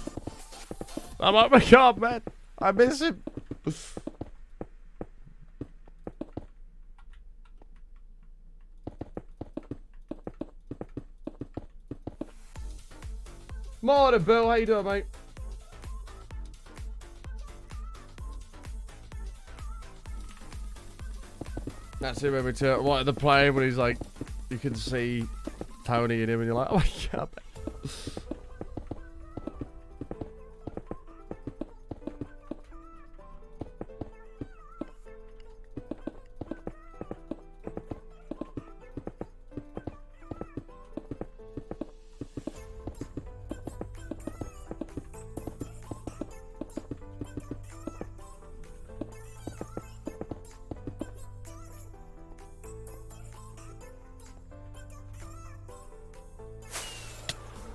I'm like, oh my god, man. I miss him. Morning, Bill. How you doing, mate? That's him every time. What, the plane when he's like, you can see Tony and him and you're like, oh my god, man.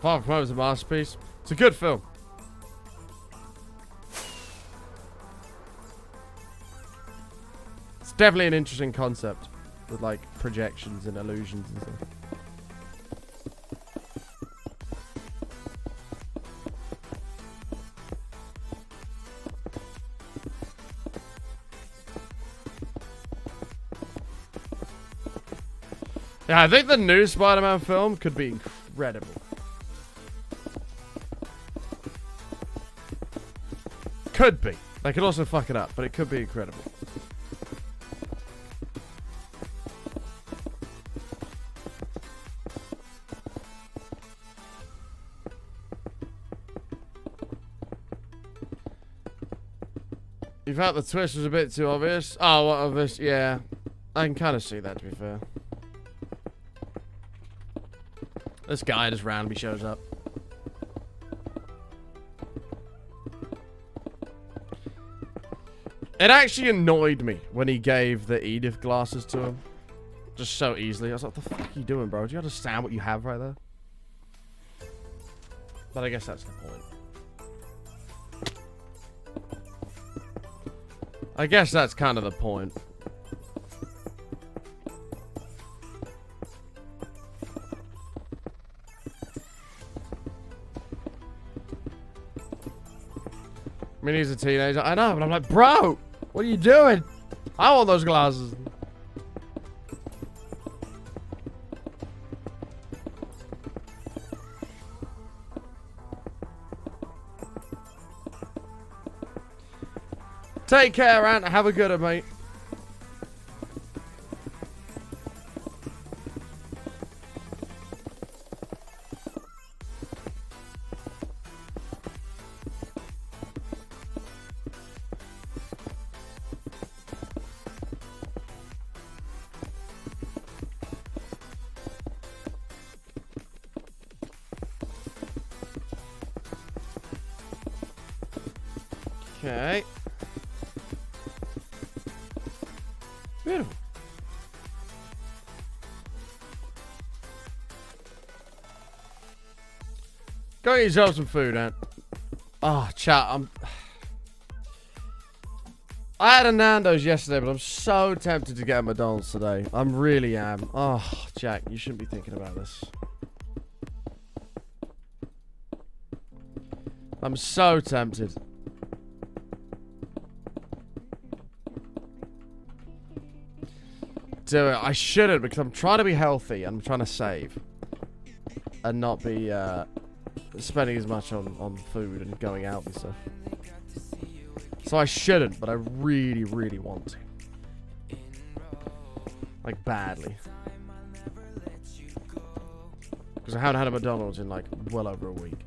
Far From Home is a masterpiece. It's a good film. It's definitely an interesting concept with like projections and illusions and stuff. Yeah, I think the new Spider-Man film could be incredible. Could be. They could also fuck it up, but it could be incredible. You felt the twist was a bit too obvious? Oh, what obvious? Yeah. I can kind of see that, to be fair. This guy just randomly shows up. It actually annoyed me when he gave the Edith glasses to him. Just so easily. I was like, what the fuck are you doing, bro? Do you understand what you have right there? But I guess that's the point. I guess that's kind of the point. I mean, he's a teenager. I know, but I'm like, bro, what are you doing? I want those glasses. Take care, Ant. Have a good one, mate. Okay. Beautiful. Go get yourself some food, Ant. Oh, chat, I had a Nando's yesterday, but I'm so tempted to get a McDonald's today. I really am. Oh, Jack, you shouldn't be thinking about this. I'm so tempted. Do it. I shouldn't because I'm trying to be healthy and I'm trying to save. And not be spending as much on food and going out and stuff. So I shouldn't, but I really, really want to. Like, badly. Because I haven't had a McDonald's in, like, well over a week.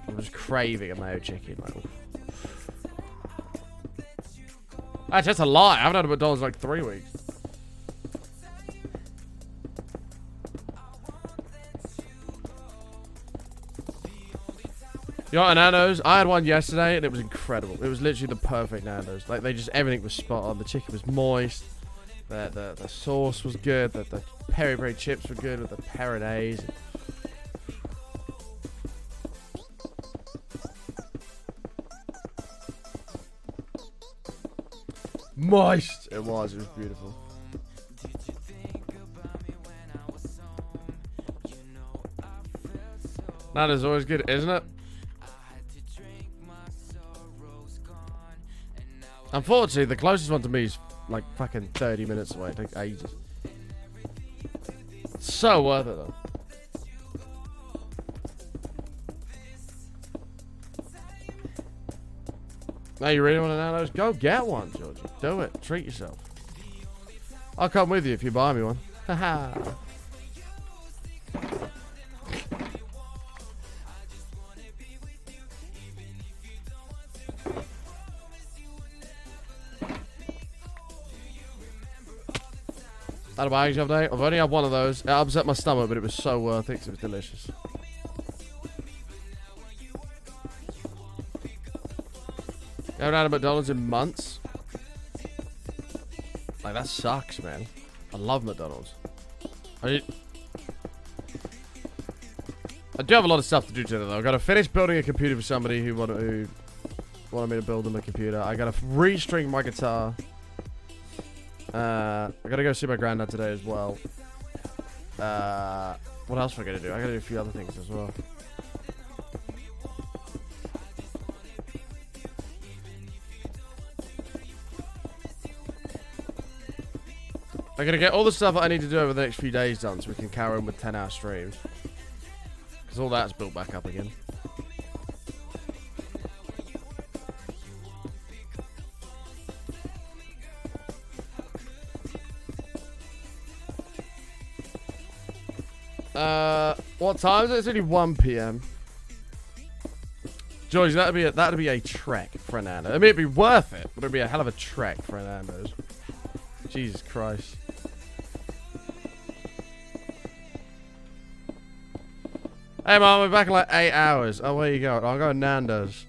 I'm just craving a mayo chicken. Like, actually, that's a lie. I haven't had a McDonald's in, like, 3 weeks. You know what, Nando's? I had one yesterday and it was incredible. It was literally the perfect Nando's. Like, they just, everything was spot on. The chicken was moist. The sauce was good. The peri-peri chips were good with the peronaise. Moist! It was beautiful. Nando's always good, isn't it? Unfortunately, the closest one to me is like fucking 30 minutes away. It takes ages. So worth it though. Now you really want to know those? Go get one, Georgie. Do it. Treat yourself. I'll come with you if you buy me one. Haha. Had a bag update. I've only had one of those. It upset my stomach, but it was so worth it because it was delicious. I haven't had a McDonald's in months. Like, that sucks, man. I love McDonald's. I do have a lot of stuff to do today, though. I've got to finish building a computer for somebody who wanted me to build them a computer. I got to restring my guitar. I gotta go see my granddad today as well. What else am I gonna do? I gotta do a few other things as well. I gotta get all the stuff that I need to do over the next few days done so we can carry on with 10-hour streams. Because all that's built back up again. What time is it? It's only 1 PM. George, that'd be a trek for a Nando's. I mean, it'd be worth it, but it'd be a hell of a trek for a Nando's. Jesus Christ. Hey, Mom, we're back in like 8 hours. Oh, where you going? I'll go to Nando's.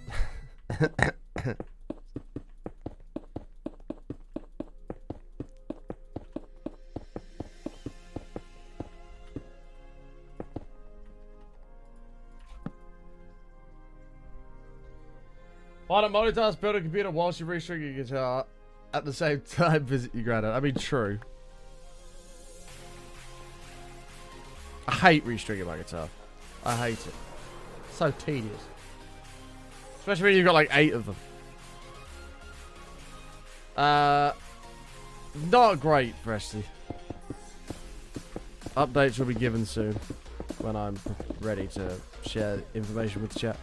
Why not multitask, build a computer whilst you restring your guitar at the same time visit your granddad? I mean, true. I hate restringing my guitar. I hate it. So tedious. Especially when you've got like 8 of them. Not great, Presley. Updates will be given soon when I'm ready to share information with the chat.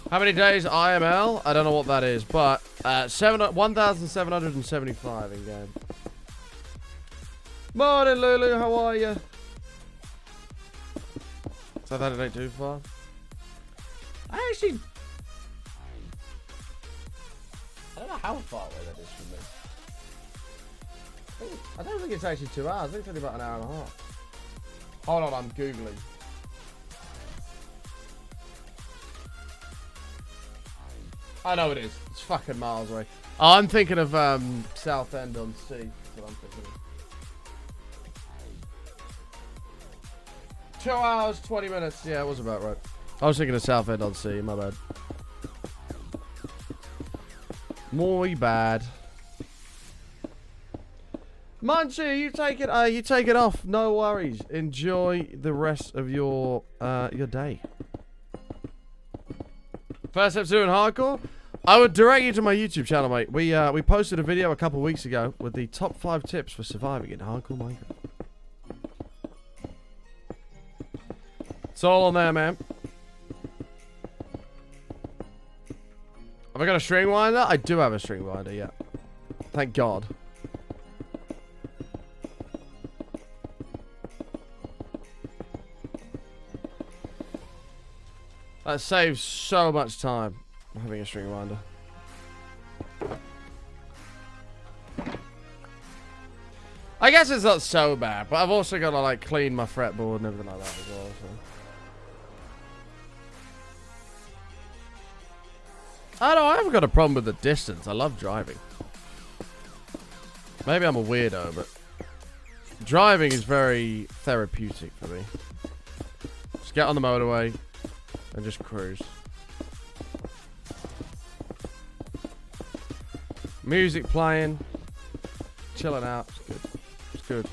How many days IML? I don't know what that is, but 1,775 in game. Morning, Lulu. How are you? So that ain't too far. I actually, I don't know how far away that is from me. I don't think it's actually 2 hours. I think it's only about an hour and a half. Hold on, I'm googling. I know it is. It's fucking miles away. Oh, I'm thinking of Southend on Sea. That's what I'm thinking of. 2 hours, 20 minutes. Yeah, it was about right. I was thinking of Southend on Sea. My bad. Muy bad. Munchie, you take it. You take it off. No worries. Enjoy the rest of your day. First episode in hardcore. I would direct you to my YouTube channel, mate. We posted a video a couple of weeks ago with the top 5 tips for surviving in hardcore Minecraft. It's all on there, man. Have I got a string winder? I do have a string winder, yeah. Thank God. That saves so much time, having a string winder. I guess it's not so bad, but I've also got to like clean my fretboard and everything like that as well. So. I don't know, I haven't got a problem with the distance. I love driving. Maybe I'm a weirdo, but driving is very therapeutic for me. Just get on the motorway and just cruise. Music playing, chilling out. It's good. It's good.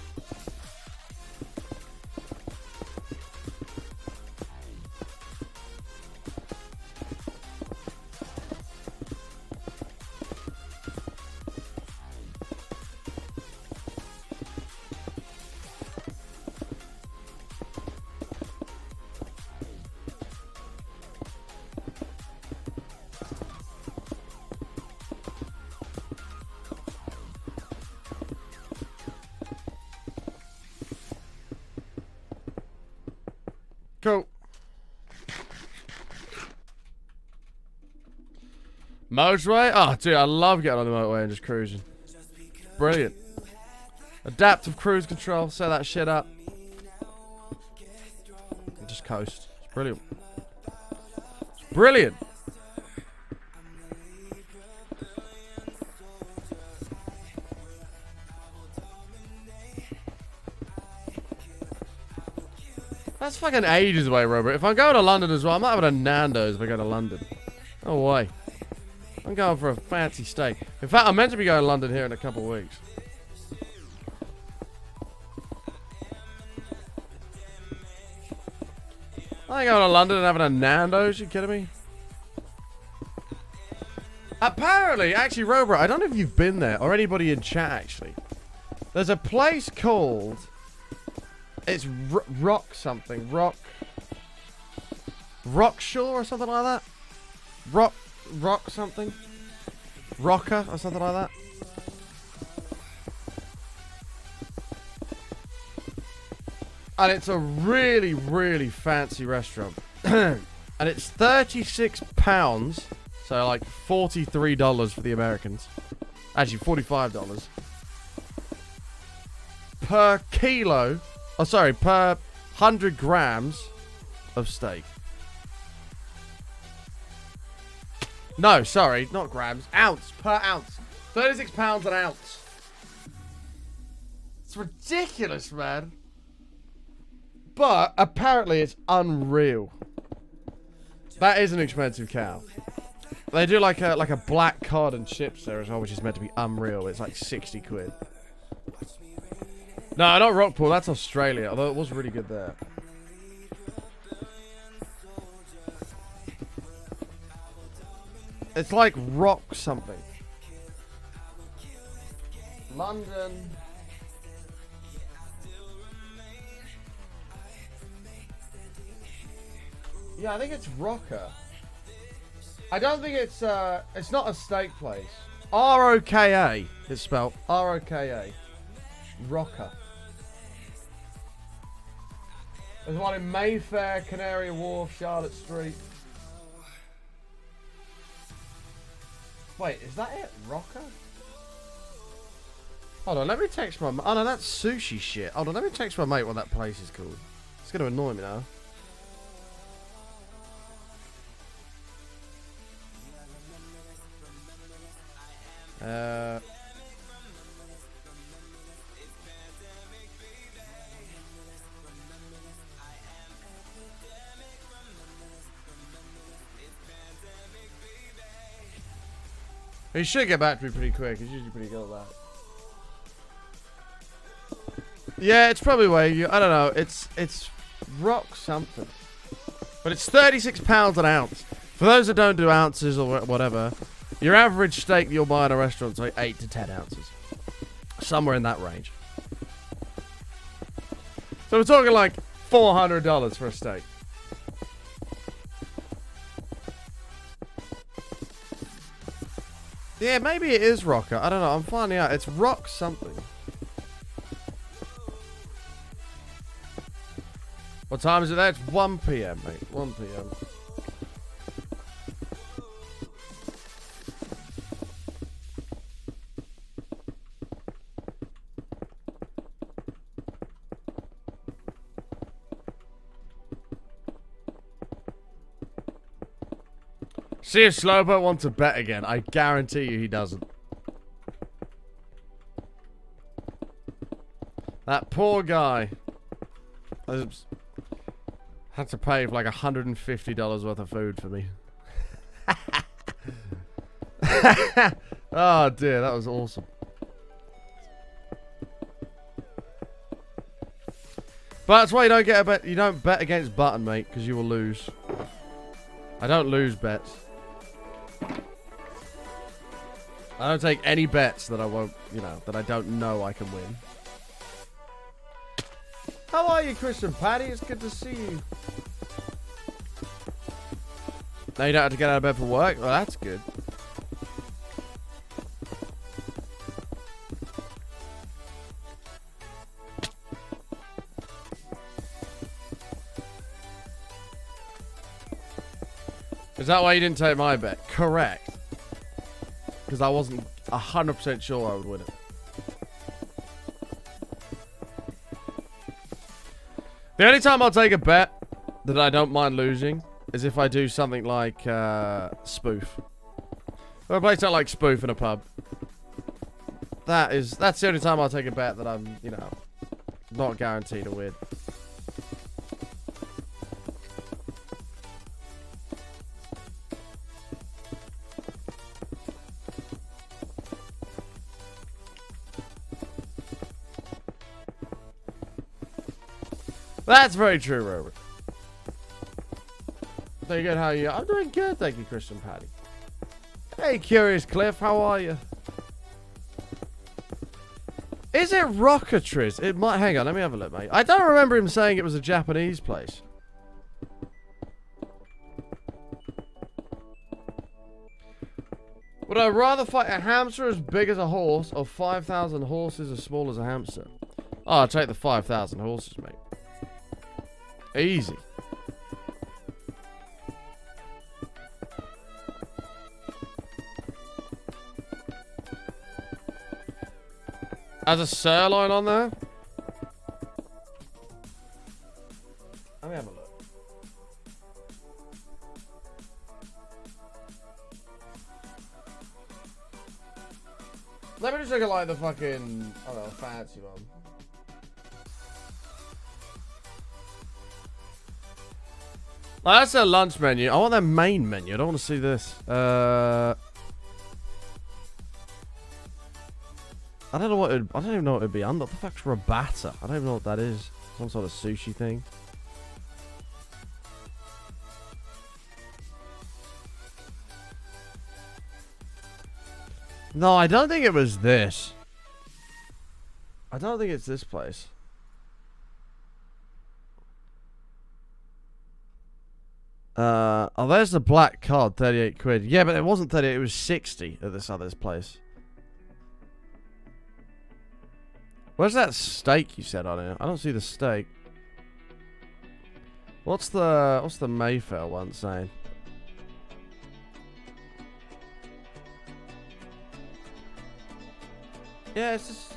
Cool. Motorway? Oh, dude, I love getting on the motorway and just cruising. Brilliant. Adaptive cruise control. Set that shit up. And just coast. It's brilliant. It's brilliant. That's fucking ages away, Robert. If I'm going to London as well, I'm not having a Nando's if I go to London. No way. I'm going for a fancy steak. In fact, I'm meant to be going to London here in a couple of weeks. I ain't going to London and having a Nando's. You kidding me? Apparently, actually, Robert, I don't know if you've been there or anybody in chat, actually. There's a place called... It's Rock something. Rockshaw or something like that? Rock something? Rocker or something like that? And it's a really, really fancy restaurant. And it's £36. So like $43 for the Americans. Actually, $45. Per kilo... Oh, sorry, per 100 grams of steak. No, sorry, not grams. Ounce, per ounce. £36 an ounce. It's ridiculous, man. But apparently it's unreal. That is an expensive cow. They do like a black cod and chips there as well, which is meant to be unreal. It's like 60 quid. No, not Rockpool. That's Australia. Although it was really good there. It's like rock something. London. Yeah, I think it's Rocker. I don't think it's not a steak place. R-O-K-A. It's spelled R-O-K-A. Rocker. There's one in Mayfair, Canary Wharf, Charlotte Street. Wait, is that it? Rocker? Hold on, let me text my... Oh no, that's sushi shit. Hold on, let me text my mate what that place is called. It's going to annoy me now. He should get back to me pretty quick. He's usually pretty good at that. Yeah, it's probably where you... I don't know. It's rock something. But it's £36 an ounce. For those that don't do ounces or whatever, your average steak you'll buy in a restaurant is like 8 to 10 ounces. Somewhere in that range. So we're talking like $400 for a steak. Yeah, maybe it is Rocker. I don't know. I'm finding out. It's rock something. What time is it there? It's 1 p.m, mate. 1 p.m. See if Slowboat wants to bet again. I guarantee you he doesn't. That poor guy. Had to pay for like $150 worth of food for me. Oh dear, that was awesome. But that's why you don't get a bet. You don't bet against Button, mate, because you will lose. I don't lose bets. I don't take any bets that I won't, you know, that I don't know I can win. How are you, Christian Paddy? It's good to see you. Now you don't have to get out of bed for work? Well, that's good. Is that why you didn't take my bet? Correct. Because I wasn't 100% sure I would win it. The only time I'll take a bet that I don't mind losing is if I do something like spoof. If I play something like spoof in a pub. That's the only time I'll take a bet that I'm, you know, not guaranteed to win. That's very true, Robert. Very good, how are you? I'm doing good, thank you, Christian Paddy. Hey, Curious Cliff, how are you? Is it Rockatriz? It might... Hang on, let me have a look, mate. I don't remember him saying it was a Japanese place. Would I rather fight a hamster as big as a horse or 5,000 horses as small as a hamster? Oh, I'll take the 5,000 horses, mate. Easy. As a sirloin on there? Let me have a look. Let me just look at like the fucking, I don't know, fancy one. Oh, that's their lunch menu. I want their main menu. I don't want to see this. I don't know what I don't even know what it'd be. What the fuck's rabata? I don't even know what that is. Some sort of sushi thing. No, I don't think it was this. I don't think it's this place. Oh, there's the black card, 38 quid. Yeah, but it wasn't 38, it was 60 at this other place. Where's that steak you said on it? I don't see the steak. What's the Mayfair one saying? Yeah, it's just...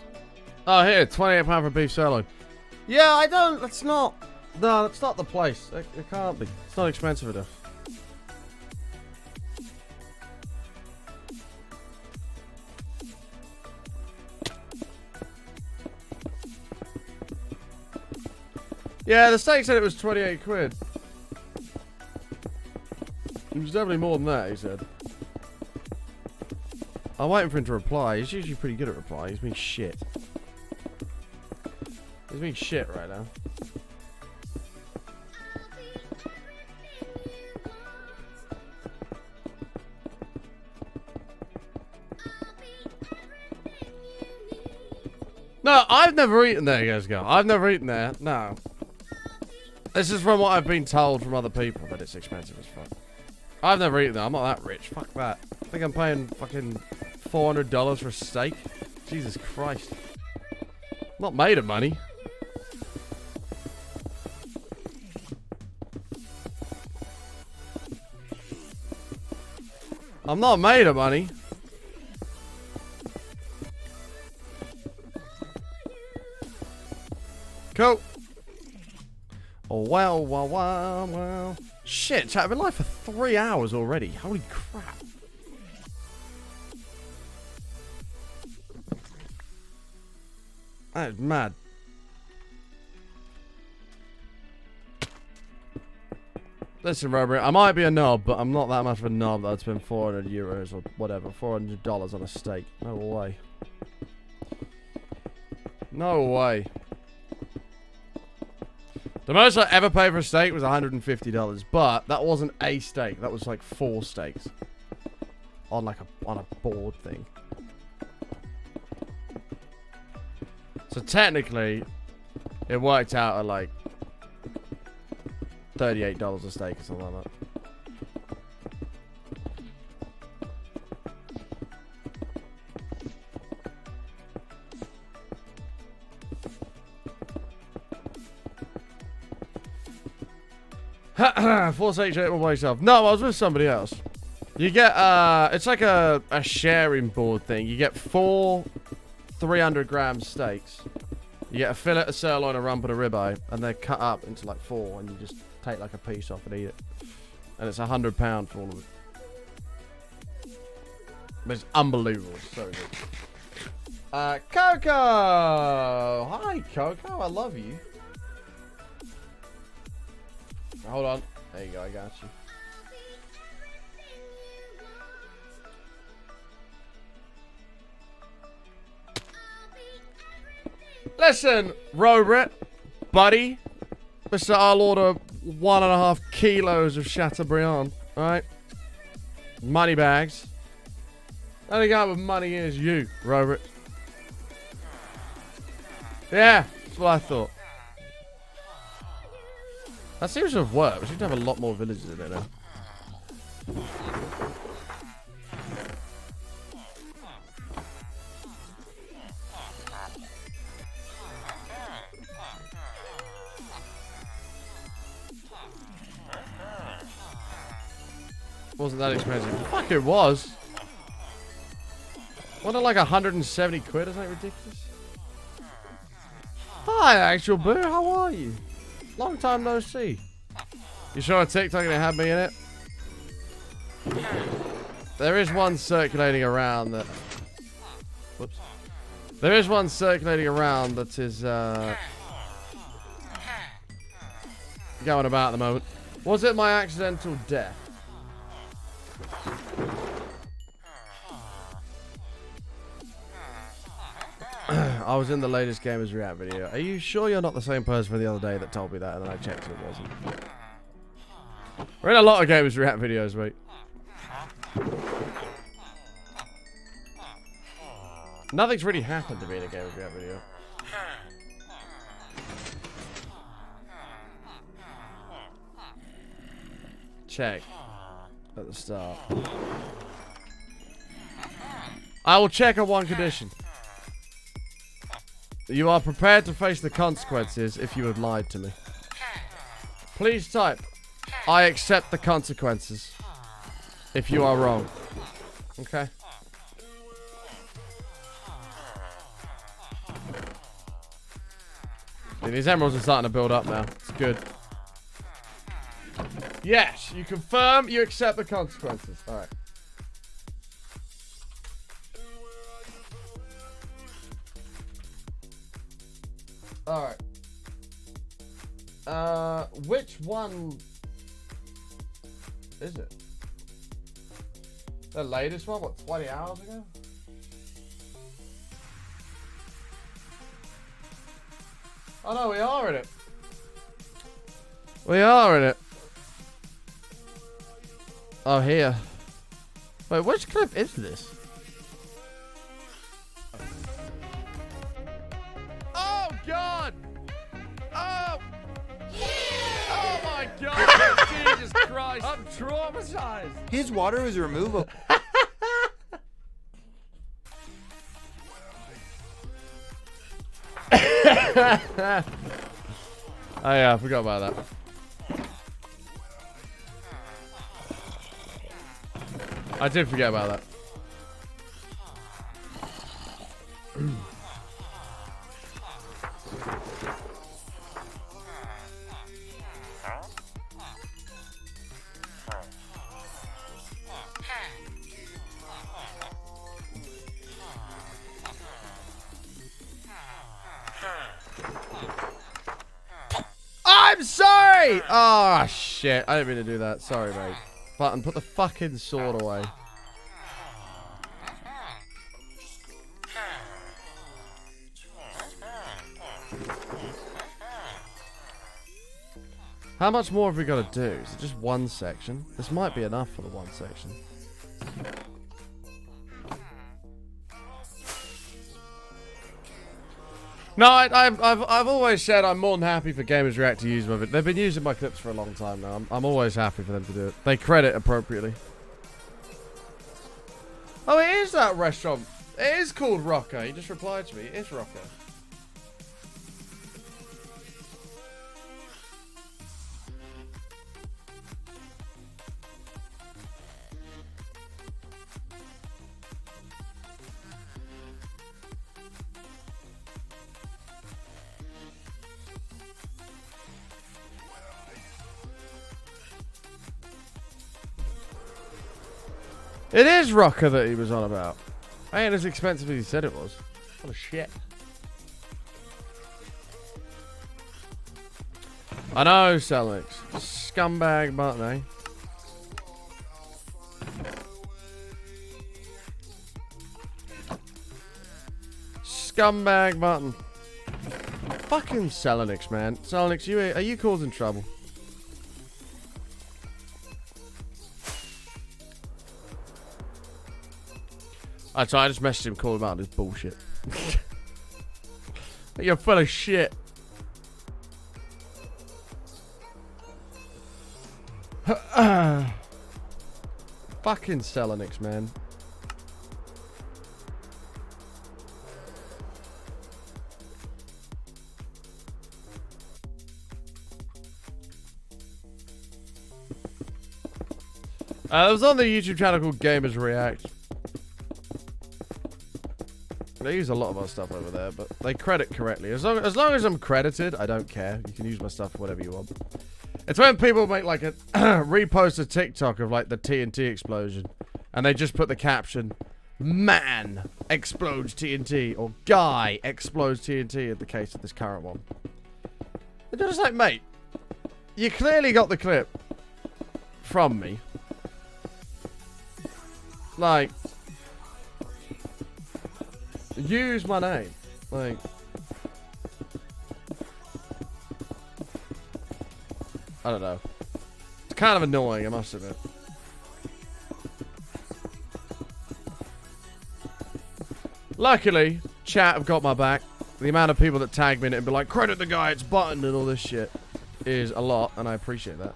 Oh, here, £28 for beef sirloin. Yeah, I don't... That's not... No, that's not the place. It can't be. It's not expensive enough. Yeah, the steak said it was 28 quid. It was definitely more than that, he said. I'm waiting for him to reply. He's usually pretty good at replying. He's being shit. He's being shit right now. No, I've never eaten there, you guys go. I've never eaten there. No. This is from what I've been told from other people, that it's expensive as fuck. I've never eaten there. I'm not that rich. Fuck that. I think I'm paying fucking $400 for a steak. Jesus Christ. I'm not made of money. I'm not made of money. Cool. Oh, wow. Shit, chat, I've been live for 3 hours already. Holy crap. That is mad. Listen, Robert, I might be a knob, but I'm not that much of a knob that I'd spend 400 euros or whatever, $400 on a steak. No way. No way. The most I ever paid for a steak was $150, but that wasn't a steak. That was like 4 steaks on like on a board thing. So technically, it worked out at like $38 a steak or something like that. Force H8 all by yourself. No, I was with somebody else. You get, it's like a sharing board thing. You get 4 300-gram steaks. You get a fillet, a sirloin, a rump, and a ribeye, and they're cut up into like 4, and you just take like a piece off and eat it. And it's £100 for all of it. But it's unbelievable. It's so good. Coco! Hi, Coco. I love you. Hold on. There you go. I got you. Listen, Robert, buddy. Mr. I'll order 1.5 kilos of Chateaubriand. Alright? Money bags. Only guy with money is you, Robert. Yeah, that's what I thought. That seems to have worked. We seem to have a lot more villages in it now. Wasn't that expensive? Fuck, it was. Wasn't it like 170 quid? Isn't that ridiculous? Hi, Actual Boo. How are you? Long time no see. You sure a TikTok gonna have me in it? There is one circulating around that... Whoops. There is one circulating around that is, going about at the moment. Was it my accidental death? I was in the latest Gamers React video. Are you sure you're not the same person from the other day that told me that and then I checked and it wasn't? We're in a lot of Gamers React videos, mate. Nothing's really happened to me in a Gamers React video. Check at the start. I will check on one condition. You are prepared to face the consequences if you have lied to me. Please type, I accept the consequences if you are wrong. Okay. These emeralds are starting to build up now. It's good. Yes, you confirm you accept the consequences. Alright. Alright. Which one is it? The latest one? What, 20 hours ago? Oh no, we are in it. We are in it. Oh, here. Wait, which clip is this? Oh, God! Oh! Oh, my God! Jesus Christ! I'm traumatized! His water is removable. Oh, yeah, I forgot about that. I did forget about that. I'm sorry! Oh, shit. I didn't mean to do that. Sorry, mate. Button, put the fucking sword away. How much more have we got to do? Is it just one section? This might be enough for the one section. No, I've always said I'm more than happy for Gamers React to use my video. They've been using my clips for a long time now. I'm always happy for them to do it. They credit appropriately. Oh, it is that restaurant. It is called Rocker. He just replied to me. It is Rocker. It is Rocker that he was on about. Ain't as expensive as he said it was. What a shit. I know, Celix. Scumbag button, eh? Scumbag button. Fucking Selenix, man. Selenix, are you causing trouble? I just messaged him, called him out on his bullshit. You're full of shit. Fucking Selenix, man. It was on the YouTube channel called Gamers React. They use a lot of our stuff over there, but they credit correctly. As long as I'm credited, I don't care. You can use my stuff for whatever you want. It's when people make like a repost a TikTok of like the TNT explosion, and they just put the caption, "Man explodes TNT" or "Guy explodes TNT" in the case of this current one. And they're just like, mate, you clearly got the clip. from me. Like, use my name. Like, I don't know. It's kind of annoying, I must admit. Luckily, chat have got my back. The amount of people that tag me in it and be like, credit the guy, it's button and all this shit is a lot, and I appreciate that.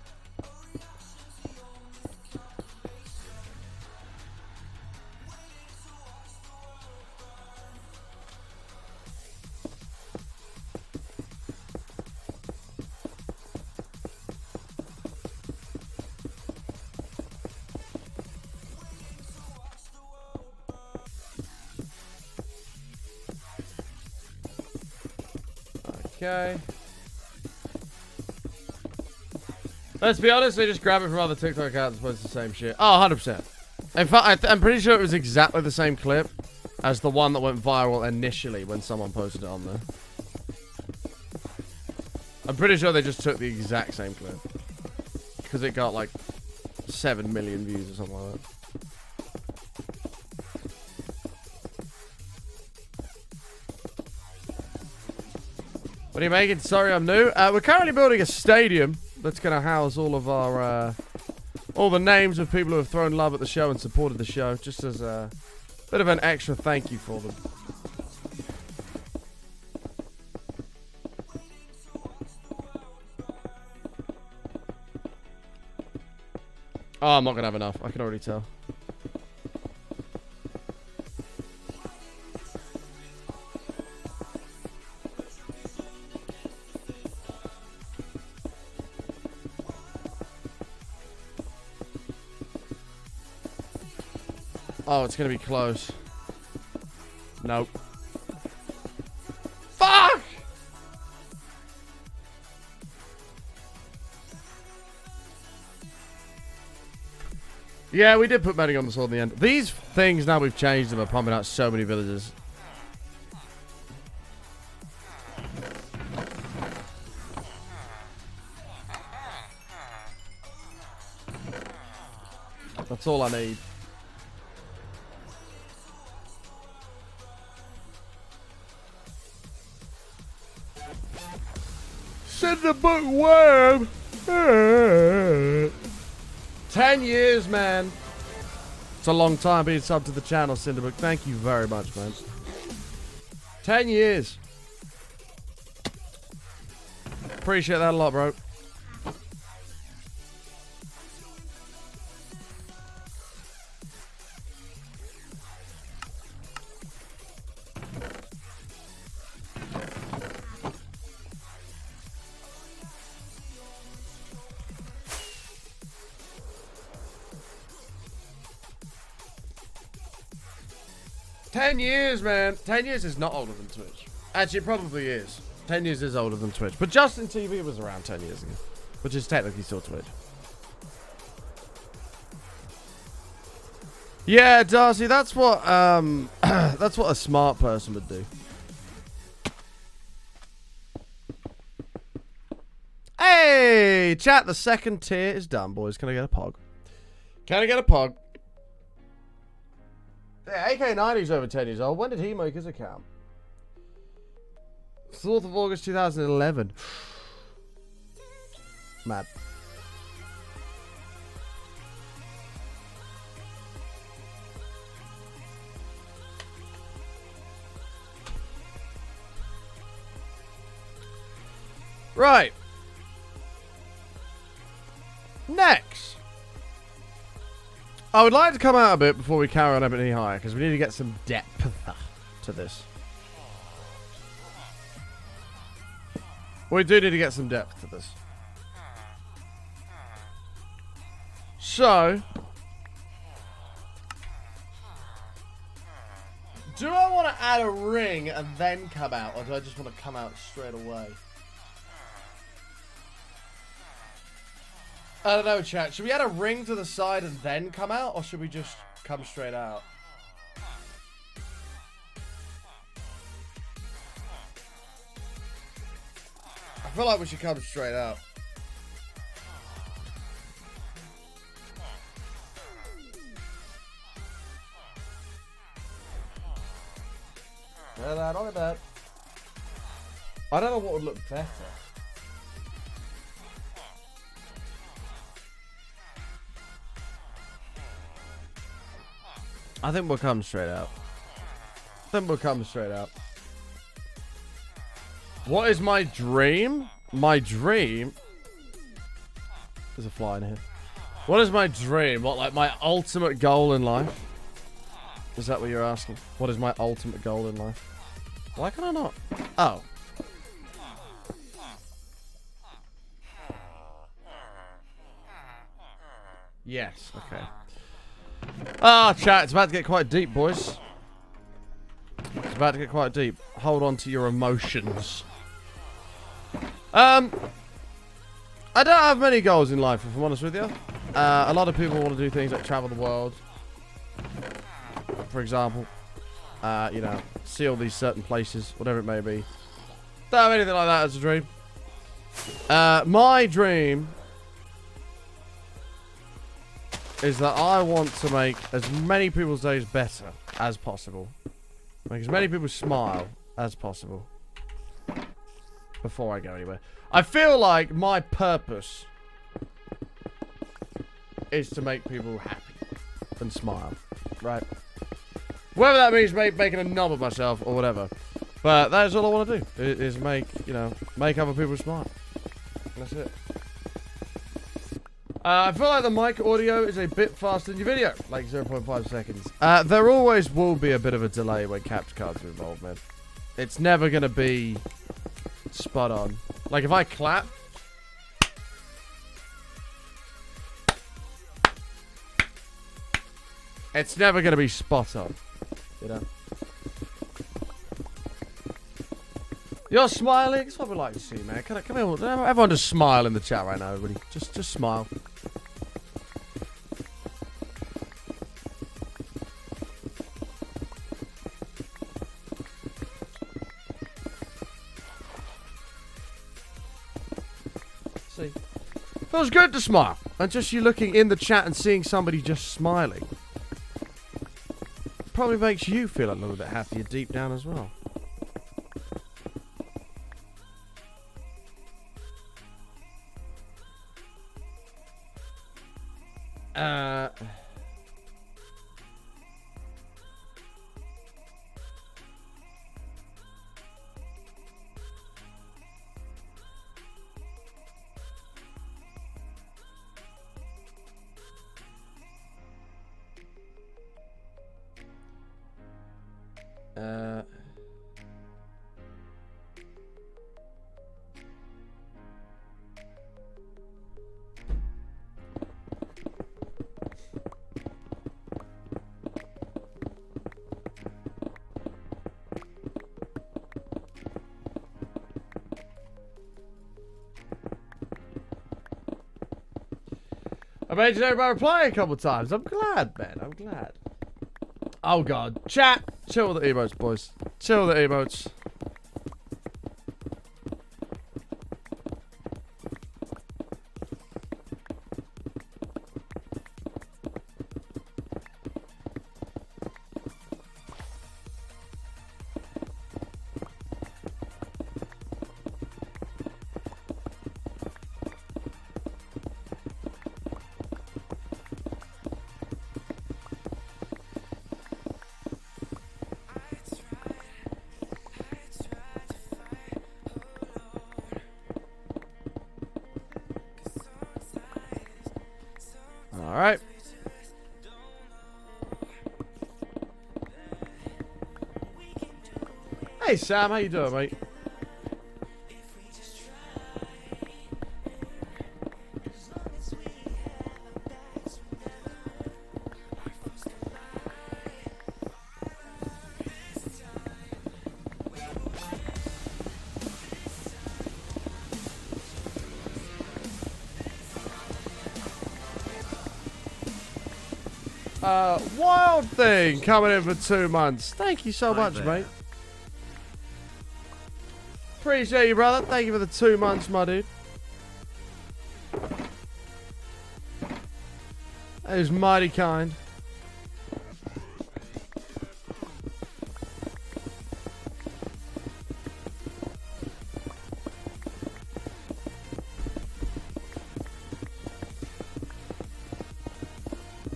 Okay. Let's be honest, they just grab it from other TikTok accounts and post the same shit. Oh, 100%. In fact, I'm pretty sure it was exactly the same clip as the one that went viral initially when someone posted it on there. I'm pretty sure they just took the exact same clip. Because it got like 7 million views or something like that. What are you making? Sorry, I'm new. We're currently building a stadium that's going to house all of our, all the names of people who have thrown love at the show and supported the show, just as a bit of an extra thank you for them. Oh, I'm not going to have enough. I can already tell. Oh, it's gonna be close. Nope. Fuck! Yeah, we did put Medic on the sword in the end. These things, now we've changed them, are pumping out so many villagers. That's all I need. Send the book worm. 10 years, man. It's a long time being subbed to the channel, Cinderbook. Thank you very much, man. 10 years. Appreciate that a lot, bro. Years, man. 10 years is not older than Twitch. Actually, it probably is. 10 years is older than Twitch. But Justin TV was around 10 years ago. Which is technically still Twitch. Yeah, Darcy, that's what, that's what a smart person would do. Hey, chat, the second tier is done, boys. Can I get a pog? Can I get a pog? Yeah, AK90's over 10 years old. When did he make his account? 4th of August 2011. Mad. Right. Next. I would like to come out a bit before we carry on a bit any higher, because we need to get some depth to this. We do need to get some depth to this. So, do I want to add a ring and then come out, or do I just want to come out straight away? I don't know, chat. Should we add a ring to the side and then come out, or should we just come straight out? I feel like we should come straight out. No, not bad. I don't know what would look better. I think we'll come straight out. What is my dream? My dream? There's a fly in here. What is my dream? What, like my ultimate goal in life? Is that what you're asking? What is my ultimate goal in life? Why can I not? Oh. Yes, okay. Ah, chat, it's about to get quite deep, boys. It's about to get quite deep. Hold on to your emotions. I don't have many goals in life, if I'm honest with you. A lot of people want to do things like travel the world. For example. You know, see all these certain places, whatever it may be. Don't have anything like that as a dream. My dream is that I want to make as many people's days better as possible. Make as many people smile as possible. Before I go anywhere. I feel like my purpose is to make people happy and smile. Right? Whether that means making a knob of myself or whatever. But that is all I want to do. Is make, you know, make other people smile. And that's it. I feel like the mic audio is a bit faster than your video. Like 0.5 seconds. There always will be a bit of a delay when capture cards are involved, man. It's never going to be spot on. Like if I clap. It's never going to be spot on. You know? You're smiling? It's what we like to see, man. Come here. Everyone just smile in the chat right now, everybody. Just smile. See? Feels good to smile. And just you looking in the chat and seeing somebody just smiling probably makes you feel a little bit happier deep down as well. I made everybody reply a couple times. I'm glad, man. I'm glad. Oh, God. Chat. Chill with the emotes, boys. Chill with the emotes. Alright. Hey Sam, how you doing, mate? Wild Thing coming in for 2 months. Thank you so much, mate. Appreciate you, brother. Thank you for the 2 months, my dude. That is mighty kind.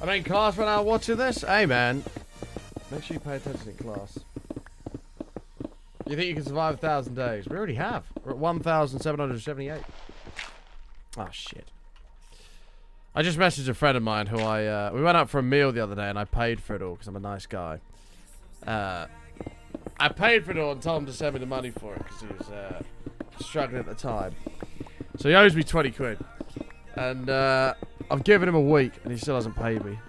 I'm in class right now watching this. Hey, man. Make sure you pay attention in class. You think you can survive 1,000 days? We already have. We're at 1,778. Oh, shit. I just messaged a friend of mine who we went out for a meal the other day and I paid for it all because I'm a nice guy. I paid for it all and told him to send me the money for it because he was struggling at the time. So he owes me 20 quid. And I've given him a week and he still hasn't paid me.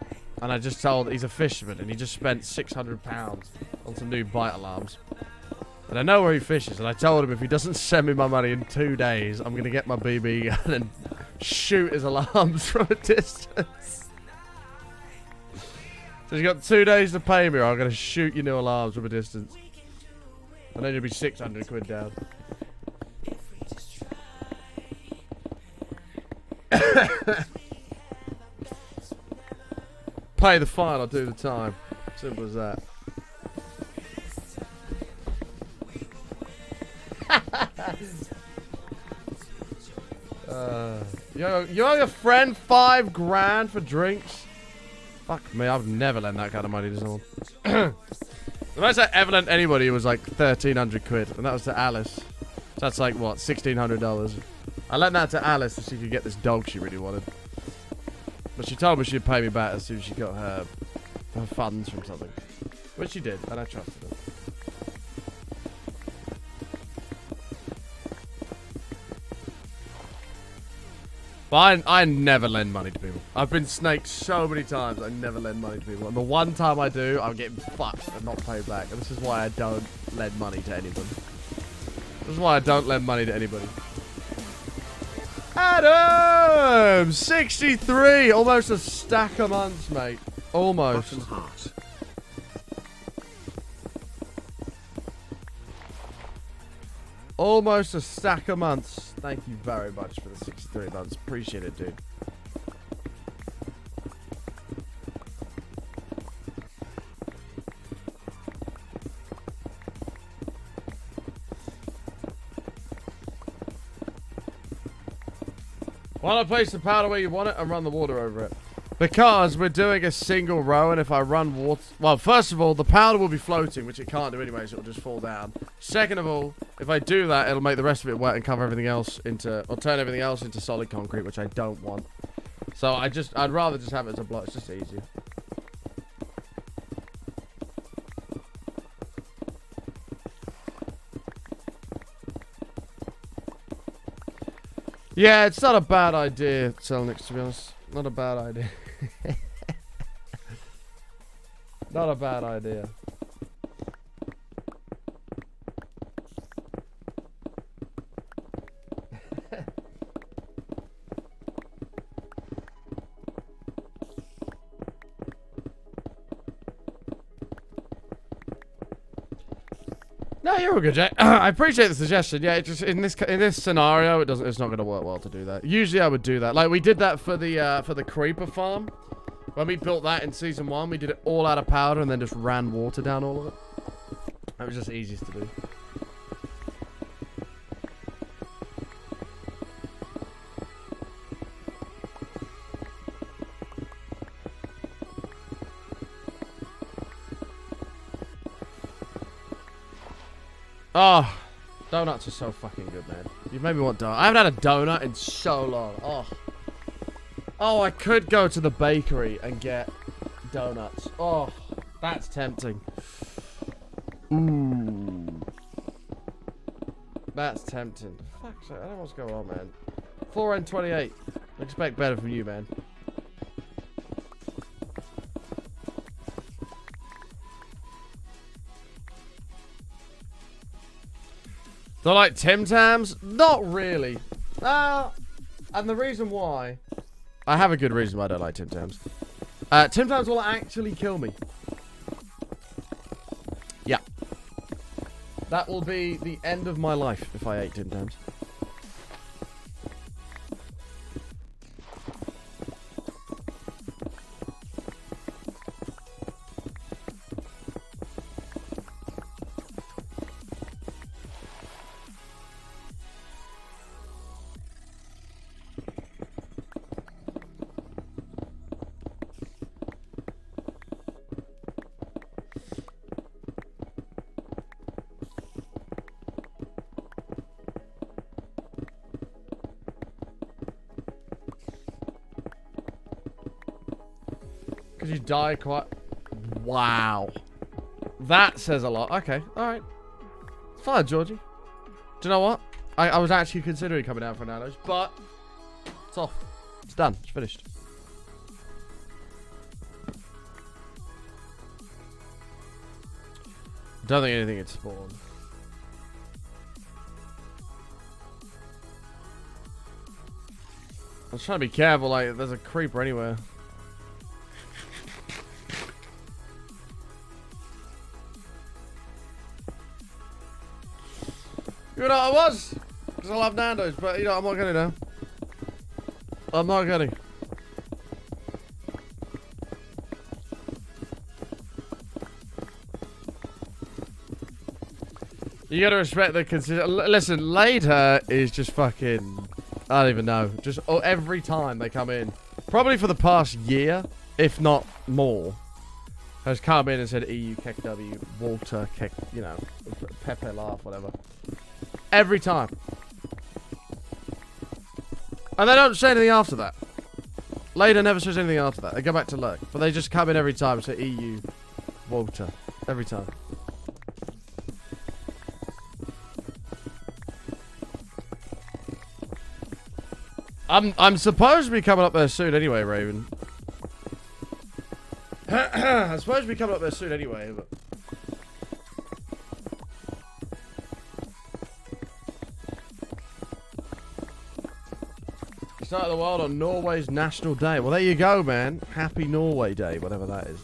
And I just told, he's a fisherman and he just spent £600 on some new bite alarms. And I know where he fishes, and I told him if he doesn't send me my money in 2 days, I'm going to get my BB gun and shoot his alarms from a distance. So he's got 2 days to pay me or I'm going to shoot your new alarms from a distance. And then you'll be 600 quid down. Pay the fine, I'll do the time. Simple as that. You owe your friend $5 grand for drinks? Fuck me, I've never lent that kind of money to someone. The most I ever lent anybody was like 1,300 quid, and that was to Alice. So that's like, what, $1,600. I lent that to Alice so she could get this dog she really wanted. But she told me she'd pay me back as soon as she got her funds from something. Which she did, and I trusted her. But I never lend money to people. I've been snaked so many times, I never lend money to people. And the one time I do, I'm getting fucked and not paid back. And this is why I don't lend money to anybody. This is why I don't lend money to anybody. Adam! 63! Almost a stack a month, mate. Almost. Button heart. Almost a stack of months. Thank you very much for the 63 months. Appreciate it, dude. Why not place the powder where you want it and run the water over it? Because we're doing a single row, and if I run water... Well, first of all, the powder will be floating, which it can't do anyway, so it'll just fall down. Second of all, if I do that, it'll make the rest of it wet and cover everything else into... Or turn everything else into solid concrete, which I don't want. So I'd rather just have it as a block. It's just easier. Yeah, it's not a bad idea, Selnix, to be honest. Not a bad idea. Not a bad idea. No, you're all good, Jay. I appreciate the suggestion. Yeah, it just in this scenario, it's not going to work well to do that. Usually, I would do that. Like we did that for the creeper farm. When we built that in season 1, we did it all out of powder and then just ran water down all of it. That was just the easiest to do. Oh, donuts are so fucking good, man. You've made me want donuts. I haven't had a donut in so long. Oh, I could go to the bakery and get donuts. Oh, that's tempting. Ooh. That's tempting. Fuck's sake, I don't know what's going on, man. 4N28. I expect better from you, man. Do I like Tim Tams? Not really. And the reason why... I have a good reason why I don't like Tim Tams. Tim Tams will actually kill me. Yeah. That will be the end of my life if I ate Tim Tams. you die quite... Wow. That says a lot. Okay, alright. Fine, Georgie. Do you know what? I was actually considering coming down for Nando's, but it's off. It's done. It's finished. Don't think anything had spawned. I was trying to be careful, like, there's a creeper anywhere. You know what I was? Because I love Nando's, but, you know, I'm not gonna now. I'm not gonna. You gotta respect the listen, later is just fucking... I don't even know. Just every time they come in, probably for the past year, if not more, has come in and said EU, KEKW, Walter, Kek, you know, Pepe laugh, whatever. Every time. And they don't say anything after that. Later never says anything after that. They go back to lurk. But they just come in every time and say EU, Walter. Every time. I'm supposed to be coming up there soon anyway, Raven. I'm supposed to be coming up there soon anyway, but... You started the world on Norway's National Day. Well, there you go, man. Happy Norway Day, whatever that is.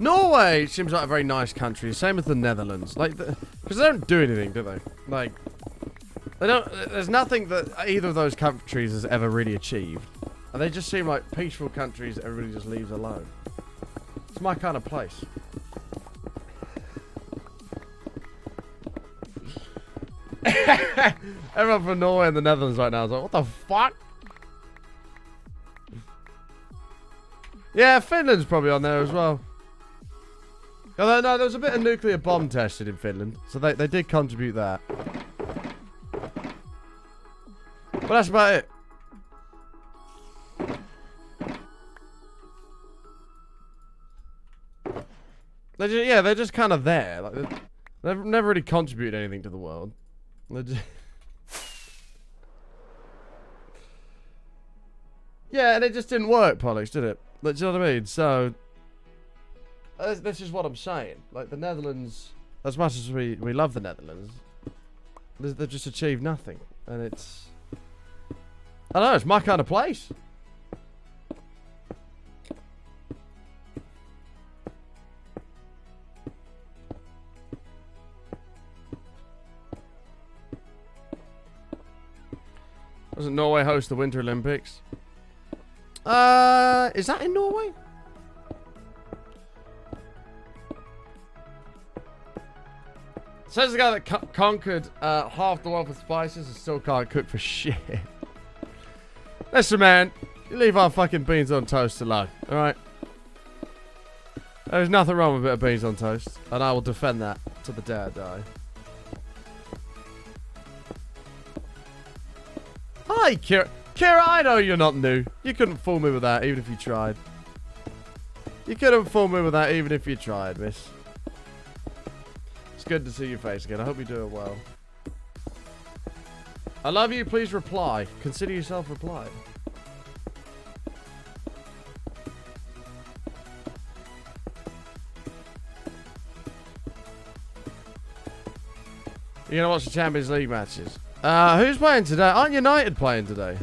Norway seems like a very nice country. Same as the Netherlands. Like, because they don't do anything, do they? Like, they don't. There's nothing that either of those countries has ever really achieved, and they just seem like peaceful countries that everybody just leaves alone. It's my kind of place. Everyone from Norway and the Netherlands right now is like, what the fuck? Yeah, Finland's probably on there as well. Although, no, there was a bit of nuclear bomb tested in Finland, so they did contribute that. But that's about it. They're just kind of there. Like, they've never really contributed anything to the world. Yeah, and it just didn't work, Pollux, did it? Like, do you know what I mean? So... This is what I'm saying. Like, the Netherlands, as much as we love the Netherlands, they've just achieved nothing. And it's... I don't know, it's my kind of place. Doesn't Norway host the Winter Olympics? Is that in Norway? Says the guy that conquered half the world with spices and still can't cook for shit. Listen, man, you leave our fucking beans on toast alone, alright? There's nothing wrong with a bit of beans on toast, and I will defend that to the day I die. Hi, Kira. Kira, I know you're not new. You couldn't fool me with that, even if you tried. You couldn't fool me with that, even if you tried, miss. It's good to see your face again. I hope you're doing well. I love you. Please reply. Consider yourself replied. You're gonna watch the Champions League matches. Who's playing today? Aren't United playing today?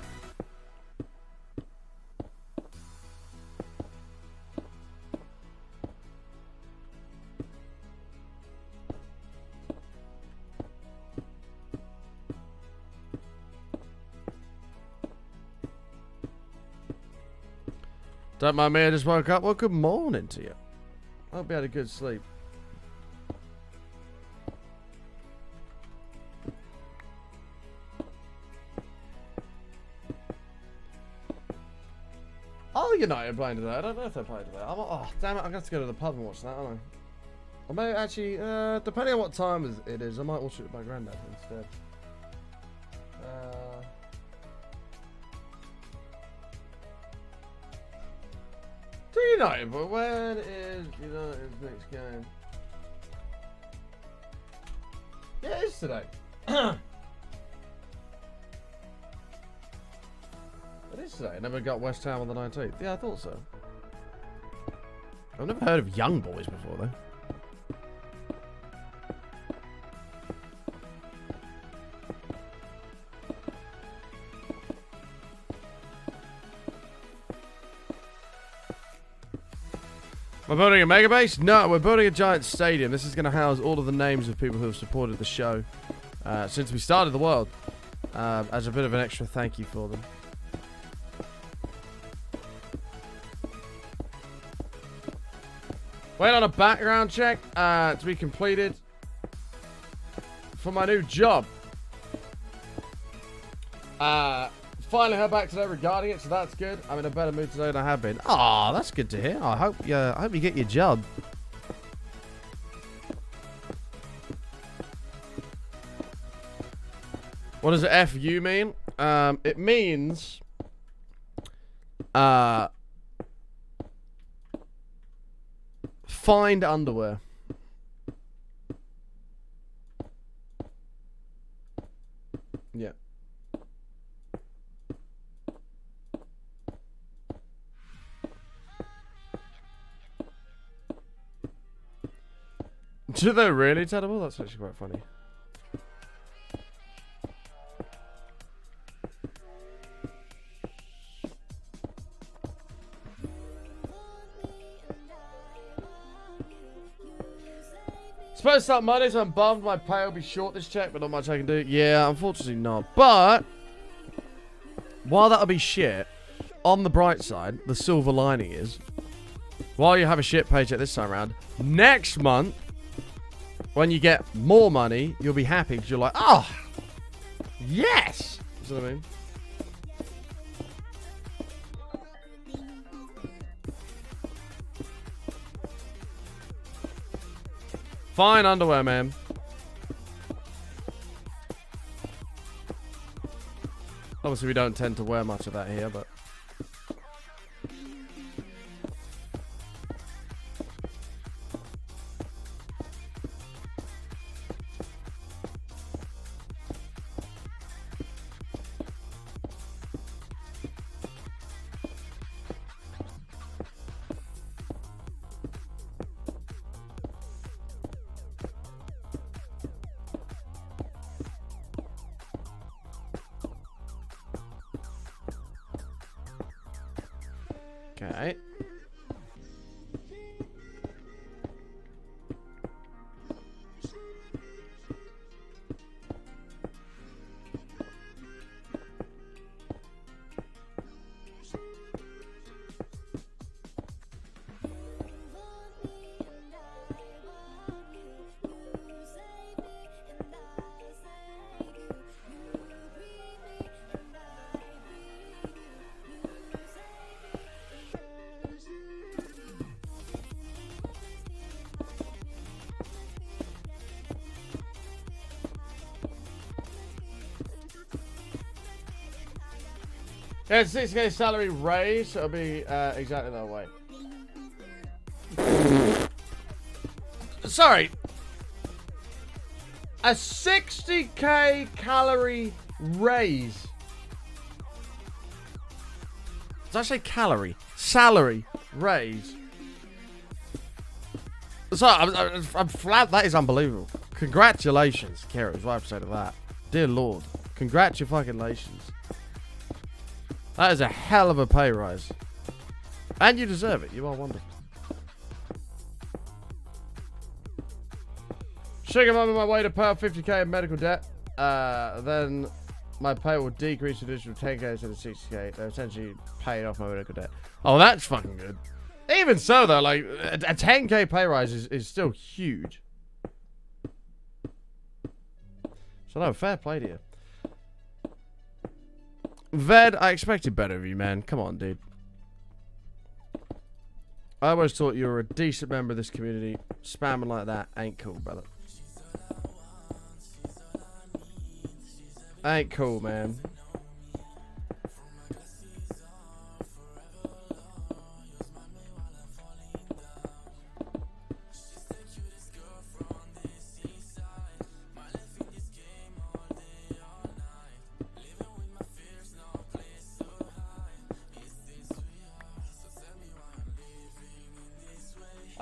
Don't mind me, I just woke up. Well, good morning to you. I hope you had a good sleep. Oh, United playing today. I don't know if they're playing today. Oh, damn it. I'm going to have to go to the pub and watch that, aren't I? Or maybe actually, depending on what time it is, I might watch it with my granddad instead. Do you know? But when is United's next game? Yeah, it is today. It is today. I never got West Ham on the 19th. Yeah, I thought so. I've never heard of Young Boys before, though. We're building a mega base? No, we're building a giant stadium. This is going to house all of the names of people who have supported the show since we started the world, as a bit of an extra thank you for them. Wait on a background check to be completed for my new job. Finally heard back today regarding it, so that's good. I'm in a better mood today than I have been. Aw, that's good to hear. I hope you get your job. What does FU mean? It means find underwear. Yeah. Do they really, Terrible? That's actually quite funny. Supposed to start Monday, so I'm bummed my pay will be short this check, but not much I can do. Yeah, unfortunately not. But while that'll be shit, on the bright side, the silver lining is, while you have a shit paycheck this time around, next month, when you get more money, you'll be happy because you're like, oh, yes! You see what I mean? Fine underwear, man. Obviously, we don't tend to wear much of that here, but... Okay. Yeah, it's 6K salary raise, so it'll be exactly that way. Sorry. A 60K calorie raise. Did I say calorie? Salary raise. Sorry, I'm flat. That is unbelievable. Congratulations, Kara, is what I have to say to that. Dear Lord. Congratulations. That is a hell of a pay rise. And you deserve it. You are wonderful. Sugar, I'm on my way to pay off 50K in medical debt. Then my pay will decrease an additional 10K instead of 60K. They're essentially paying off my medical debt. Oh, that's fucking good. Even so, though, like, a 10K pay rise is still huge. So, no, fair play to you. Ved, I expected better of you, man. Come on, dude. I always thought you were a decent member of this community. Spamming like that ain't cool, brother. Ain't cool, man.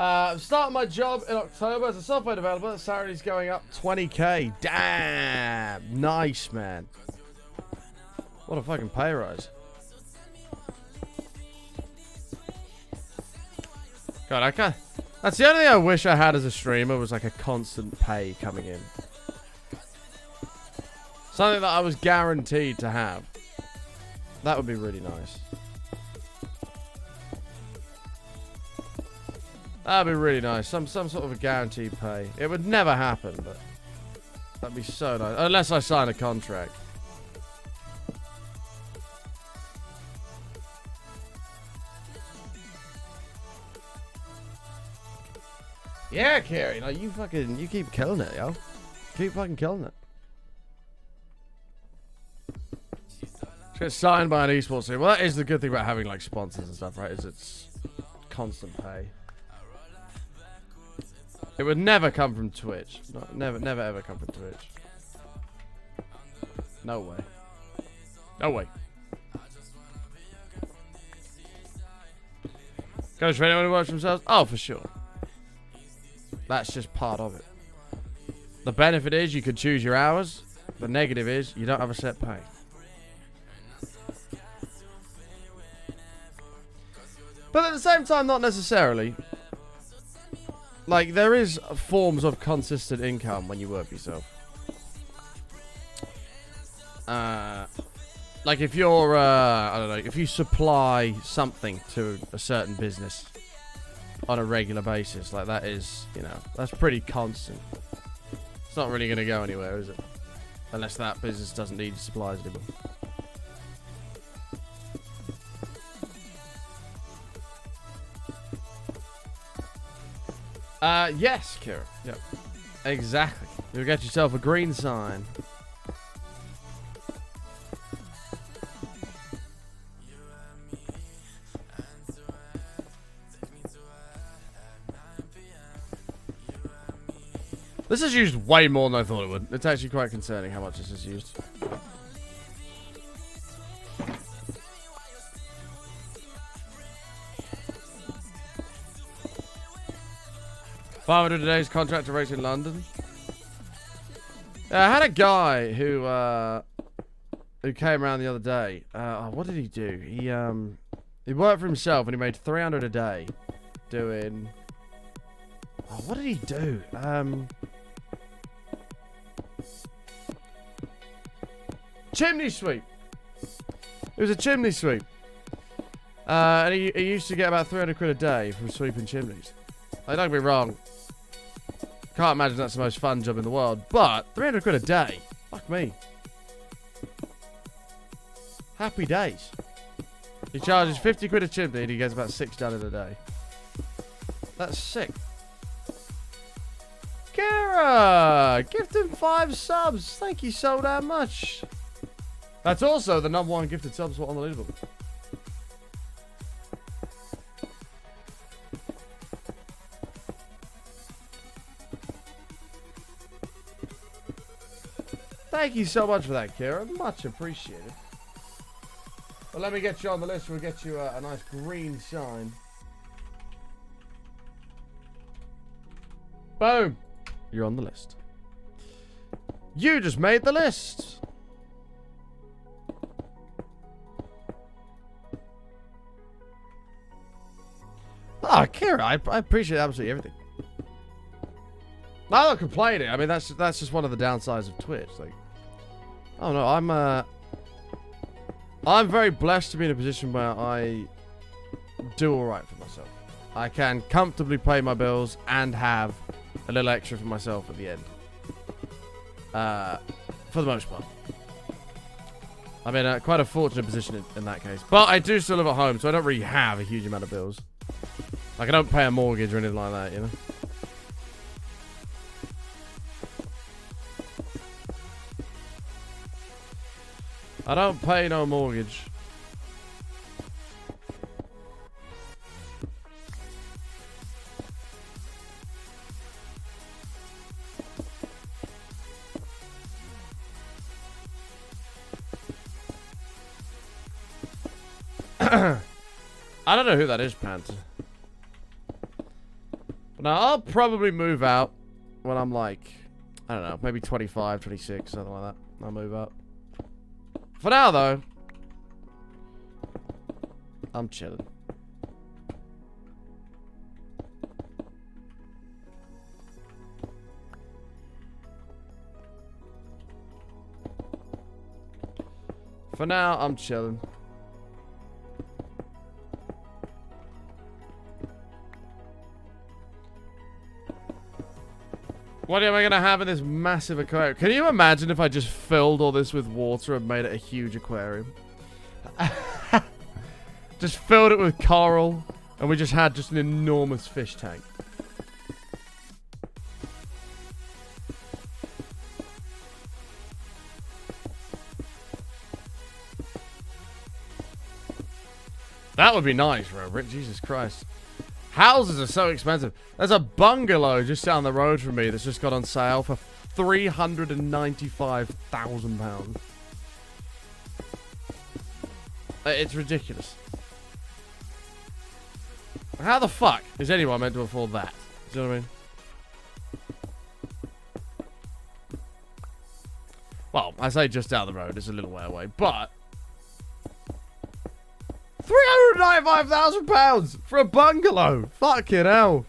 I'm starting my job in October as a software developer. The salary's going up 20k. Damn. Nice, man. What a fucking pay rise. God, I can't. That's the only thing I wish I had as a streamer was like a constant pay coming in. Something that I was guaranteed to have. That would be really nice. That'd be really nice. Some sort of a guaranteed pay. It would never happen, but that'd be so nice. Unless I sign a contract. Yeah, Carrie. No, you keep killing it, yo. Keep fucking killing it. Get signed by an esports team. Well, that is the good thing about having like sponsors and stuff, right? Is it's constant pay. It would never come from Twitch. No, never ever come from Twitch. No way. No way. Coach for anyone who works for themselves? Oh, for sure. That's just part of it. The benefit is you can choose your hours. The negative is you don't have a set pay. But at the same time, not necessarily. Like, there is forms of consistent income when you work for yourself. Like if you're, I don't know, if you supply something to a certain business on a regular basis, like that is, you know, that's pretty constant. It's not really going to go anywhere, is it? Unless that business doesn't need supplies anymore. Yes, Kira. Yep. Exactly. You'll get yourself a green sign. This is used way more than I thought it would. It's actually quite concerning how much this is used. $500 a day's contractor rate in London. I had a guy who came around the other day. What did he do? He worked for himself and he made $300 a day doing. Oh, what did he do? Chimney sweep. It was a chimney sweep. And he used to get about 300 quid a day from sweeping chimneys. Like, don't get me wrong. Can't imagine that's the most fun job in the world. But 300 quid a day. Fuck me. Happy days. He charges 50 quid a chimney and he gets about 6 done in a day. That's sick. Kara! Gifted 5 subs. Thank you so damn much. That's also the #1 gifted subs on the leaderboard. Thank you so much for that, Kira. Much appreciated. Well, let me get you on the list. We'll get you a nice green sign. Boom. You're on the list. You just made the list. Oh, Kira, I appreciate absolutely everything. I'm not complaining. I mean, that's just one of the downsides of Twitch. Like, I don't know. I'm very blessed to be in a position where I do all right for myself. I can comfortably pay my bills and have a little extra for myself at the end. For the most part. I'm in quite a fortunate position in that case. But I do still live at home, so I don't really have a huge amount of bills. Like, I don't pay a mortgage or anything like that, you know? I don't pay no mortgage. I don't know who that is, Panther. But now, I'll probably move out when I'm like, I don't know, maybe 25, 26, something like that. I'll move out. For now, though, I'm chilling. For now, I'm chilling. What am I going to have in this massive aquarium? Can you imagine if I just filled all this with water and made it a huge aquarium? Just filled it with coral, and we just had just an enormous fish tank. That would be nice, Robert. Jesus Christ. Houses are so expensive. There's a bungalow just down the road from me that's just got on sale for £395,000. It's ridiculous. How the fuck is anyone meant to afford that? Do you know what I mean? Well, I say just down the road. It's a little way away, but £395,000 for a bungalow. Fucking hell.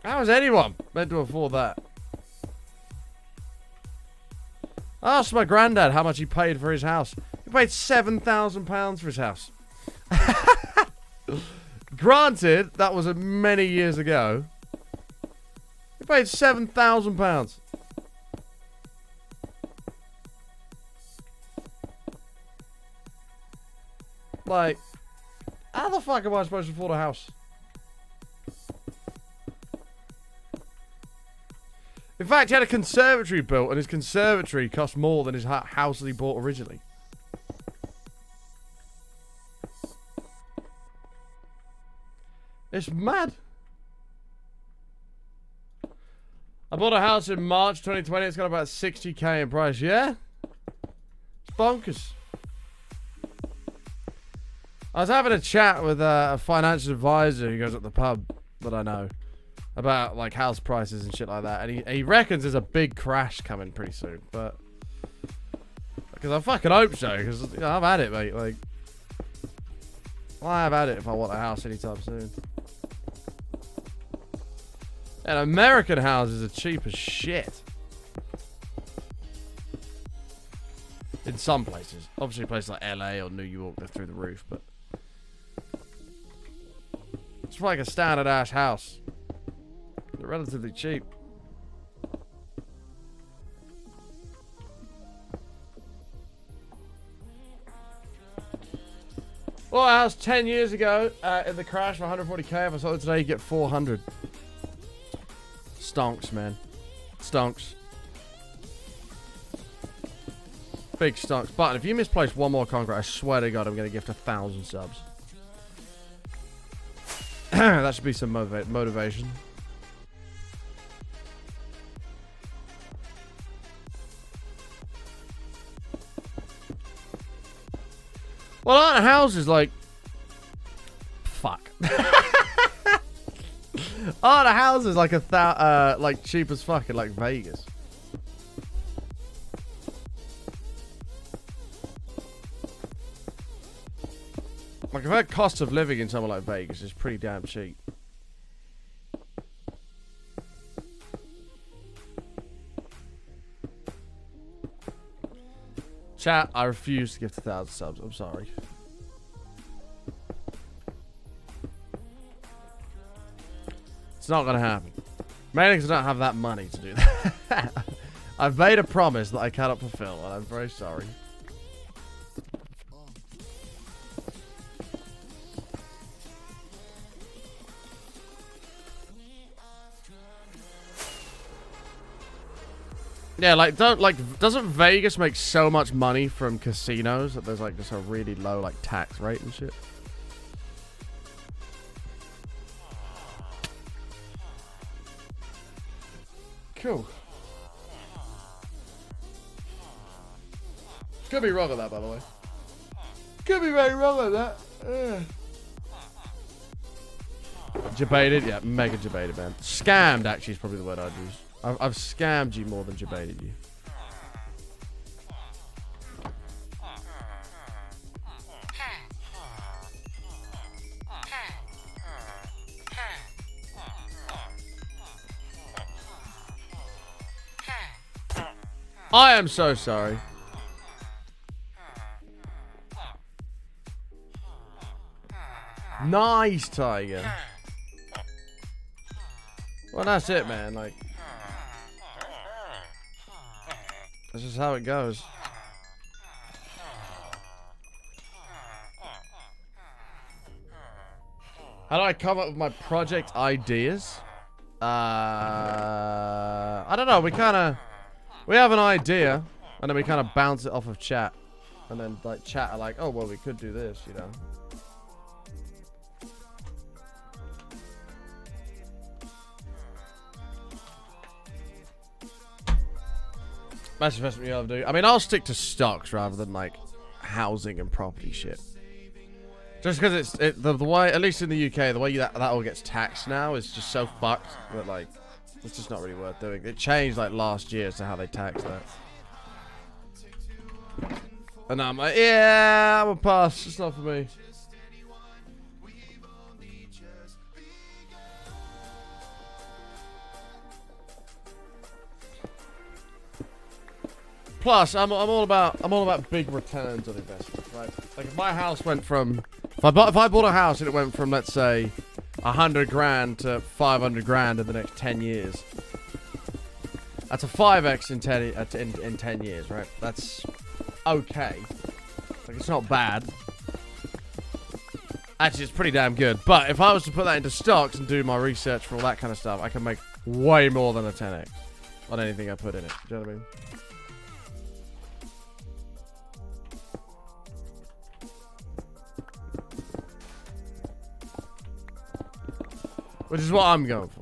How is anyone meant to afford that? I asked my granddad how much he paid for his house. He paid £7,000 for his house. Granted, that was many years ago. He paid £7,000. Like, how the fuck am I supposed to afford a house? In fact, he had a conservatory built, and his conservatory cost more than his house that he bought originally. It's mad. I bought a house in March 2020. It's got about 60k in price. Yeah? It's bonkers. I was having a chat with a financial advisor who goes at the pub that I know about like house prices and shit like that, and he reckons there's a big crash coming pretty soon. But because I fucking hope so, because you know, I've had it, mate. Like, I have had it if I want a house anytime soon. And American houses are cheap as shit. In some places, obviously places like LA or New York, they're through the roof, but it's like a standard ass house. They're relatively cheap. Well, a house 10 years ago in the crash for 140k. If I sold it today, you get 400. Stonks, man. Stonks. Big stonks. But if you misplace one more concrete, I swear to God, I'm going to gift 1,000 subs. That should be some motivation. Well, aren't houses like... Fuck. Aren't houses like like cheap as fuck in like Vegas? Like, I've heard cost of living in somewhere like Vegas is pretty damn cheap. Chat, I refuse to gift 1,000 subs. I'm sorry. It's not going to happen. Mainly because I don't have that money to do that. I've made a promise that I cannot fulfill, and I'm very sorry. Yeah, like, doesn't Vegas make so much money from casinos that there's, like, just a really low, like, tax rate and shit? Cool. Could be wrong on that, by the way. Could be very wrong on that. Debated? Yeah, mega debated, man. Scammed, actually, is probably the word I'd use. I've scammed you more than debated you. I am so sorry. Nice, Tiger. Well, that's it, man. Like, that's just how it goes. How do I come up with my project ideas? I don't know. We have an idea, and then we kind of bounce it off of chat, and then like chat are like, oh well, we could do this, you know. That's the best we ever do. I mean, I'll stick to stocks rather than like housing and property shit. Just because the way, at least in the UK, the way that all gets taxed now is just so fucked that like it's just not really worth doing. It changed like last year as to how they tax that. And I'm like, yeah, I'm a pass. It's not for me. Plus, I'm all about big returns on investment, right? Like if my house went from, if I bought a house and it went from, let's say, 100 grand to 500 grand in the next 10 years. That's a 5x in 10 years, right? That's okay. Like it's not bad. Actually, it's pretty damn good. But if I was to put that into stocks and do my research for all that kind of stuff, I can make way more than a 10x on anything I put in it. Do you know what I mean? Which is what I'm going for.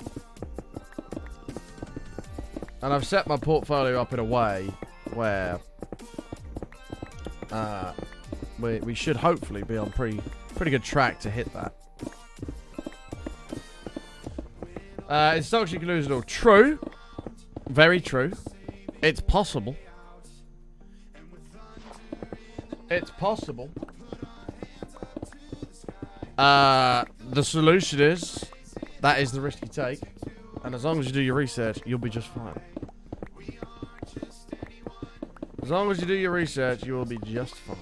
And I've set my portfolio up in a way where we should hopefully be on pretty good track to hit that. In stocks you can lose it all. True. Very true. It's possible. It's possible. The solution is, that is the risk you take. And as long as you do your research, you'll be just fine. As long as you do your research, you will be just fine.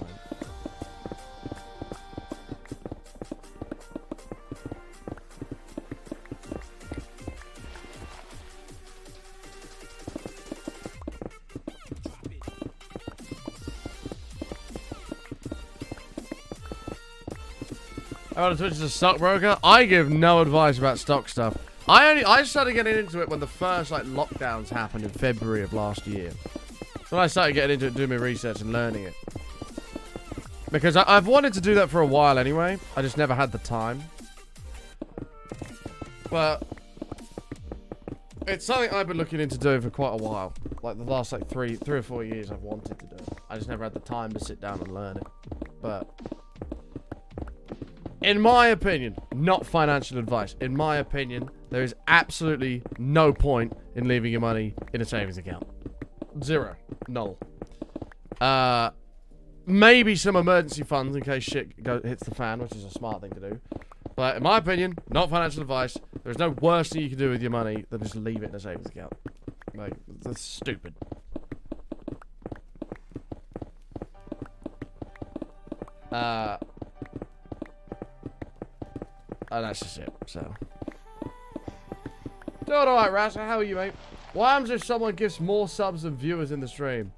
I want to switch to stockbroker. I give no advice about stock stuff. I started getting into it when the first like lockdowns happened in February of last year. So I started getting into it, doing my research and learning it. Because I've wanted to do that for a while anyway. I just never had the time. But it's something I've been looking into doing for quite a while. Like the last like three or 4 years I've wanted to do it. I just never had the time to sit down and learn it. But in my opinion, not financial advice, in my opinion, there is absolutely no point in leaving your money in a savings account. Zero. Null. Maybe some emergency funds in case shit hits the fan, which is a smart thing to do. But in my opinion, not financial advice. There's no worse thing you can do with your money than just leave it in a savings account. Like, that's stupid. And that's just it, so. Doing alright, Rasa. How are you, mate? What happens if someone gives more subs than viewers in the stream?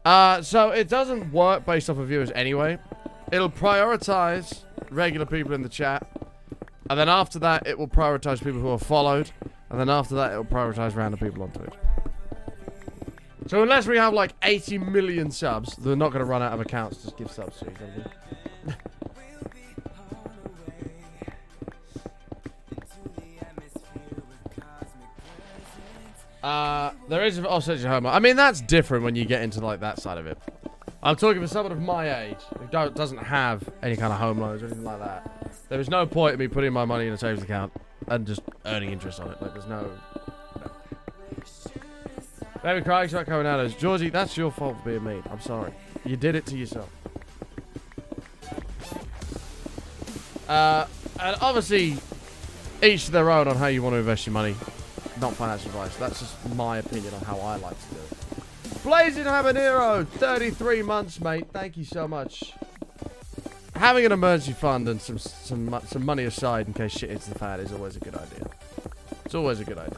So it doesn't work based off of viewers anyway. It'll prioritize regular people in the chat. And then after that, it will prioritize people who are followed. And then after that, it will prioritize random people on Twitch. So unless we have like 80 million subs, they're not going to run out of accounts to give subs to. There is also Oklahoma. I mean, that's different when you get into like that side of it. I'm talking for someone of my age who doesn't have any kind of home loans or anything like that. There is no point in me putting my money in a savings account and just earning interest on it. Like, there's no. Baby crying, start coming out as Georgie. That's your fault for being mean. I'm sorry. You did it to yourself. And obviously, each to their own on how you want to invest your money. Not financial advice. That's just my opinion on how I like to do it. Blazing Habanero, 33 months, mate. Thank you so much. Having an emergency fund and some money aside in case shit hits the fan is always a good idea. It's always a good idea.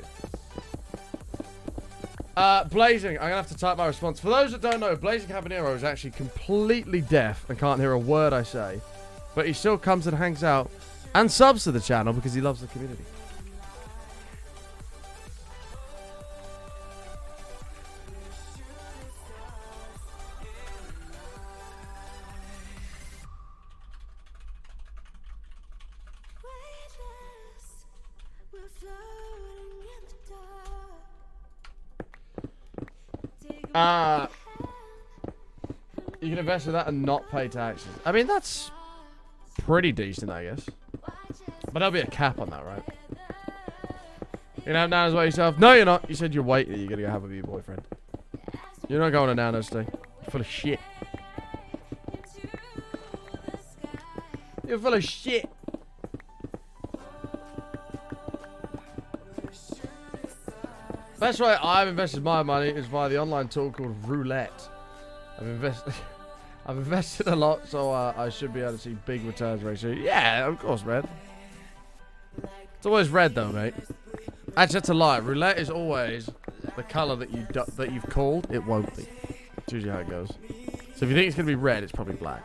Blazing, I'm gonna have to type my response. For those that don't know, Blazing Habanero is actually completely deaf and can't hear a word I say. But he still comes and hangs out and subs to the channel because he loves the community. You can invest in that and not pay taxes. I mean, that's pretty decent, I guess. But there'll be a cap on that, right? You can have nanas by yourself. No, you're not. You said you're waiting. You're gonna go have with your boyfriend. You're not going to nanas today. You're full of shit. You're full of shit. Best way I've invested my money is via the online tool called Roulette. I've invested a lot, so I should be able to see big returns very soon. Yeah, of course, man. It's always red though, mate. Actually, that's a lie. Roulette is always the color that you've called. It won't be. It's usually how it goes. So if you think it's gonna be red, it's probably black.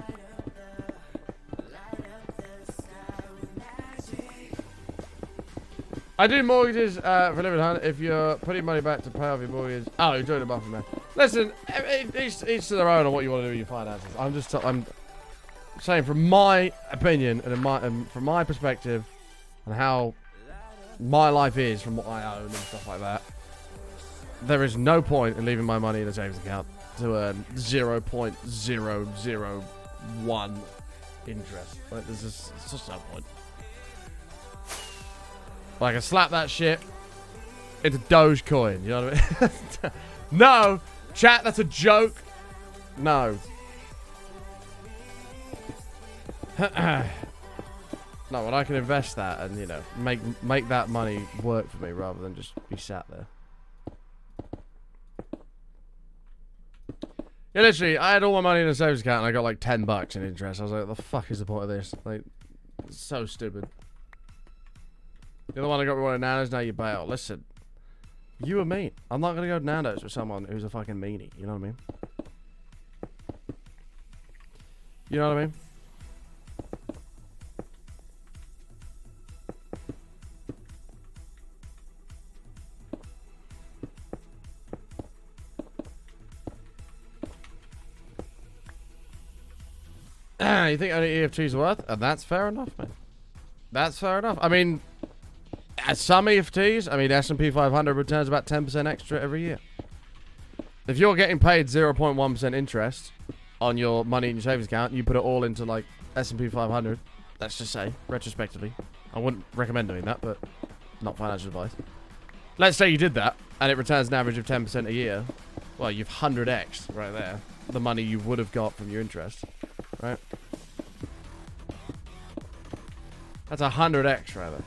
I do mortgages for a living, hun. If you're putting money back to pay off your mortgage. Oh, you're doing a buffer, man. Listen, each to their own on what you want to do with your finances. I'm saying from my opinion and from my perspective and how my life is from what I own and stuff like that. There is no point in leaving my money in a savings account to earn 0.001 interest. Like, there's just no point. Like, I slap that shit into Dogecoin, you know what I mean? No! Chat, that's a joke! No. No, when I can invest that and, you know, make that money work for me rather than just be sat there. Yeah, literally, I had all my money in a savings account and I got like $10 in interest. I was like, what the fuck is the point of this? Like, it's so stupid. You're the one that got me one of Nando's, now you bail. Listen, you and me. I'm not going to go to Nando's with someone who's a fucking meanie. You know what I mean? You know what I mean? You think only EFT's worth? And that's fair enough, man. That's fair enough. I mean, at some EFTs, I mean, S&P 500 returns about 10% extra every year. If you're getting paid 0.1% interest on your money in your savings account, you put it all into, like, S&P 500, let's just say, retrospectively. I wouldn't recommend doing that, but not financial advice. Let's say you did that, and it returns an average of 10% a year. Well, you've 100x right there. The money you would have got from your interest, right? That's 100x right there.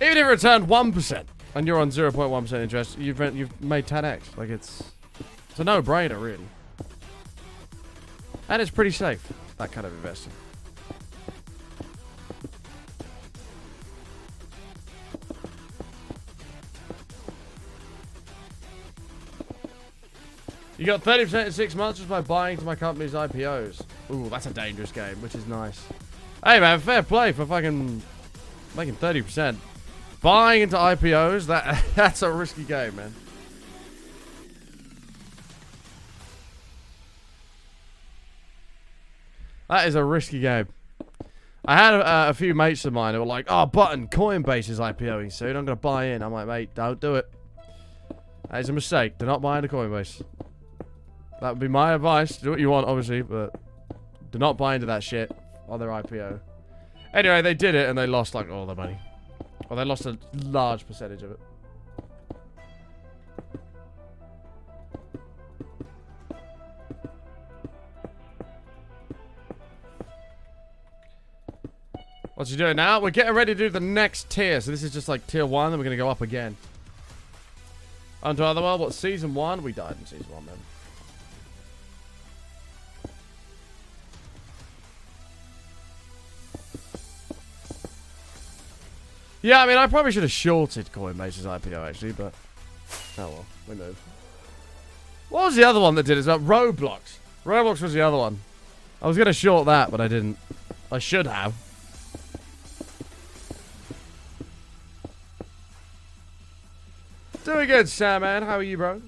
Even if it returned 1% and you're on 0.1% interest, you've made 10x. Like, it's a no-brainer, really. And it's pretty safe, that kind of investing. You got 30% in 6 months just by buying into my company's IPOs. Ooh, that's a dangerous game, which is nice. Hey, man, fair play for fucking making 30%. Buying into IPOs, that's a risky game, man. That is a risky game. I had a few mates of mine who were like, oh, Button, Coinbase is IPOing soon. I'm going to buy in. I'm like, mate, don't do it. That is a mistake. Do not buy into Coinbase. That would be my advice. Do what you want, obviously, but do not buy into that shit on their IPO. Anyway, they did it and they lost, like, all their money. Well, they lost a large percentage of it. What's he doing now? We're getting ready to do the next tier. So this is just like tier 1, then we're going to go up again. Onto Otherworld. What, season 1? We died in season 1, man. Yeah, I mean, I probably should have shorted Coinbase's IPO, actually, but... Oh, well. We move. What was the other one that did it? It's about Roblox. Roblox was the other one. I was going to short that, but I didn't. I should have. Doing good, Sam, man. How are you, bro?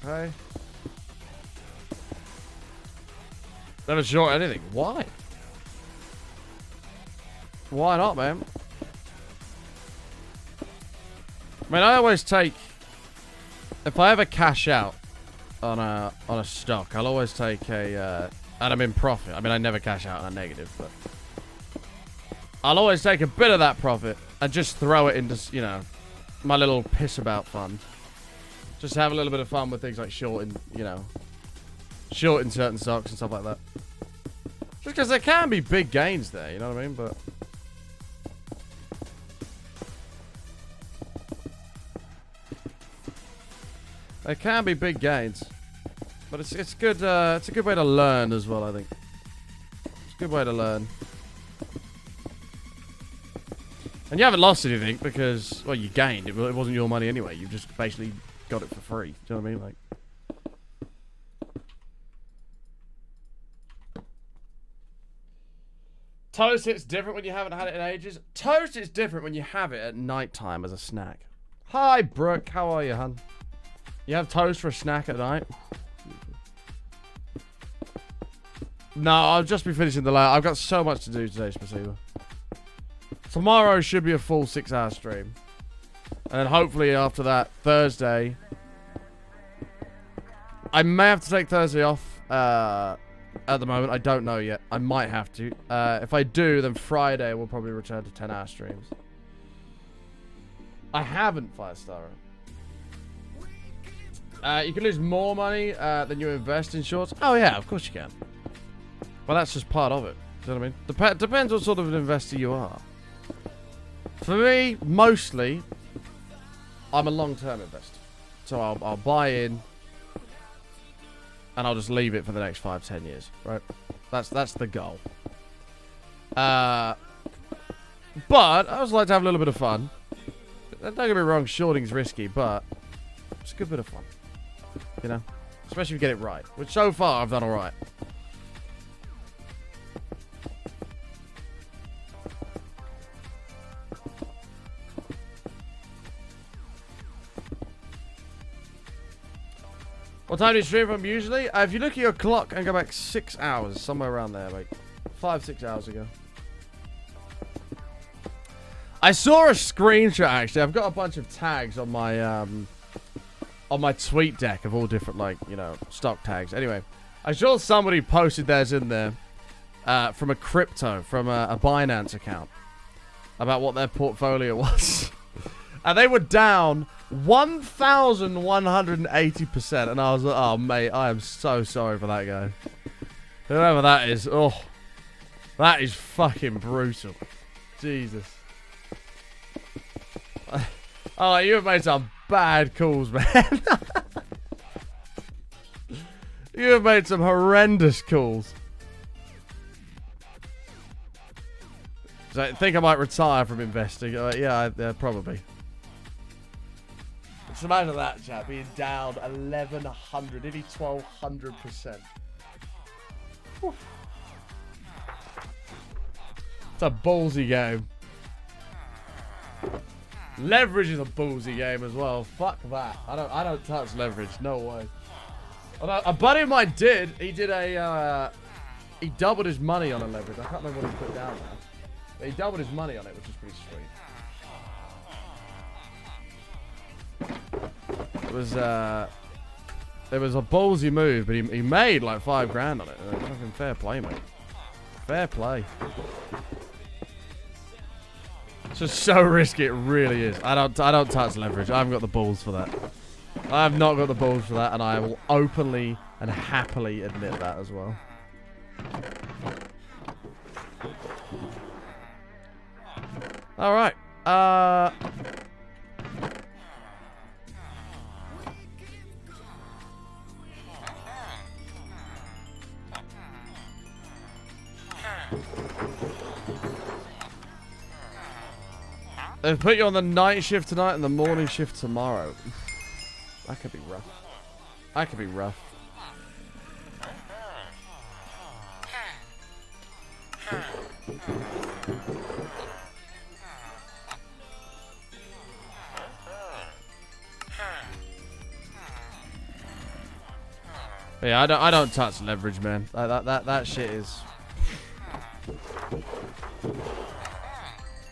Okay. Never short anything. Why? Why not, man? I mean, I always take... If I ever cash out on a stock, I'll always take a... and I'm in profit. I mean, I never cash out on a negative, but... I'll always take a bit of that profit and just throw it into, you know, my little piss-about fund. Just have a little bit of fun with things like shorting, you know... Shorting certain stocks and stuff like that. Just because there can be big gains there, you know what I mean? But there can be big gains. But it's good. It's a good way to learn as well, I think. It's a good way to learn. And you haven't lost anything because, well, you gained. It wasn't your money anyway. You just basically got it for free. Do you know what I mean? Like. Toast, it's different when you haven't had it in ages. Toast, it's different when you have it at night time as a snack. Hi, Brooke. How are you, hun? You have toast for a snack at night? No, I'll just be finishing the lab. I've got so much to do today, Spasiba. Tomorrow should be a full 6-hour stream. And then hopefully after that, Thursday. I may have to take Thursday off. At the moment, I don't know yet. I might have to. If I do, then Friday we'll probably return to 10-hour streams. I haven't 5-star it. You can lose more money than you invest in shorts. Oh yeah, of course you can. Well, that's just part of it. Do you know what I mean? Depends what sort of an investor you are. For me, mostly, I'm a long-term investor. So I'll buy in. And I'll just leave it for the next 5-10 years, right? That's the goal. But I also like to have a little bit of fun. Don't get me wrong, shorting's risky, but it's a good bit of fun. You know? Especially if you get it right. Which so far I've done alright. What time do you stream from usually? If you look at your clock and go back 6 hours, somewhere around there, mate. 5-6 hours ago. I saw a screenshot, actually. I've got a bunch of tags on my tweet deck of all different, like, you know, stock tags. Anyway, I saw somebody posted theirs in there from a crypto, from a Binance account, about what their portfolio was. And they were down 1,180%. And I was like, oh, mate, I am so sorry for that guy. Whoever that is, oh, that is fucking brutal. Jesus. Oh, you have made some bad calls, man. You have made some horrendous calls. So I think I might retire from investing. Yeah, probably. Just imagine that, chat, being down 1,100, nearly 1,200%. It's a ballsy game. Leverage is a ballsy game as well. Fuck that. I don't touch leverage. No way. Although a buddy of mine did. He did a he doubled his money on a leverage. I can't remember what he put down now. But he doubled his money on it, which is pretty sweet. It was a ballsy move, but he made like $5 grand on it. Fucking fair play, mate. Fair play. It's just so risky, it really is. I don't touch leverage. I haven't got the balls for that. I have not got the balls for that, and I will openly and happily admit that as well. All right. They put you on the night shift tonight and the morning shift tomorrow. That could be rough. That could be rough. Yeah, I don't touch leverage, man. That shit is.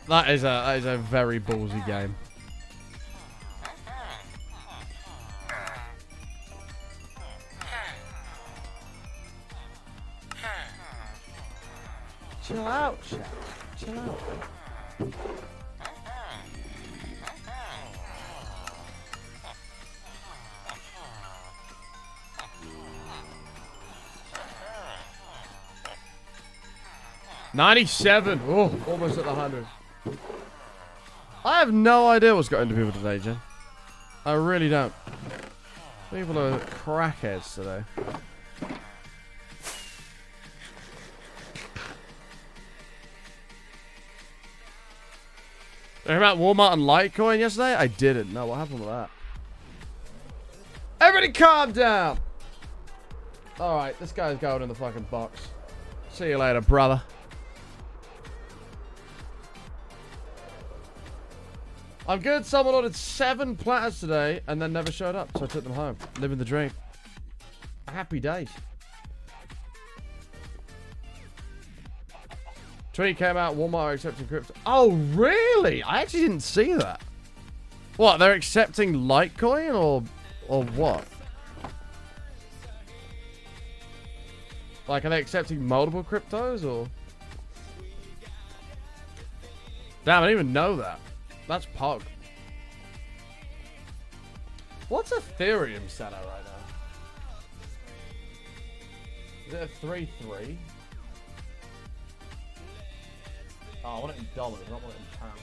That is a very ballsy game. Chill out, chat. Chill out. $97. Oh, almost at the 100. I have no idea what's got into people today, Jen. I really don't. People are crackheads today. Did you hear about Walmart and Litecoin yesterday? I didn't. No, what happened with that? Everybody calm down! Alright, this guy's going in the fucking box. See you later, brother. I'm good. Someone ordered 7 platters today and then never showed up, so I took them home. Living the dream. Happy days. Tweet came out, Walmart are accepting crypto. Oh, really? I actually didn't see that. What, they're accepting Litecoin or what? Like, are they accepting multiple cryptos or? Damn, I didn't even know that. That's Pog. What's Ethereum set at right now? Is it a 3.3? Oh, I want it in dollars, I don't want it in pounds.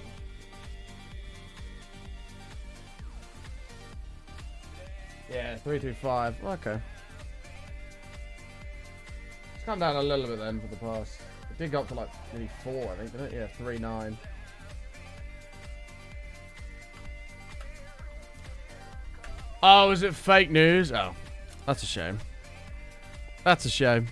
Yeah, 325. Okay. It's come down a little bit then for the past. It did go up to like nearly 4, I think, didn't it? Yeah, 3.9. Oh, is it fake news? Oh, that's a shame. That's a shame.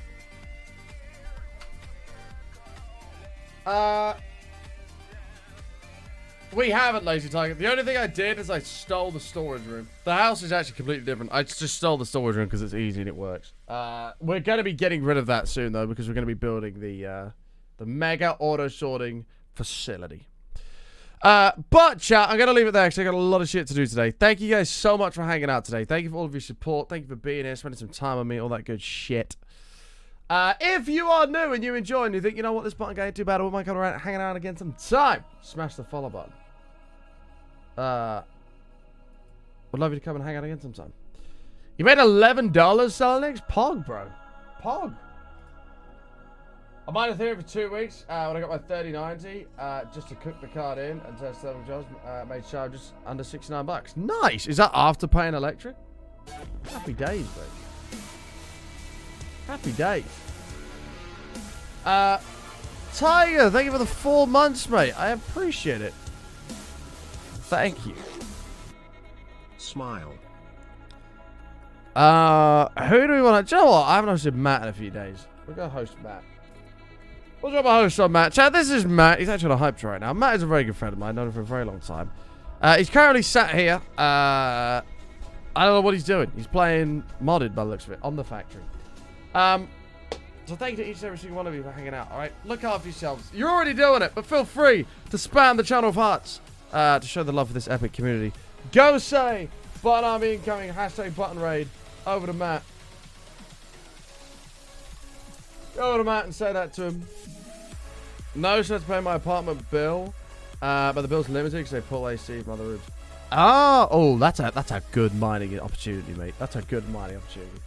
We haven't, Lazy Tiger. The only thing I did is I stole the storage room. The house is actually completely different. I just stole the storage room because it's easy and it works. We're going to be getting rid of that soon, though, because we're going to be building the mega auto sorting facility. But chat, I'm going to leave it there because I got a lot of shit to do today. Thank you guys so much for hanging out today. Thank you for all of your support. Thank you for being here, spending some time with me, all that good shit. If you are new and you enjoy and you think, you know what, this button ain't too bad, I wouldn't mind coming around hanging out again sometime, smash the follow button. Would love you to come and hang out again sometime. You made $11 selling eggs? Pog, bro. Pog. I mined Ethereum for 2 weeks when I got my 3090 just to cook the card in and test several jobs. Made sure just under $69. Nice. Is that after paying electric? Happy days, baby. Happy days. Tiger, thank you for the 4 months, mate. I appreciate it. Thank you. Smile. Who do we want to... Do you know what? I haven't hosted Matt in a few days. We're going to host Matt. We'll drop a host on Matt. Chat, this is Matt. He's actually on a hype right now. Matt is a very good friend of mine. I've known him for a very long time. He's currently sat here. I don't know what he's doing. He's playing modded by the looks of it on the factory. So thank you to each and every single one of you for hanging out, alright? Look after yourselves. You're already doing it, but feel free to spam the channel of hearts to show the love for this epic community. Go say, button army incoming, hashtag button raid, over to Matt. Go over to Matt and say that to him. No, so to pay my apartment bill, but the bill's limited because they pull AC from other rooms. Oh, that's a good mining opportunity, mate. That's a good mining opportunity.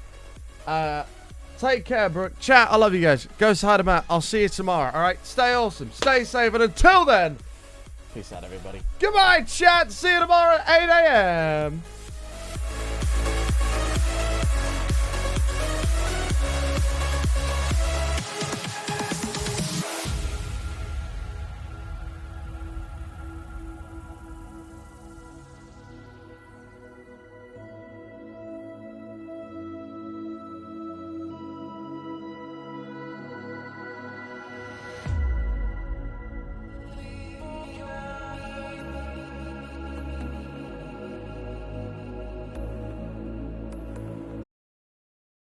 Take care, Brooke. Chat, I love you guys. Go say hi to Matt. I'll see you tomorrow, alright? Stay awesome. Stay safe. And until then, peace out, everybody. Goodbye, chat. See you tomorrow at 8 a.m.